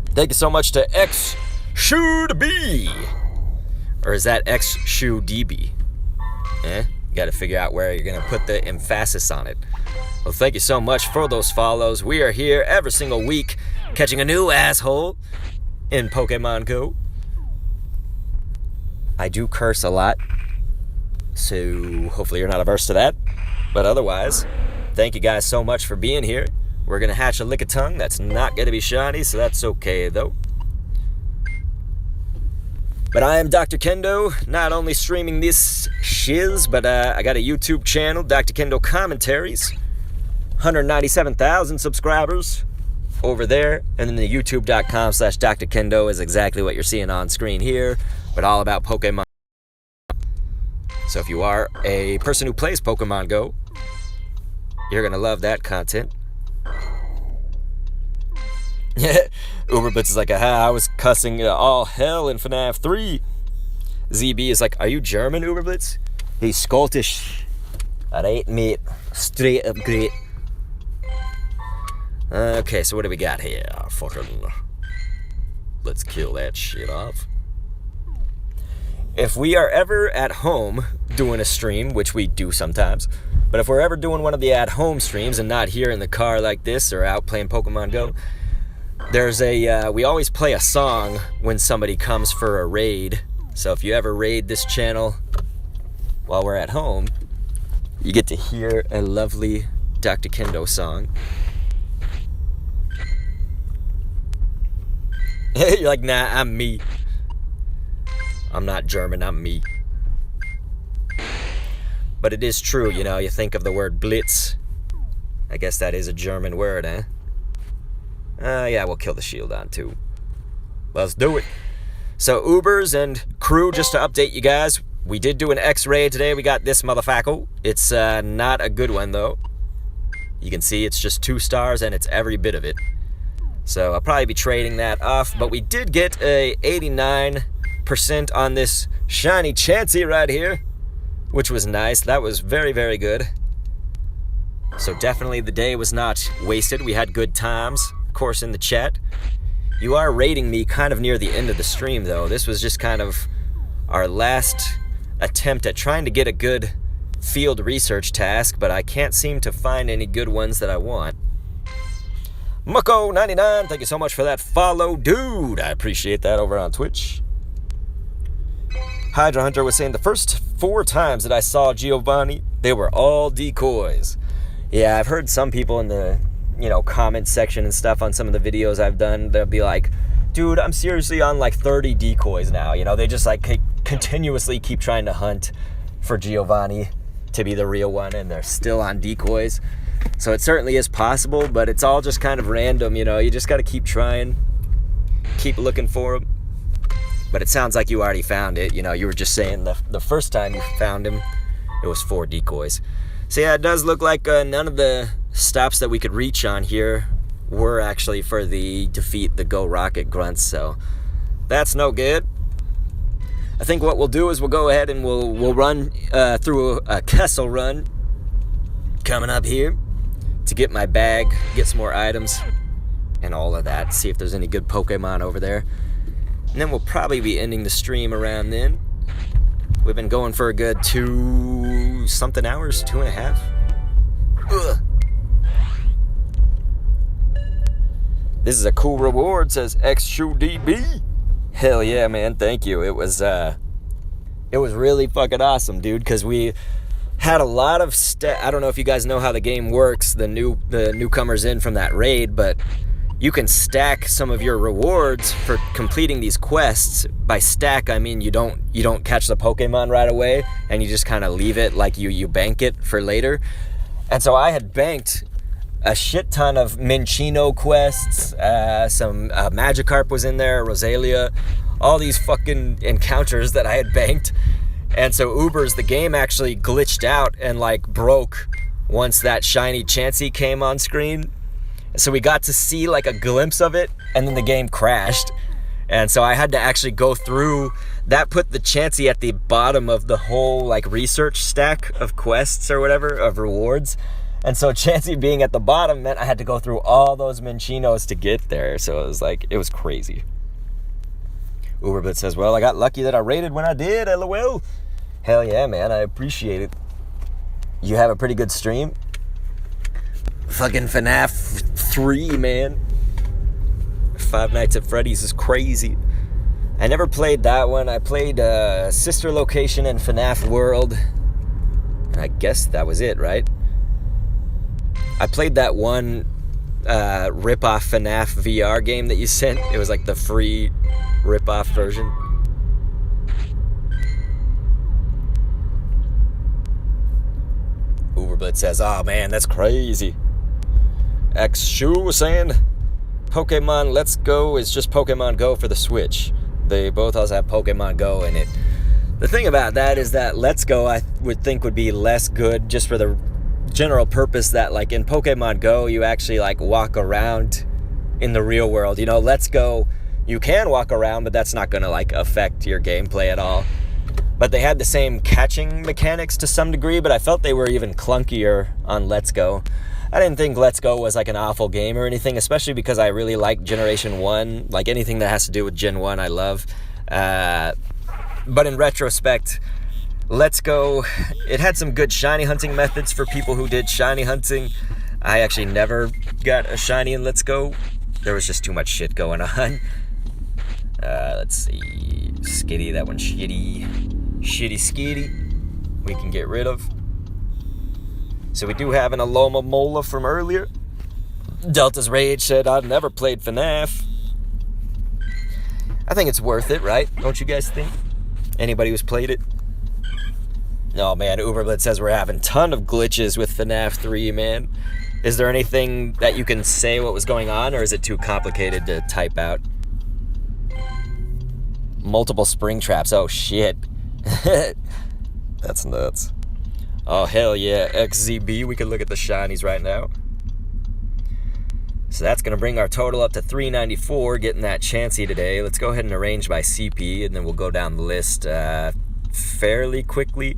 Thank you so much to X Should Be, or is that X Shoe DB? You got to figure out where you're going to put the emphasis on it. Well, thank you so much for those follows. We are here every single week catching a new asshole in Pokemon Go. I do curse a lot, so hopefully you're not averse to that. But otherwise, thank you guys so much for being here. We're going to hatch a Lickitung. That's not going to be shiny, so that's okay, though. But I am Dr. Kendo, not only streaming this shiz, but I got a YouTube channel, Dr. Kendo Commentaries. 197,000 subscribers over there. And then the youtube.com/Dr. Kendo is exactly what you're seeing on screen here, but all about Pokemon. So if you are a person who plays Pokemon Go, you're going to love that content. Uberbits is like, I was cussing all hell in FNAF 3. ZB is like, are you German, Uberblitz? He's Scottish. Alright, mate. Straight up great. Okay, so what do we got here? Fucking... let's kill that shit off. If we are ever at home doing a stream, which we do sometimes, but if we're ever doing one of the at-home streams and not here in the car like this or out playing Pokemon Go, there's we always play a song when somebody comes for a raid. So if you ever raid this channel while we're at home, you get to hear a lovely Dr. Kendo song. You're like, nah, I'm me. I'm not German, I'm me. But it is true, you know, you think of the word blitz. I guess that is a German word, eh? Yeah, we'll kill the shield on too. Let's do it. So Ubers and crew, just to update you guys, we did do an X-ray today. We got this motherfucker. It's not a good one though. You can see it's just 2 stars and it's every bit of it. So I'll probably be trading that off. But we did get a 89% on this shiny Chansey right here, which was nice. That was very, very good. So definitely the day was not wasted. We had good times. Course in the chat. You are rating me kind of near the end of the stream though. This was just kind of our last attempt at trying to get a good field research task, but I can't seem to find any good ones that I want. Mucko99, thank you so much for that follow, dude. I appreciate that over on Twitch. Hydra Hunter was saying the first 4 times that I saw Giovanni, they were all decoys. Yeah, I've heard some people in the comment section and stuff on some of the videos I've done, they'll be like, dude, I'm seriously on like 30 decoys now. They just like continuously keep trying to hunt for Giovanni to be the real one, and they're still on decoys. So it certainly is possible, but it's all just kind of random, you just got to keep trying, keep looking for him. But it sounds like you already found it. You were just saying the first time you found him, it was 4 decoys. So yeah, it does look like none of the stops that we could reach on here were actually for the defeat the Go Rocket grunts, so that's no good. I think what we'll do is we'll go ahead and we'll run through a Kessel run coming up here to get my bag, get some more items and all of that, see if there's any good Pokemon over there. And then we'll probably be ending the stream around then. We've been going for a good 2-something hours, 2.5. Ugh. This is a cool reward, says XQDB. Hell yeah, man, thank you. It was really fucking awesome, dude, because we had a lot of I don't know if you guys know how the game works, the newcomers in from that raid, but you can stack some of your rewards for completing these quests. By stack, I mean you don't catch the Pokemon right away, and you just kind of leave it, like you bank it for later. And so I had banked a shit ton of Minccino quests, some Magikarp was in there, Rosalia, all these fucking encounters that I had banked. And so Ubers, the game actually glitched out and like broke once that shiny Chansey came on screen. So we got to see like a glimpse of it, and then the game crashed. And so I had to actually go through, that put the Chansey at the bottom of the whole like research stack of quests or whatever, of rewards. And so Chansey being at the bottom meant I had to go through all those Mincinos to get there. So it was crazy. Uberbit says, well, I got lucky that I raided when I did, LOL. Hell yeah, man, I appreciate it. You have a pretty good stream? Fucking FNAF 3, man. Five Nights at Freddy's is crazy. I never played that one. I played Sister Location and FNAF World. And I guess that was it, right? I played that one rip-off FNAF VR game that you sent. It was like the free rip-off version. Uberblitz says, oh man, that's crazy. X-Shoe was saying, Pokemon Let's Go is just Pokemon Go for the Switch. They both also have Pokemon Go in it. The thing about that is that Let's Go, I would think, would be less good just for the general purpose that, like, in Pokemon Go, you actually, like, walk around in the real world. You know, Let's Go, you can walk around, but that's not going to, like, affect your gameplay at all. But they had the same catching mechanics to some degree, but I felt they were even clunkier on Let's Go. I didn't think Let's Go was like an awful game or anything, especially because I really like Generation 1. Like anything that has to do with Gen 1, I love. But in retrospect, Let's Go, it had some good shiny hunting methods for people who did shiny hunting. I actually never got a shiny in Let's Go. There was just too much shit going on. Let's see. Skitty, that one's shitty. Shitty Skitty. We can get rid of. So we do have an Aloma Mola from earlier. Delta's Rage said, I've never played FNAF. I think it's worth it, right? Don't you guys think? Anybody who's played it? No, man, Uberblitz says we're having a ton of glitches with FNAF 3, man. Is there anything that you can say what was going on, or is it too complicated to type out? Multiple spring traps. Oh, shit. That's nuts. Oh, hell yeah. XZB. We can look at the shinies right now. So that's going to bring our total up to 394, getting that Chansey today. Let's go ahead and arrange by CP, and then we'll go down the list fairly quickly.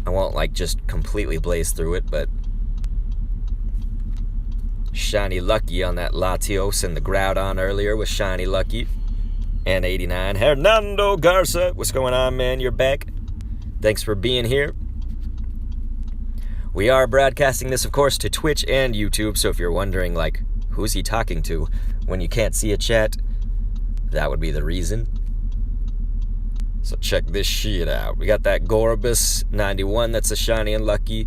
I won't, like, just completely blaze through it, but... Shiny Lucky on that Latios and the Groudon earlier was Shiny Lucky. And 89. Hernando Garza. What's going on, man? You're back. Thanks for being here. We are broadcasting this, of course, to Twitch and YouTube, so if you're wondering, like, who's he talking to when you can't see a chat, that would be the reason. So check this shit out. We got that Gorobus 91. That's a shiny and lucky.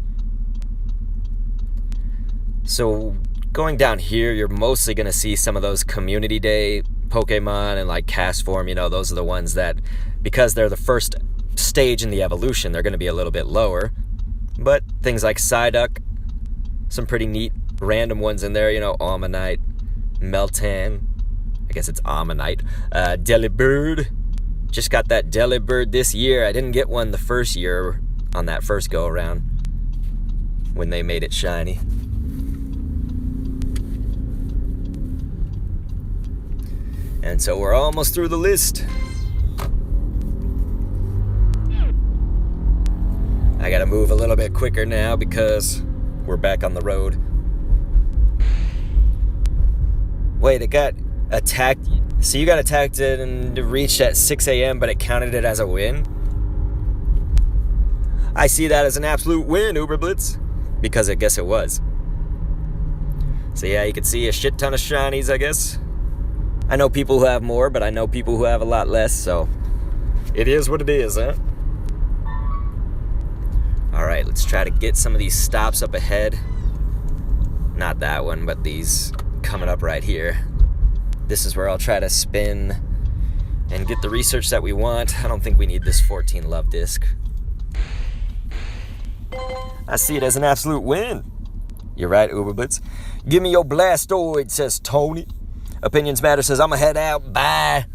So going down here, you're mostly going to see some of those Community Day Pokemon and like cast form, you know, those are the ones that, because they're the first stage in the evolution, they're going to be a little bit lower. But things like Psyduck, some pretty neat random ones in there, you know, Almanite, Meltan, I guess it's Ammonite, Delibird, just got that Delibird this year. I didn't get one the first year on that first go around when they made it shiny. And so we're almost through the list. I gotta move a little bit quicker now because we're back on the road. Wait, it got attacked. So you got attacked and reached at 6 a.m., but it counted it as a win? I see that as an absolute win, Uberblitz. Because I guess it was. So yeah, you can see a shit ton of shinies, I guess. I know people who have more, but I know people who have a lot less, so it is what it is, huh? Alright, let's try to get some of these stops up ahead. Not that one, but these coming up right here. This is where I'll try to spin and get the research that we want. I don't think we need this 14 love disc. I see it as an absolute win. You're right, Uberblitz. Give me your Blastoid, says Tony. Opinions Matter says, I'ma head out. Bye.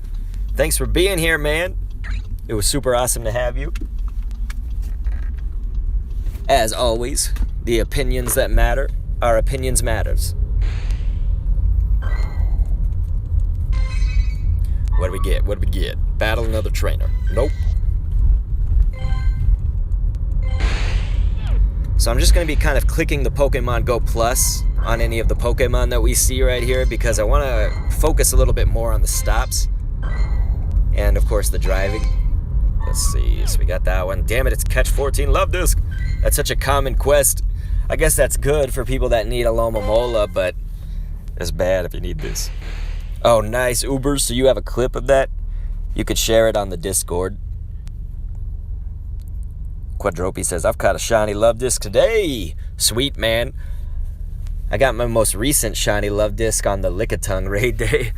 Thanks for being here, man. It was super awesome to have you. As always, the opinions that matter are opinions matters. What do we get? What do we get? Battle another trainer. Nope. So I'm just going to be kind of clicking the Pokemon Go Plus on any of the Pokemon that we see right here because I want to focus a little bit more on the stops and, of course, the driving. Let's see. So we got that one. Damn it, it's catch 14 love disc. That's such a common quest. I guess that's good for people that need a Loma Mola, but it's bad if you need this. Oh, nice, Ubers. So you have a clip of that? You could share it on the Discord. Quadropi says, I've caught a shiny love disc today. Sweet, man. I got my most recent shiny love disc on the Lickitung raid day.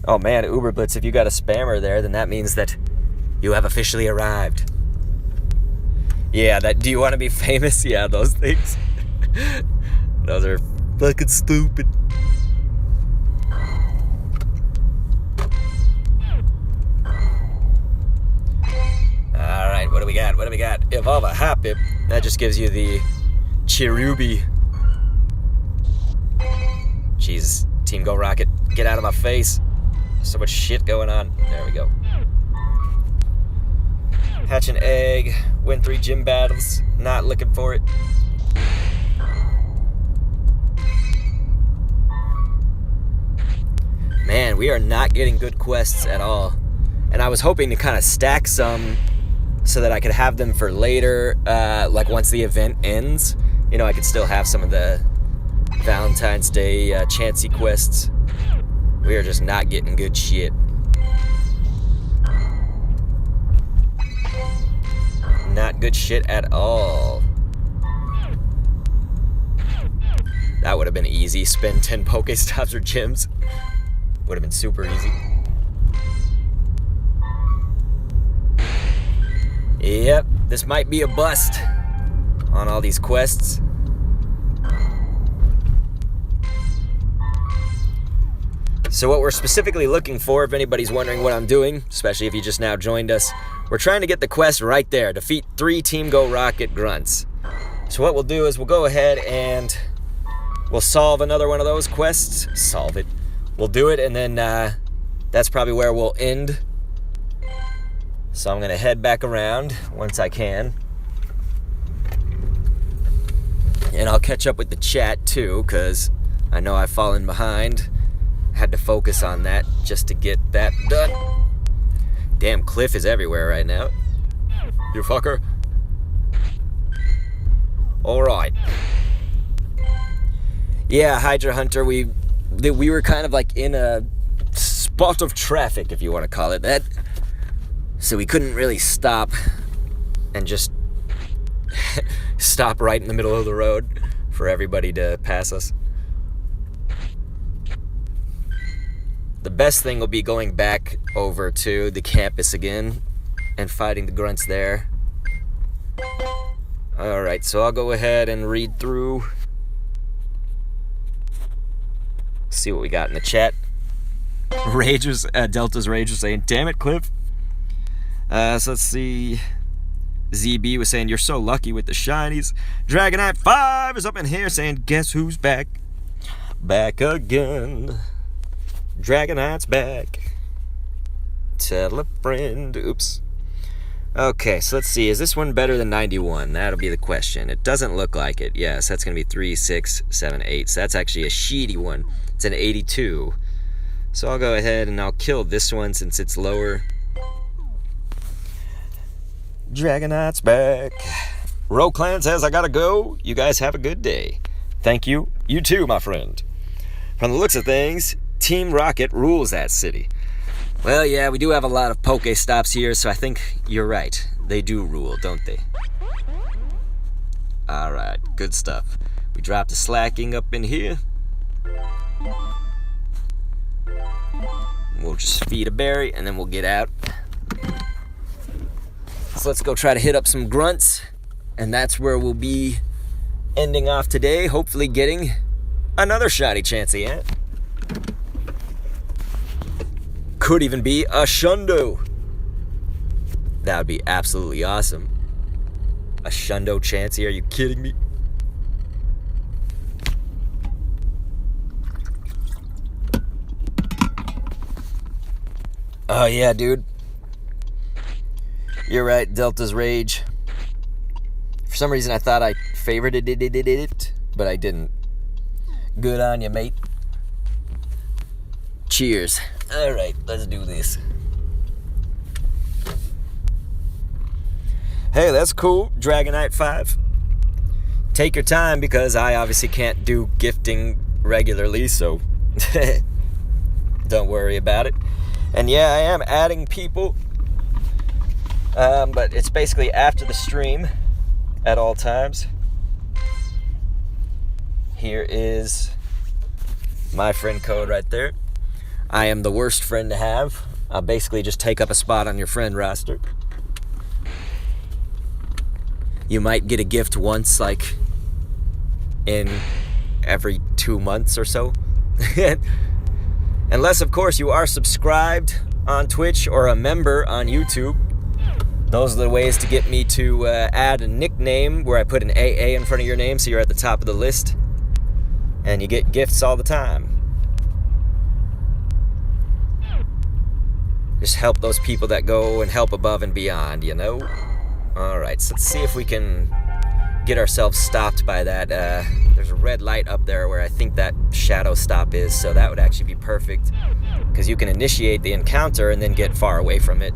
Oh man, Uber Blitz, if you got a spammer there, then that means that you have officially arrived. Yeah, that. Do you want to be famous? Yeah, those things. Those are fucking stupid. Alright, what do we got? What do we got? Evolve a Hoppip. That just gives you the Cherubi. Jeez, Team Go Rocket, get out of my face. So much shit going on. There we go. Hatch an egg. Win 3 gym battles. Not looking for it. Man, we are not getting good quests at all. And I was hoping to kind of stack some so that I could have them for later, like once the event ends. You know, I could still have some of the Valentine's Day chancy quests. We are just not getting good shit. Not good shit at all. That would have been easy. Spend 10 Pokestops or gyms. Would have been super easy. Yep, this might be a bust on all these quests. So what we're specifically looking for, if anybody's wondering what I'm doing, especially if you just now joined us, we're trying to get the quest right there. Defeat 3 Team Go Rocket grunts. So what we'll do is we'll go ahead and we'll solve another one of those quests. Solve it. We'll do it, and then that's probably where we'll end. So I'm going to head back around once I can. And I'll catch up with the chat too, because I know I've fallen behind. Had to focus on that just to get that done. Damn, Cliff is everywhere right now. You fucker. Alright. Yeah, Hydra Hunter, we were kind of like in a spot of traffic, if you want to call it that. So we couldn't really stop and just stop right in the middle of the road for everybody to pass us. The best thing will be going back over to the campus again and fighting the grunts there. Alright, so I'll go ahead and read through. See what we got in the chat. Delta's Rage was saying, damn it, Cliff. So let's see. ZB was saying, you're so lucky with the shinies. Dragonite 5 is up in here saying, guess who's back? Back again. Dragonite's back. Tell a friend. Oops. Okay, so let's see. Is this one better than 91? That'll be the question. It doesn't look like it. Yes, that's going to be 3, 6, 7, 8. So that's actually a sheety one. It's an 82. So I'll go ahead and I'll kill this one since it's lower. Dragonite's back. Roclan says, I gotta go. You guys have a good day. Thank you. You too, my friend. From the looks of things, Team Rocket rules that city. Well, yeah, we do have a lot of Pokestops here, so I think you're right. They do rule, don't they? Alright, good stuff. We dropped a slacking up in here. We'll just feed a berry, and then we'll get out. So let's go try to hit up some grunts, and that's where we'll be ending off today, hopefully getting another shiny Chansey Ant. Could even be a Shundo. That would be absolutely awesome. A Shundo Chansey, are you kidding me? Oh yeah, dude. You're right, Delta's Rage. For some reason I thought I favorited it, but I didn't. Good on you, mate. cheers. All right, let's do this. Hey, that's cool, Dragonite 5. Take your time because I obviously can't do gifting regularly, so don't worry about it. And yeah, I am adding people, but it's basically after the stream at all times. Here is my friend code right there. I am the worst friend to have. I'll basically just take up a spot on your friend roster. You might get a gift once, like in every 2 months or so. Unless, of course, you are subscribed on Twitch or a member on YouTube. Those are the ways to get me to add a nickname where I put an AA in front of your name so you're at the top of the list. And you get gifts all the time. Just help those people that go and help above and beyond, you know? Alright, so let's see if we can get ourselves stopped by that. There's a red light up there where I think that shadow stop is, so that would actually be perfect. Because you can initiate the encounter and then get far away from it.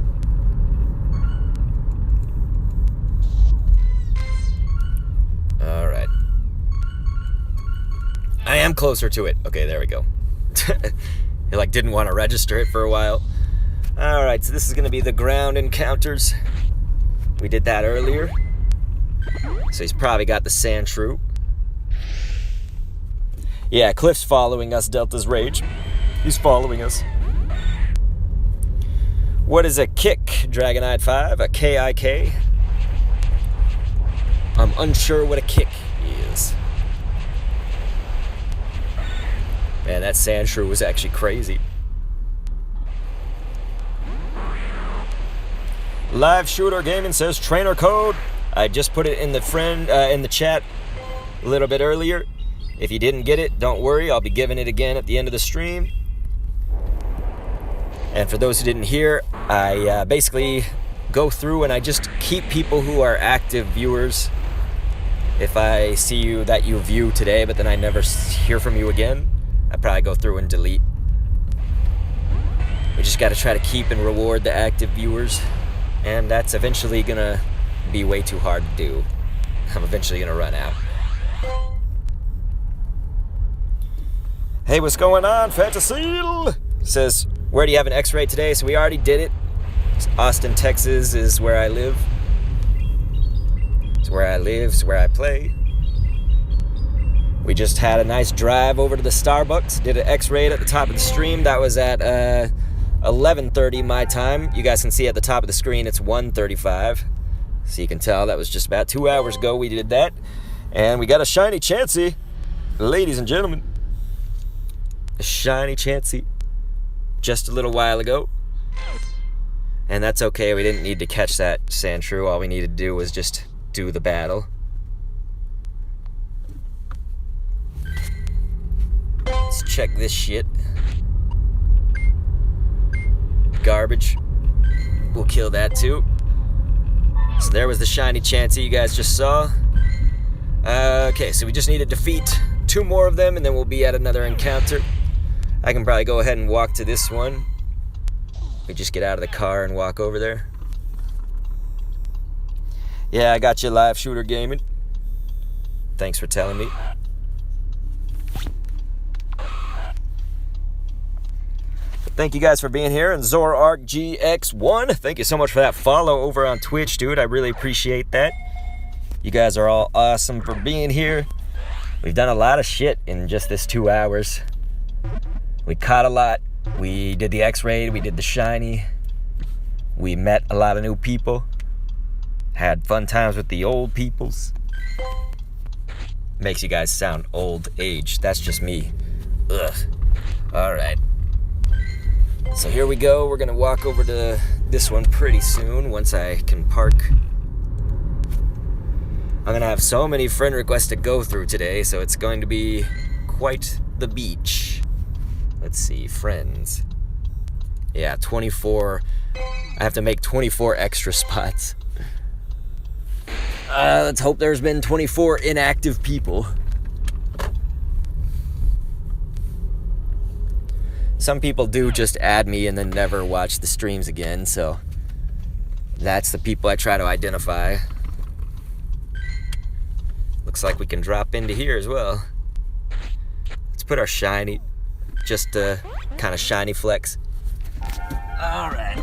Alright. I am closer to it. Okay, there we go. You like didn't want to register it for a while. Alright, so this is going to be the ground encounters. We did that earlier. So he's probably got the sand shrew. Yeah, Cliff's following us, Delta's Rage. He's following us. What is a kick, Dragonite 5? A K-I-K? I'm unsure what a kick is. Man, that sand shrew was actually crazy. Live Shooter Gaming says trainer code. I just put it in the chat a little bit earlier. If you didn't get it, don't worry. I'll be giving it again at the end of the stream. And for those who didn't hear, I basically go through and I just keep people who are active viewers. If I see you that you view today, but then I never hear from you again, I probably go through and delete. We just got to try to keep and reward the active viewers. And that's eventually gonna be way too hard to do. I'm eventually gonna run out. Hey, what's going on, Fantasil? Says, where do you have an X-ray today? So we already did it. Austin, Texas is where I live. It's where I live, it's where I play. We just had a nice drive over to the Starbucks. Did an X-ray at the top of the stream. That was at 11:30 my time. You guys can see at the top of the screen it's 1:35. So you can tell that was just about 2 hours ago we did that. And we got a shiny Chansey, ladies and gentlemen. A shiny Chansey. Just a little while ago. And that's okay, we didn't need to catch that sand shrew. All we needed to do was just do the battle. Let's check this shit. Garbage. We'll kill that too. So there was the shiny Chansey you guys just saw. Okay, so we just need to defeat 2 more of them and then we'll be at another encounter. I can probably go ahead and walk to this one. We just get out of the car and walk over there. Yeah, I got you, Live Shooter Gaming. Thanks for telling me. Thank you guys for being here. And ZorArkGX1, thank you so much for that follow over on Twitch, dude. I really appreciate that. You guys are all awesome for being here. We've done a lot of shit in just this 2 hours. We caught a lot. We did the X-Raid, we did the shiny. We met a lot of new people. Had fun times with the old peoples. Makes you guys sound old age. That's just me. Ugh. Alright. So here we go. We're gonna walk over to this one pretty soon once I can park. I'm gonna have so many friend requests to go through today, so it's going to be quite the beach. Let's see, friends. Yeah, 24. I have to make 24 extra spots. Let's hope there's been 24 inactive people. some people do just add me and then never watch the streams again, so that's the people I try to identify. Looks like we can drop into here as well. Let's put our shiny, just to kind of shiny flex. All right.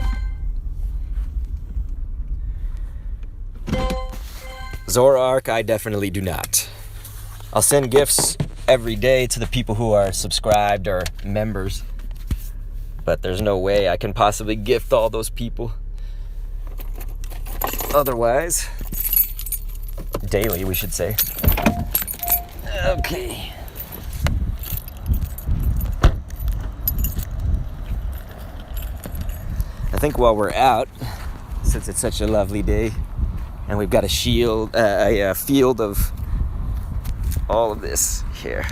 Zoroark, I definitely do not. I'll send gifts every day to the people who are subscribed or members, but there's no way I can possibly gift all those people. Otherwise, daily, we should say. Okay. I think while we're out, since it's such a lovely day, and we've got a field of all of this here.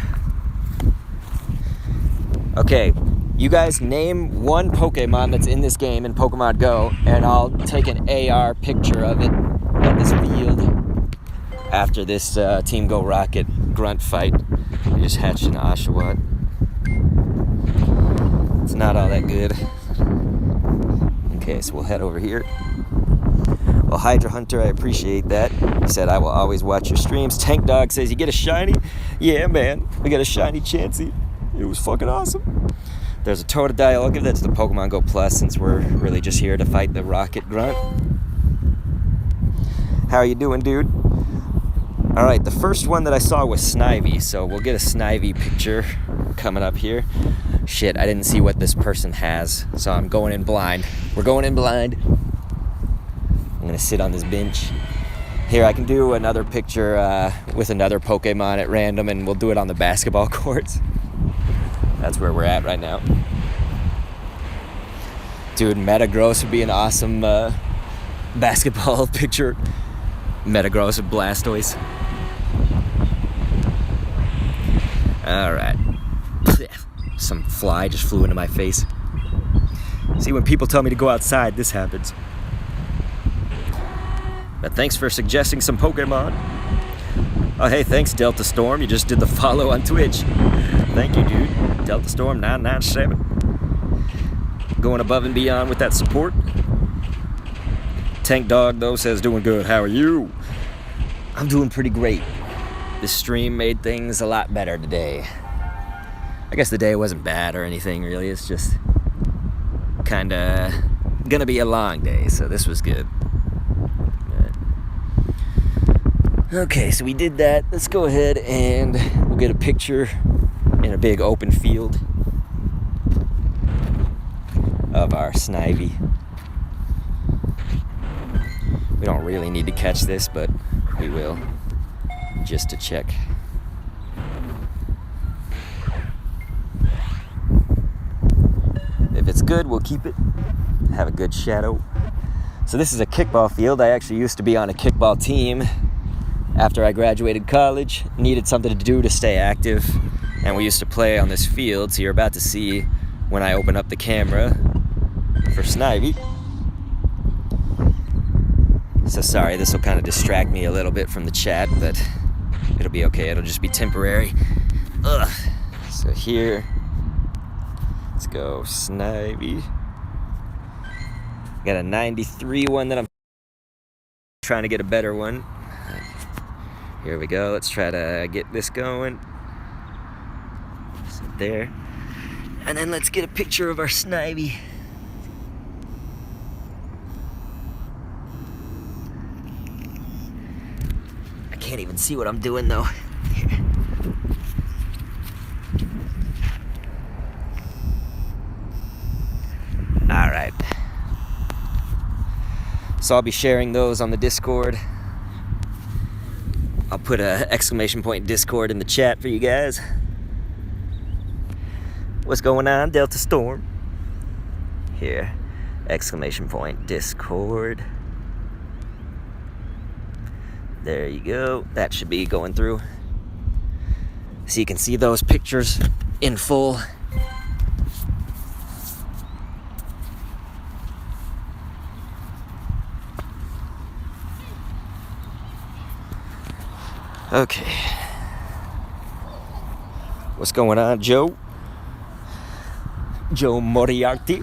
Okay, you guys name one Pokemon that's in this game in Pokemon GO, and I'll take an AR picture of it, of this field, after this Team Go Rocket grunt fight. We just hatched an Oshawott. It's not all that good. Okay, so we'll head over here. Well, Hydra Hunter, I appreciate that. He said, I will always watch your streams. Tank Dog says, you get a shiny? Yeah, man. We got a shiny Chansey. It was fucking awesome. There's a Tornadus. I'll give that to the Pokemon GO Plus since we're really just here to fight the Rocket Grunt. How are you doing, dude? All right, the first one that I saw was Snivy, so we'll get a Snivy picture coming up here. Shit, I didn't see what this person has, so I'm going in blind. We're going in blind. I'm gonna sit on this bench. Here, I can do another picture with another Pokemon at random, and we'll do it on the basketball courts. That's where we're at right now. Dude, Metagross would be an awesome basketball picture. Metagross with Blastoise. All right. Some fly just flew into my face. See, when people tell me to go outside, this happens. But thanks for suggesting some Pokemon. Oh, hey, thanks, Delta Storm. You just did the follow on Twitch. Thank you, dude. Delta Storm 997. Going above and beyond with that support. Tank Dog, though, says doing good. How are you? I'm doing pretty great. This stream made things a lot better today. I guess the day wasn't bad or anything, really. It's just kind of gonna be a long day, so this was good. Okay, so we did that. Let's go ahead and we'll get a picture in a big open field of our Snivy. We don't really need to catch this, but we will, just to check. If it's good, we'll keep it. Have a good shadow. So this is a kickball field. I actually used to be on a kickball team after I graduated college. Needed something to do to stay active, and we used to play on this field, so you're about to see when I open up the camera for Snivy. So sorry, this will kind of distract me a little bit from the chat, but it'll be okay. It'll just be temporary. Ugh. So here, let's go Snivy. Got a 93 one that I'm trying to get a better one. Here we go. Let's try to get this going. So there. And then let's get a picture of our Snivy. I can't even see what I'm doing though. Here. All right. So I'll be sharing those on the Discord. I'll put a exclamation point Discord in the chat for you guys. What's going on, Delta Storm? Here, exclamation point Discord. There you go. That should be going through. So you can see those pictures in full. Okay. What's going on, Joe? Joe Moriarty.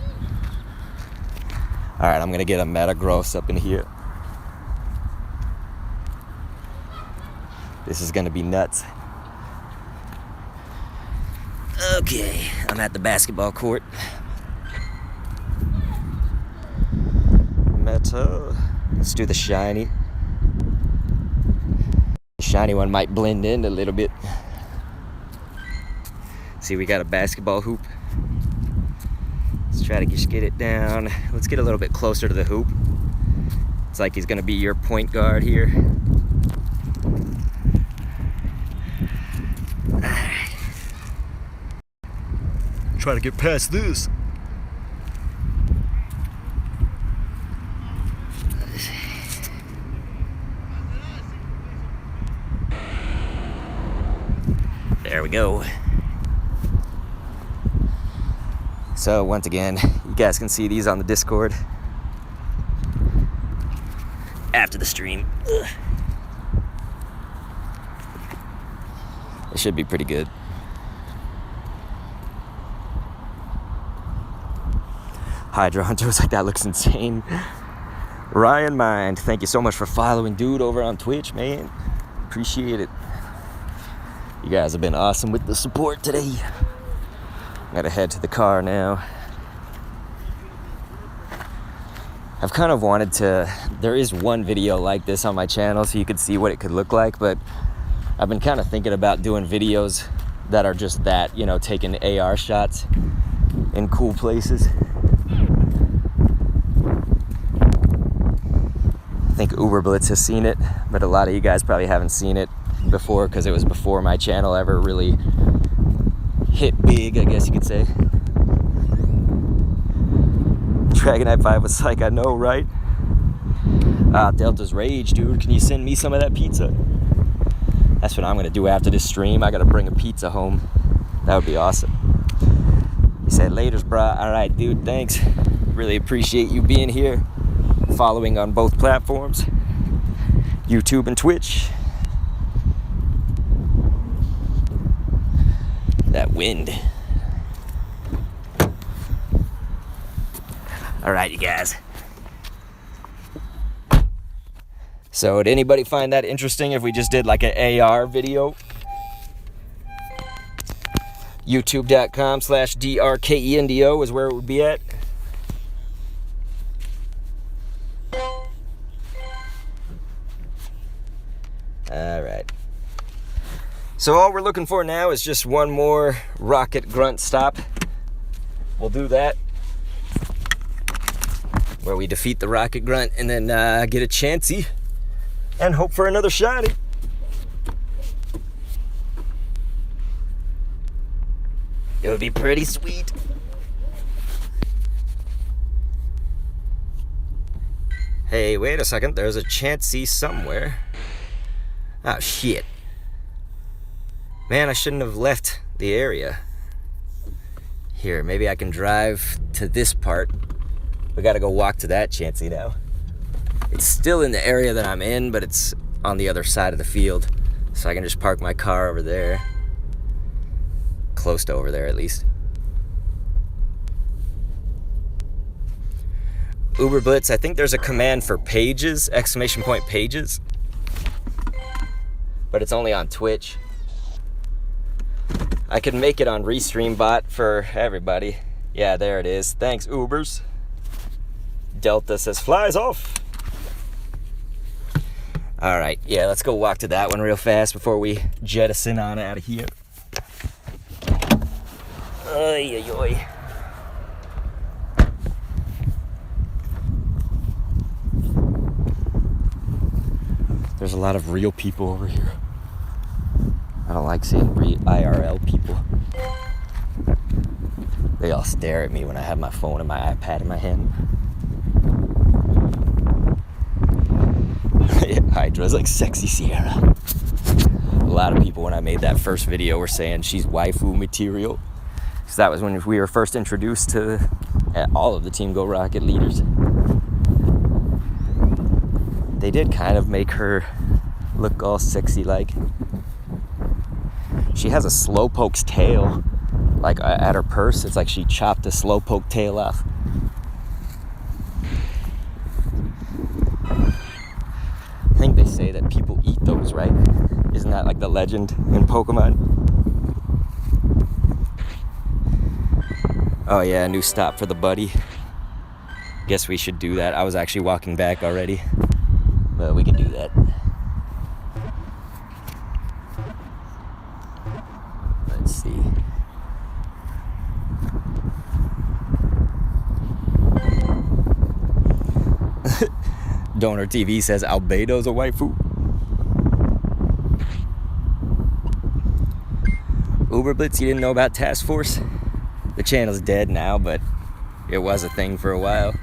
Alright, I'm gonna get a Metagross up in here. This is gonna be nuts. Okay, I'm at the basketball court. Meta. Let's do the shiny. The shiny one might blend in a little bit. See, we got a basketball hoop. Let's try to just get it down. Let's get a little bit closer to the hoop. It's like he's gonna be your point guard here. Alright. Try to get past this. There we go. So once again, you guys can see these on the Discord after the stream. Ugh. It should be pretty good. Hydra Hunter was like, that looks insane. Ryan Mind, thank you so much for following dude over on Twitch, man. Appreciate it. You guys have been awesome with the support today. Gotta head to the car now. I've kind of wanted to, there is one video like this on my channel so you could see what it could look like, but I've been kind of thinking about doing videos that are just that, you know, taking AR shots in cool places. I think Uber Blitz has seen it, but a lot of you guys probably haven't seen it before because it was before my channel ever really hit big, I guess you could say. Dragonite 5 was like, I know, right? Delta's Rage, dude. Can you send me some of that pizza? That's what I'm gonna do after this stream. I gotta bring a pizza home. That would be awesome. He said, laters, brah. All right, dude, thanks. Really appreciate you being here. Following on both platforms, YouTube and Twitch. That wind. All right, you guys. So did anybody find that interesting if we just did like an AR video? YouTube.com/DRKENDO is where it would be at. All right. So all we're looking for now is just one more rocket grunt stop. We'll do that, where we defeat the rocket grunt and then get a Chansey and hope for another shiny. It would be pretty sweet. Hey, wait a second. There's a Chansey somewhere. Oh, shit. Man, I shouldn't have left the area. Here, maybe I can drive to this part. We gotta go walk to that Chansey now. It's still in the area that I'm in, but it's on the other side of the field. So I can just park my car over there. Close to over there, at least. Uber Blitz, I think there's a command for pages, ! Pages. But it's only on Twitch. I could make it on Restream bot for everybody. Yeah, there it is. Thanks, Ubers. Delta says, flies off. All right, yeah, let's go walk to that one real fast before we jettison on out of here. Oy, oy, oy. There's a lot of real people over here. I don't like seeing IRL people. They all stare at me when I have my phone and my iPad in my hand. Hydra's like sexy Sierra. A lot of people when I made that first video were saying she's waifu material. So that was when we were first introduced to all of the Team Go Rocket leaders. They did kind of make her look all sexy like. She has a Slowpoke's tail. like at her purse. It's like she chopped a slowpoke tail off. I think they say that people eat those, right? Isn't that like the legend in Pokemon? Oh yeah, new stop for the buddy. Guess we should do that. I was actually walking back already, but we could do that. Let's see. Donor TV says Albedo's a waifu. Uber Blitz, you didn't know about Task Force? The channel's dead now, but it was a thing for a while.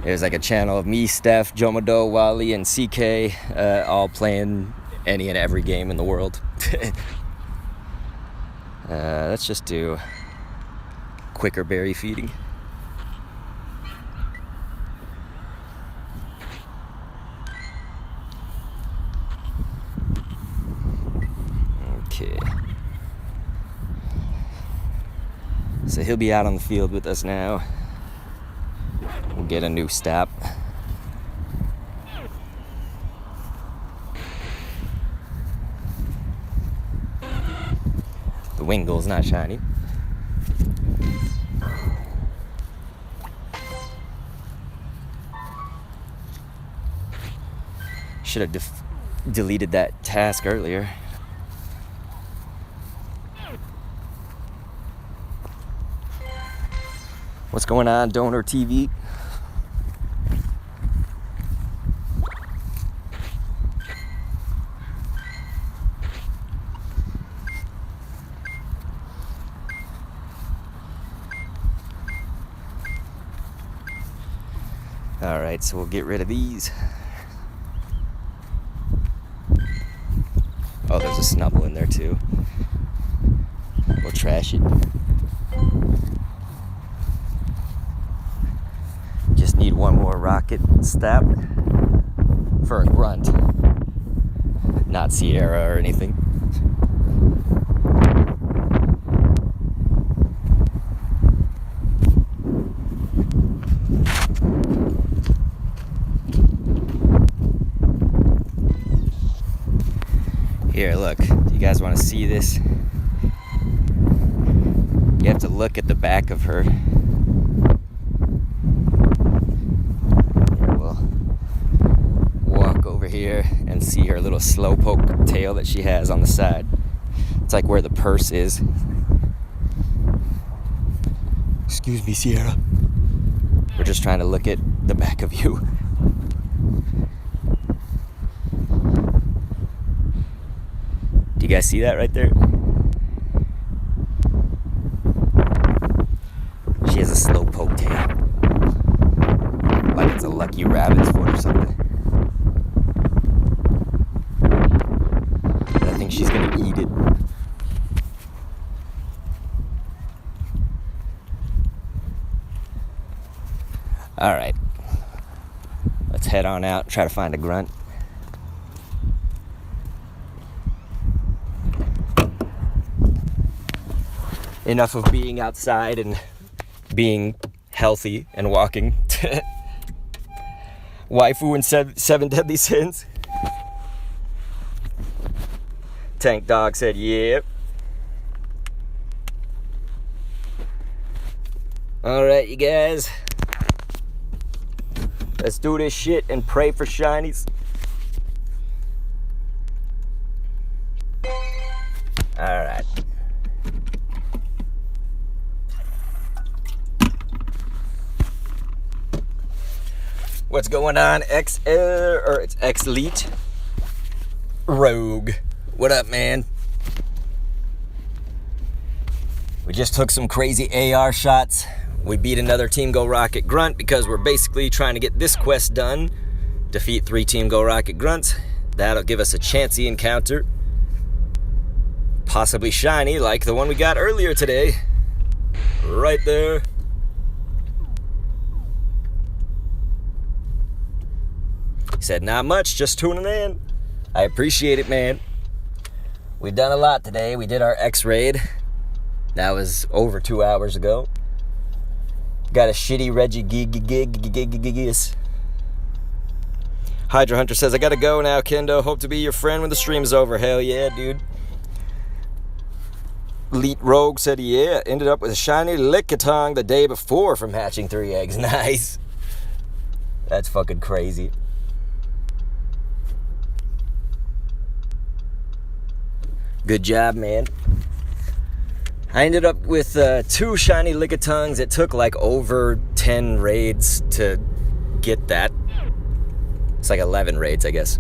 There's like a channel of me, Steph, Jomodo, Wally, and CK, all playing any and every game in the world. Let's just do quicker berry feeding. Okay. So he'll be out on the field with us now. We'll get a new stop. The Wingle's not shiny. Should have deleted that task earlier. What's going on, Donor TV? All right, so we'll get rid of these. Oh, there's a Snubble in there too. We'll trash it. Just need one more rocket step for a grunt. Not Sierra or anything. Here, look. Do you guys want to see this? You have to look at the back of her. Here, we'll walk over here and see her little slowpoke tail that she has on the side. It's like where the purse is. Excuse me, Sierra. We're just trying to look at the back of you. Do you guys see that right there? She has a slowpoke tail. Like it's a lucky rabbit's foot or something. But I think she's gonna eat it. Alright. Let's head on out and try to find a grunt. Enough of being outside and being healthy and walking. Waifu and seven deadly sins. Tank Dog said, yep. Alright, you guys. Let's do this shit and pray for shinies. Alright. What's going on, it's X-Elite Rogue? What up, man? We just took some crazy AR shots. We beat another Team Go Rocket grunt because we're basically trying to get this quest done. Defeat 3 Team Go Rocket grunts. That'll give us a chancy encounter. Possibly shiny like the one we got earlier today. Right there. He said, not much, just tuning in. I appreciate it, man. We've done a lot today. We did our X Raid. That was over 2 hours ago. Got a shitty Regigigas. Hydra Hunter says, I gotta go now, Kendo. Hope to be your friend when the stream is over. Hell yeah, dude. Elite Rogue said, yeah, ended up with a shiny Lickitung the day before from hatching 3 eggs. Nice. That's fucking crazy. Good job, man. I ended up with 2 shiny Lickitungs. It took like over 10 raids to get that. It's like 11 raids, I guess.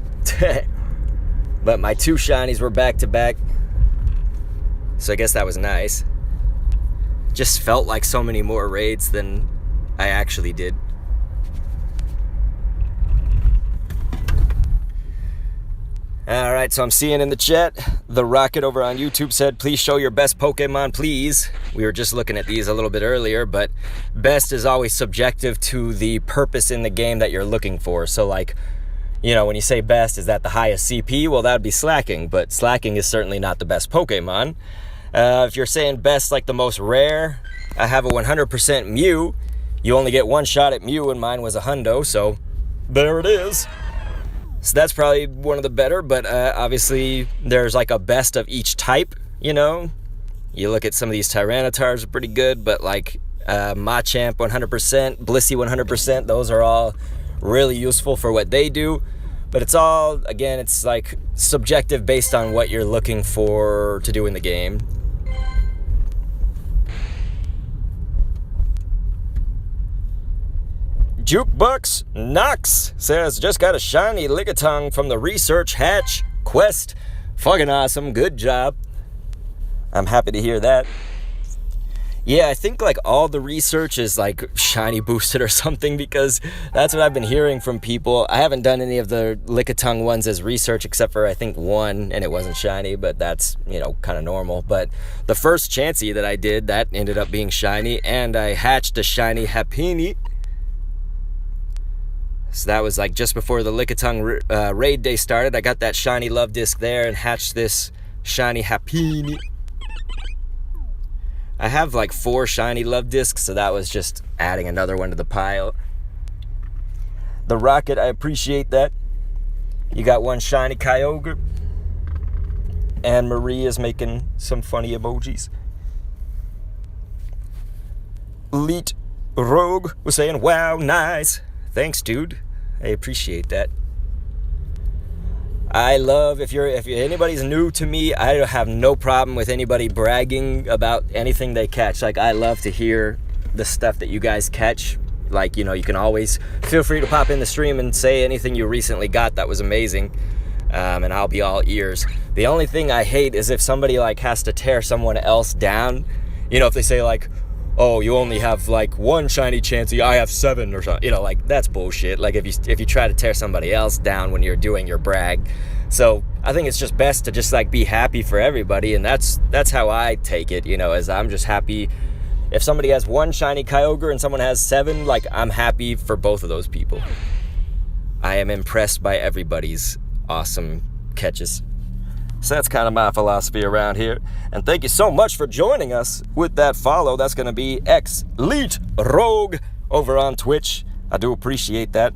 But my 2 shinies were back to back. So I guess that was nice. Just felt like so many more raids than I actually did. Alright, so I'm seeing in the chat, The Rocket over on YouTube said, please show your best Pokemon, please. We were just looking at these a little bit earlier, but best is always subjective to the purpose in the game that you're looking for. So like, you know, when you say best, is that the highest CP? Well, that would be Slacking, but Slacking is certainly not the best Pokemon. If you're saying best, like the most rare, I have a 100% Mew. You only get 1 shot at Mew, and mine was a hundo, so there it is. So that's probably one of the better, but obviously there's like a best of each type, you know? You look at some of these Tyrannotars are pretty good, but like Machamp 100%, Blissey 100%, those are all really useful for what they do. But it's all, again, it's like subjective based on what you're looking for to do in the game. Jukebox Knox says, just got a shiny Lickitung from the Research Hatch Quest. Fucking awesome. Good job. I'm happy to hear that. Yeah, I think like all the research is like shiny boosted or something, because that's what I've been hearing from people. I haven't done any of the Lickitung ones as research except for I think one, and it wasn't shiny, but that's, you know, kind of normal. But the first Chansey that I did, that ended up being shiny, and I hatched a shiny Happiny. So that was like just before the Lickitung raid day started. I got that shiny Love Disc there and hatched this shiny Happiny. I have like 4 shiny Love Discs, so that was just adding another one to the pile. The Rocket, I appreciate that. You got 1 shiny Kyogre. And Marie is making some funny emojis. Elite Rogue was saying, wow, nice. Thanks, dude. I appreciate that. I love, if anybody's new to me, I have no problem with anybody bragging about anything they catch. Like, I love to hear the stuff that you guys catch. Like, you know, you can always feel free to pop in the stream and say anything you recently got that was amazing. And I'll be all ears. The only thing I hate is if somebody like has to tear someone else down. You know, if they say like, oh, you only have like 1 shiny Chansey, I have 7 or something. You know, like, that's bullshit. Like, if you try to tear somebody else down when you're doing your brag. So I think it's just best to just like be happy for everybody, and that's how I take it, you know, as I'm just happy. If somebody has 1 shiny Kyogre and someone has 7, like, I'm happy for both of those people. I am impressed by everybody's awesome catches. So that's kind of my philosophy around here. And thank you so much for joining us with that follow. That's going to be Elite Rogue over on Twitch. I do appreciate that.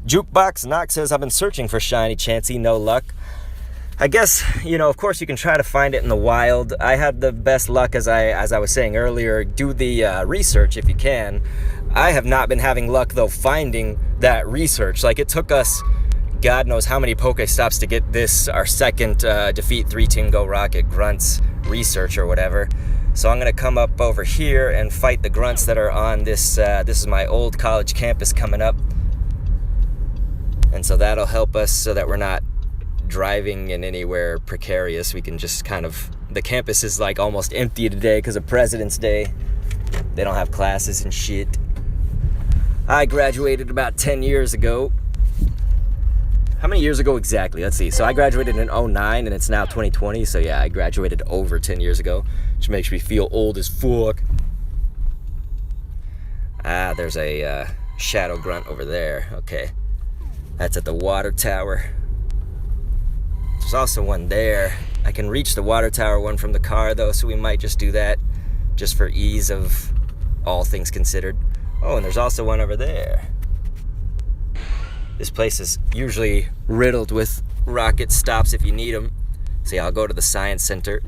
Jukebox Knox says, I've been searching for shiny Chansey, no luck. I guess, you know, of course you can try to find it in the wild. I had the best luck, as I was saying earlier. Do the research if you can. I have not been having luck, though, finding that research. Like, it took us God knows how many Pokestops to get this, our second defeat 3 Team Go Rocket Grunts research or whatever. So I'm going to come up over here and fight the Grunts that are on this. This is my old college campus coming up. And so that'll help us so that we're not driving in anywhere precarious. We can just kind of... The campus is like almost empty today because of President's Day. They don't have classes and shit. I graduated about 10 years ago. How many years ago exactly? Let's see. So I graduated in 09 and it's now 2020. So yeah, I graduated over 10 years ago, which makes me feel old as fuck. Ah, there's a Shadow Grunt over there. Okay. That's at the water tower. There's also one there. I can reach the water tower one from the car though, so we might just do that. just for ease of all things considered. Oh, and there's also one over there. This place is usually riddled with rocket stops if you need them. So yeah, I'll go to the Science Center.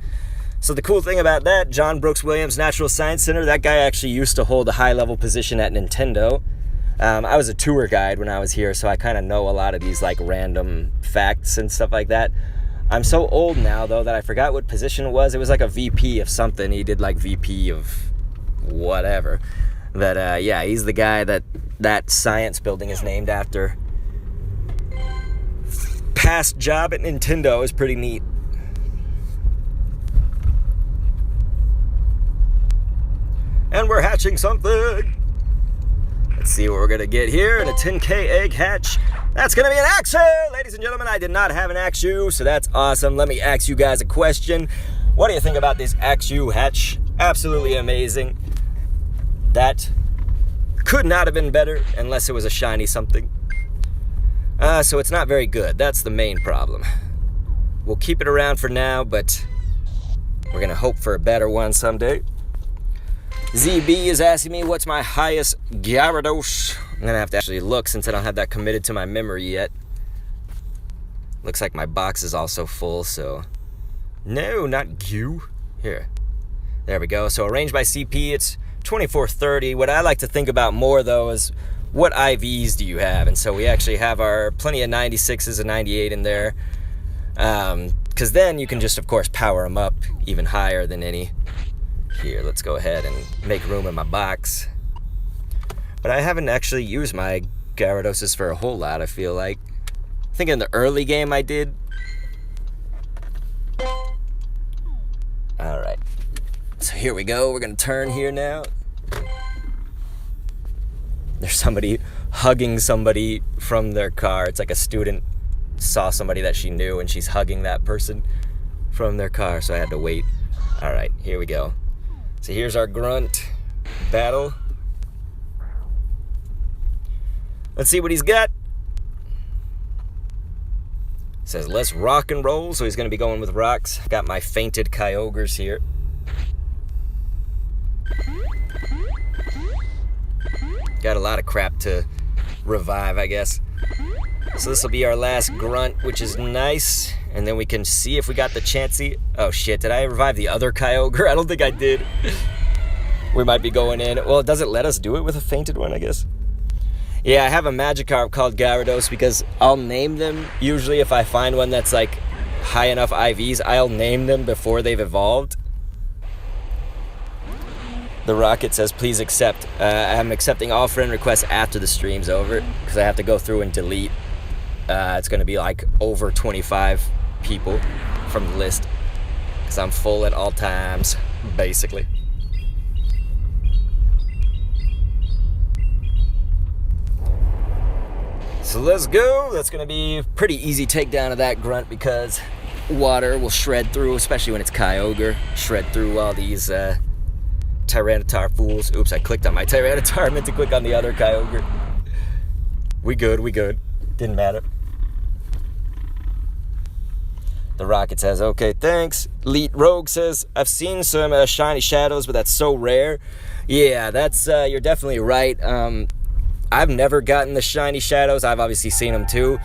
So the cool thing about that, John Brooks Williams Natural Science Center, that guy actually used to hold a high-level position at Nintendo. I was a tour guide when I was here, so I kind of know a lot of these like random facts and stuff like that. I'm so old now, though, that I forgot what position it was. It was like a VP of something. He did like VP of whatever. But yeah, he's the guy that science building is named after. Past job at Nintendo is pretty neat. And we're hatching something. Let's see what we're going to get here in a 10K egg hatch. That's going to be an Axew! Ladies and gentlemen, I did not have an Axew, so that's awesome. Let me ask you guys a question. What do you think about this Axew hatch? Absolutely amazing. That could not have been better unless it was a shiny something. So it's not very good. That's the main problem. We'll keep it around for now, but we're going to hope for a better one someday. ZB is asking me what's my highest Gyarados. I'm going to have to actually look since I don't have that committed to my memory yet. Looks like my box is also full, so... No, not Q. Here. There we go. So arranged by CP, it's 2430. What I like to think about more, though, is what IVs do you have? And so we actually have our plenty of 96s and 98 in there. Because then you can just, of course, power them up even higher than any. Here, let's go ahead and make room in my box. But I haven't actually used my Gyaradoses for a whole lot, I feel like. I think in the early game I did. Alright. So here we go. We're going to turn here now. There's somebody hugging somebody from their car. It's like a student saw somebody that she knew and she's hugging that person from their car, so I had to wait. Alright, here we go. So here's our grunt battle. Let's see what he's got. Says let's rock and roll, so he's going to be going with rocks. Got my fainted Kyogres here. Got a lot of crap to revive, I guess. So this will be our last grunt, which is nice. And then we can see if we got the Chansey. Oh shit, did I revive the other Kyogre? I don't think I did. We might be going in. Well, does it let us do it with a fainted one, I guess? Yeah, I have a Magikarp called Gyarados because I'll name them. Usually if I find one that's like high enough IVs, I'll name them before they've evolved. The Rocket says, please accept. I'm accepting all friend requests after the stream's over because I have to go through and delete. It's going to be like over 25 people from the list because I'm full at all times, basically. So let's go. That's going to be a pretty easy takedown of that grunt because water will shred through, especially when it's Kyogre, shred through all these Tyranitar fools. Oops, I clicked on my Tyranitar. I meant to click on the other Kyogre. We good, we good. Didn't matter. The Rocket says, okay, thanks. Elite Rogue says, I've seen some shiny shadows, but that's so rare. Yeah, that's, you're definitely right. I've never gotten the shiny shadows. I've obviously seen them too.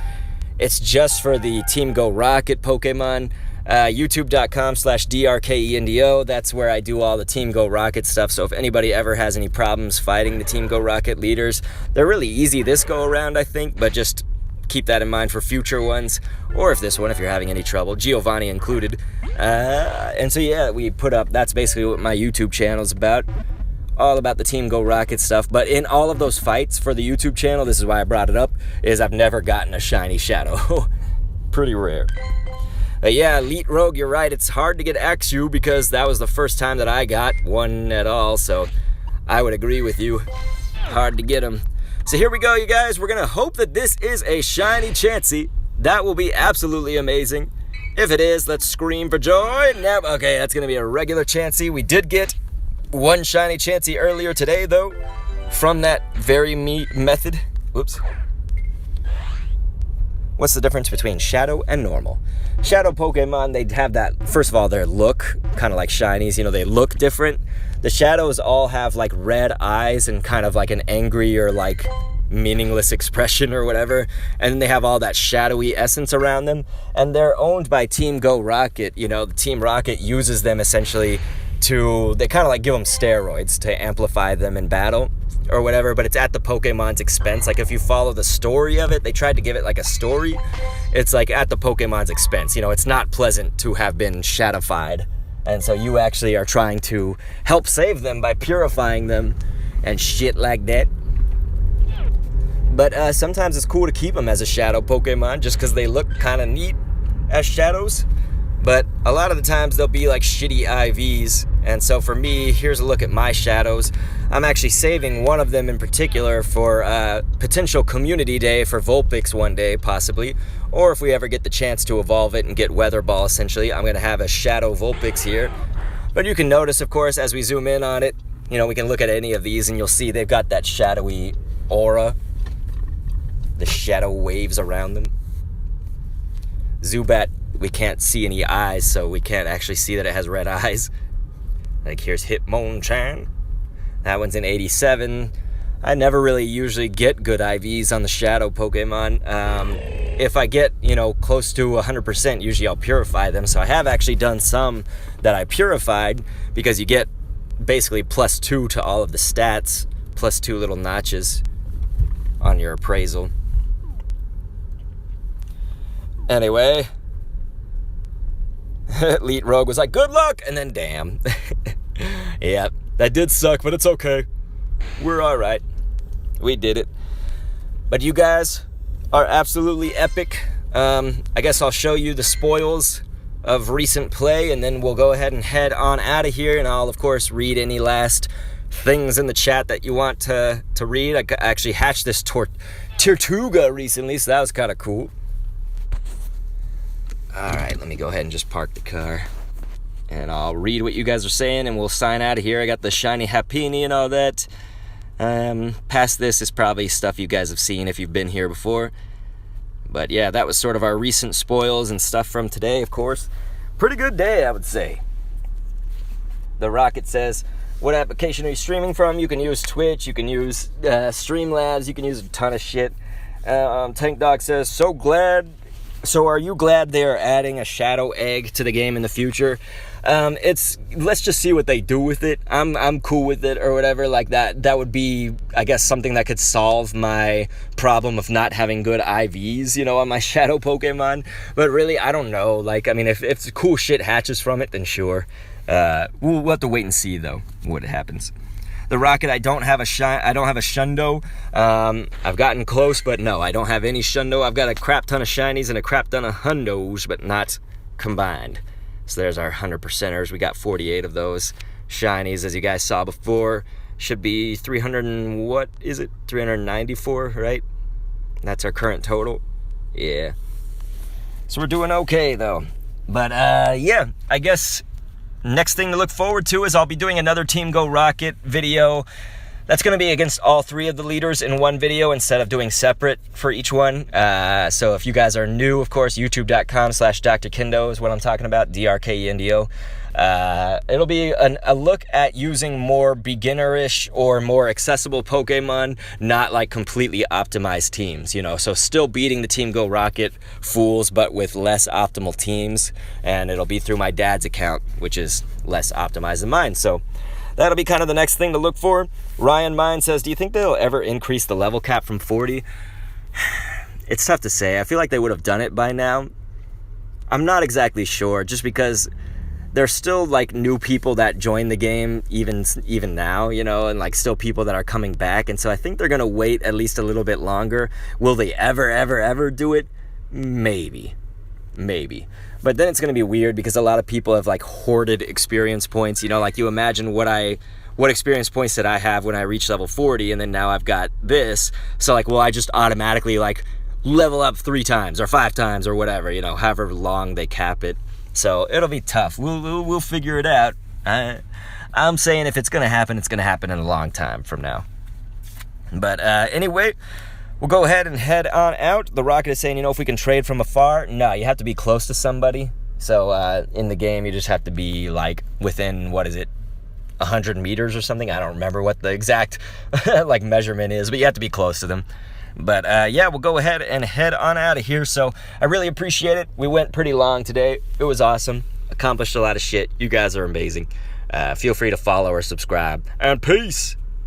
It's just for the Team Go Rocket Pokemon. YouTube.com/DRKENDO. That's where I do all the Team Go Rocket stuff. So if anybody ever has any problems fighting the Team Go Rocket leaders, they're really easy this go around, I think, but just keep that in mind for future ones, or if this one, if you're having any trouble, Giovanni included. And so yeah, we put up, that's basically what my YouTube channel is about. All about the Team Go Rocket stuff. But in all of those fights for the YouTube channel, this is why I brought it up, is I've never gotten a shiny shadow. Pretty rare. Yeah, Elite Rogue, you're right. It's hard to get Axew because that was the first time that I got one at all. So I would agree with you. Hard to get them. So here we go, you guys. We're going to hope that this is a shiny Chansey. That will be absolutely amazing. If it is, let's scream for joy. Now, okay, that's going to be a regular Chansey. We did get one shiny Chansey earlier today, though, from that very method. Whoops. What's the difference between Shadow and normal? Shadow Pokemon, they have that, first of all, their look, kind of like shinies, you know, they look different. the shadows all have like red eyes and kind of like an angry or like meaningless expression or whatever, and then they have all that shadowy essence around them, and they're owned by Team Go Rocket. You know, the Team Rocket uses them essentially to, they kind of like give them steroids to amplify them in battle or whatever, but it's at the Pokemon's expense. Like if you follow the story of it, they tried to give it like a story. It's like at the Pokemon's expense. You know, it's not pleasant to have been shadified, and so you actually are trying to help save them by purifying them and shit like that. But sometimes it's cool to keep them as a shadow Pokemon just because they look kind of neat as shadows. But a lot of the times they'll be like shitty IVs. And so for me, here's a look at my shadows. I'm actually saving one of them in particular for potential community day for Vulpix one day, possibly. Or if we ever get the chance to evolve it and get Weather Ball, essentially, I'm going to have a shadow Vulpix here. But you can notice, of course, as we zoom in on it, you know, we can look at any of these and you'll see they've got that shadowy aura. The shadow waves around them. Zubat, we can't see any eyes, so we can't actually see that it has red eyes. Like here's Hitmonchan. That one's in 87. I never really usually get good IVs on the shadow Pokemon. If I get, you know, close to 100%, usually I'll purify them. So I have actually done some that I purified because you get basically +2 to all of the stats, +2 little notches on your appraisal. Anyway, Elite Rogue was like, good luck, and then damn. Yeah, that did suck, but it's okay. We're all right. We did it. But you guys are absolutely epic. I guess I'll show you the spoils of recent play, and then we'll go ahead and head on out of here, and I'll, of course, read any last things in the chat that you want to read. I actually hatched this Tortuga recently, so that was kind of cool. Alright, let me go ahead and just park the car. And I'll read what you guys are saying, and we'll sign out of here. I got the shiny Happiny and all that. Past this is probably stuff you guys have seen if you've been here before. But yeah, that was sort of our recent spoils and stuff from today, of course. Pretty good day, I would say. The Rocket says, what application are you streaming from? You can use Twitch, you can use Streamlabs, you can use a ton of shit. Tank Dog says, So are you glad they are adding a shadow egg to the game in the future? Let's just see what they do with it. I'm cool with it or whatever like that. That would be, I guess, something that could solve my problem of not having good IVs, you know, on my shadow Pokemon. But really, I don't know. Like, I mean, if cool shit hatches from it, then sure. We'll have to wait and see though what happens. The Rocket, I don't have a Shundo. I've gotten close, but no, I don't have any Shundo. I've got a crap ton of shinies and a crap ton of hundos, but not combined. So there's our 100%ers. We got 48 of those shinies, as you guys saw before. Should be 300 and what is it? 394, right? That's our current total. Yeah. So we're doing okay though. But yeah, I guess next thing to look forward to is I'll be doing another Team Go Rocket video. That's going to be against all 3 of the leaders in one video instead of doing separate for each one. So if you guys are new, of course, youtube.com/drkendo is what I'm talking about, DRKENDO. It'll be a look at using more beginnerish or more accessible Pokemon, not like completely optimized teams, you know. So still beating the Team Go Rocket fools, but with less optimal teams. And it'll be through my dad's account, which is less optimized than mine. So that'll be kind of the next thing to look for. Ryan Mine says, do you think they'll ever increase the level cap from 40? It's tough to say. I feel like they would have done it by now. I'm not exactly sure, just because there's still like new people that join the game even now, you know, and like still people that are coming back. And so I think they're going to wait at least a little bit longer. Will they ever do it? Maybe. But then it's going to be weird because a lot of people have like hoarded experience points, you know, like you imagine what experience points did I have when I reached level 40, and then now I've got this. So like, will I just automatically like level up 3 times or 5 times or whatever, you know, however long they cap it. So it'll be tough. We'll figure it out. I'm saying if it's going to happen, it's going to happen in a long time from now. But anyway, we'll go ahead and head on out. The Rocket is saying, you know, if we can trade from afar. No, you have to be close to somebody. So in the game, you just have to be like within, what is it, 100 meters or something. I don't remember what the exact like measurement is, but you have to be close to them. But yeah, we'll go ahead and head on out of here. So I really appreciate it. We went pretty long today. It was awesome. Accomplished a lot of shit. You guys are amazing. Feel free to follow or subscribe. And peace.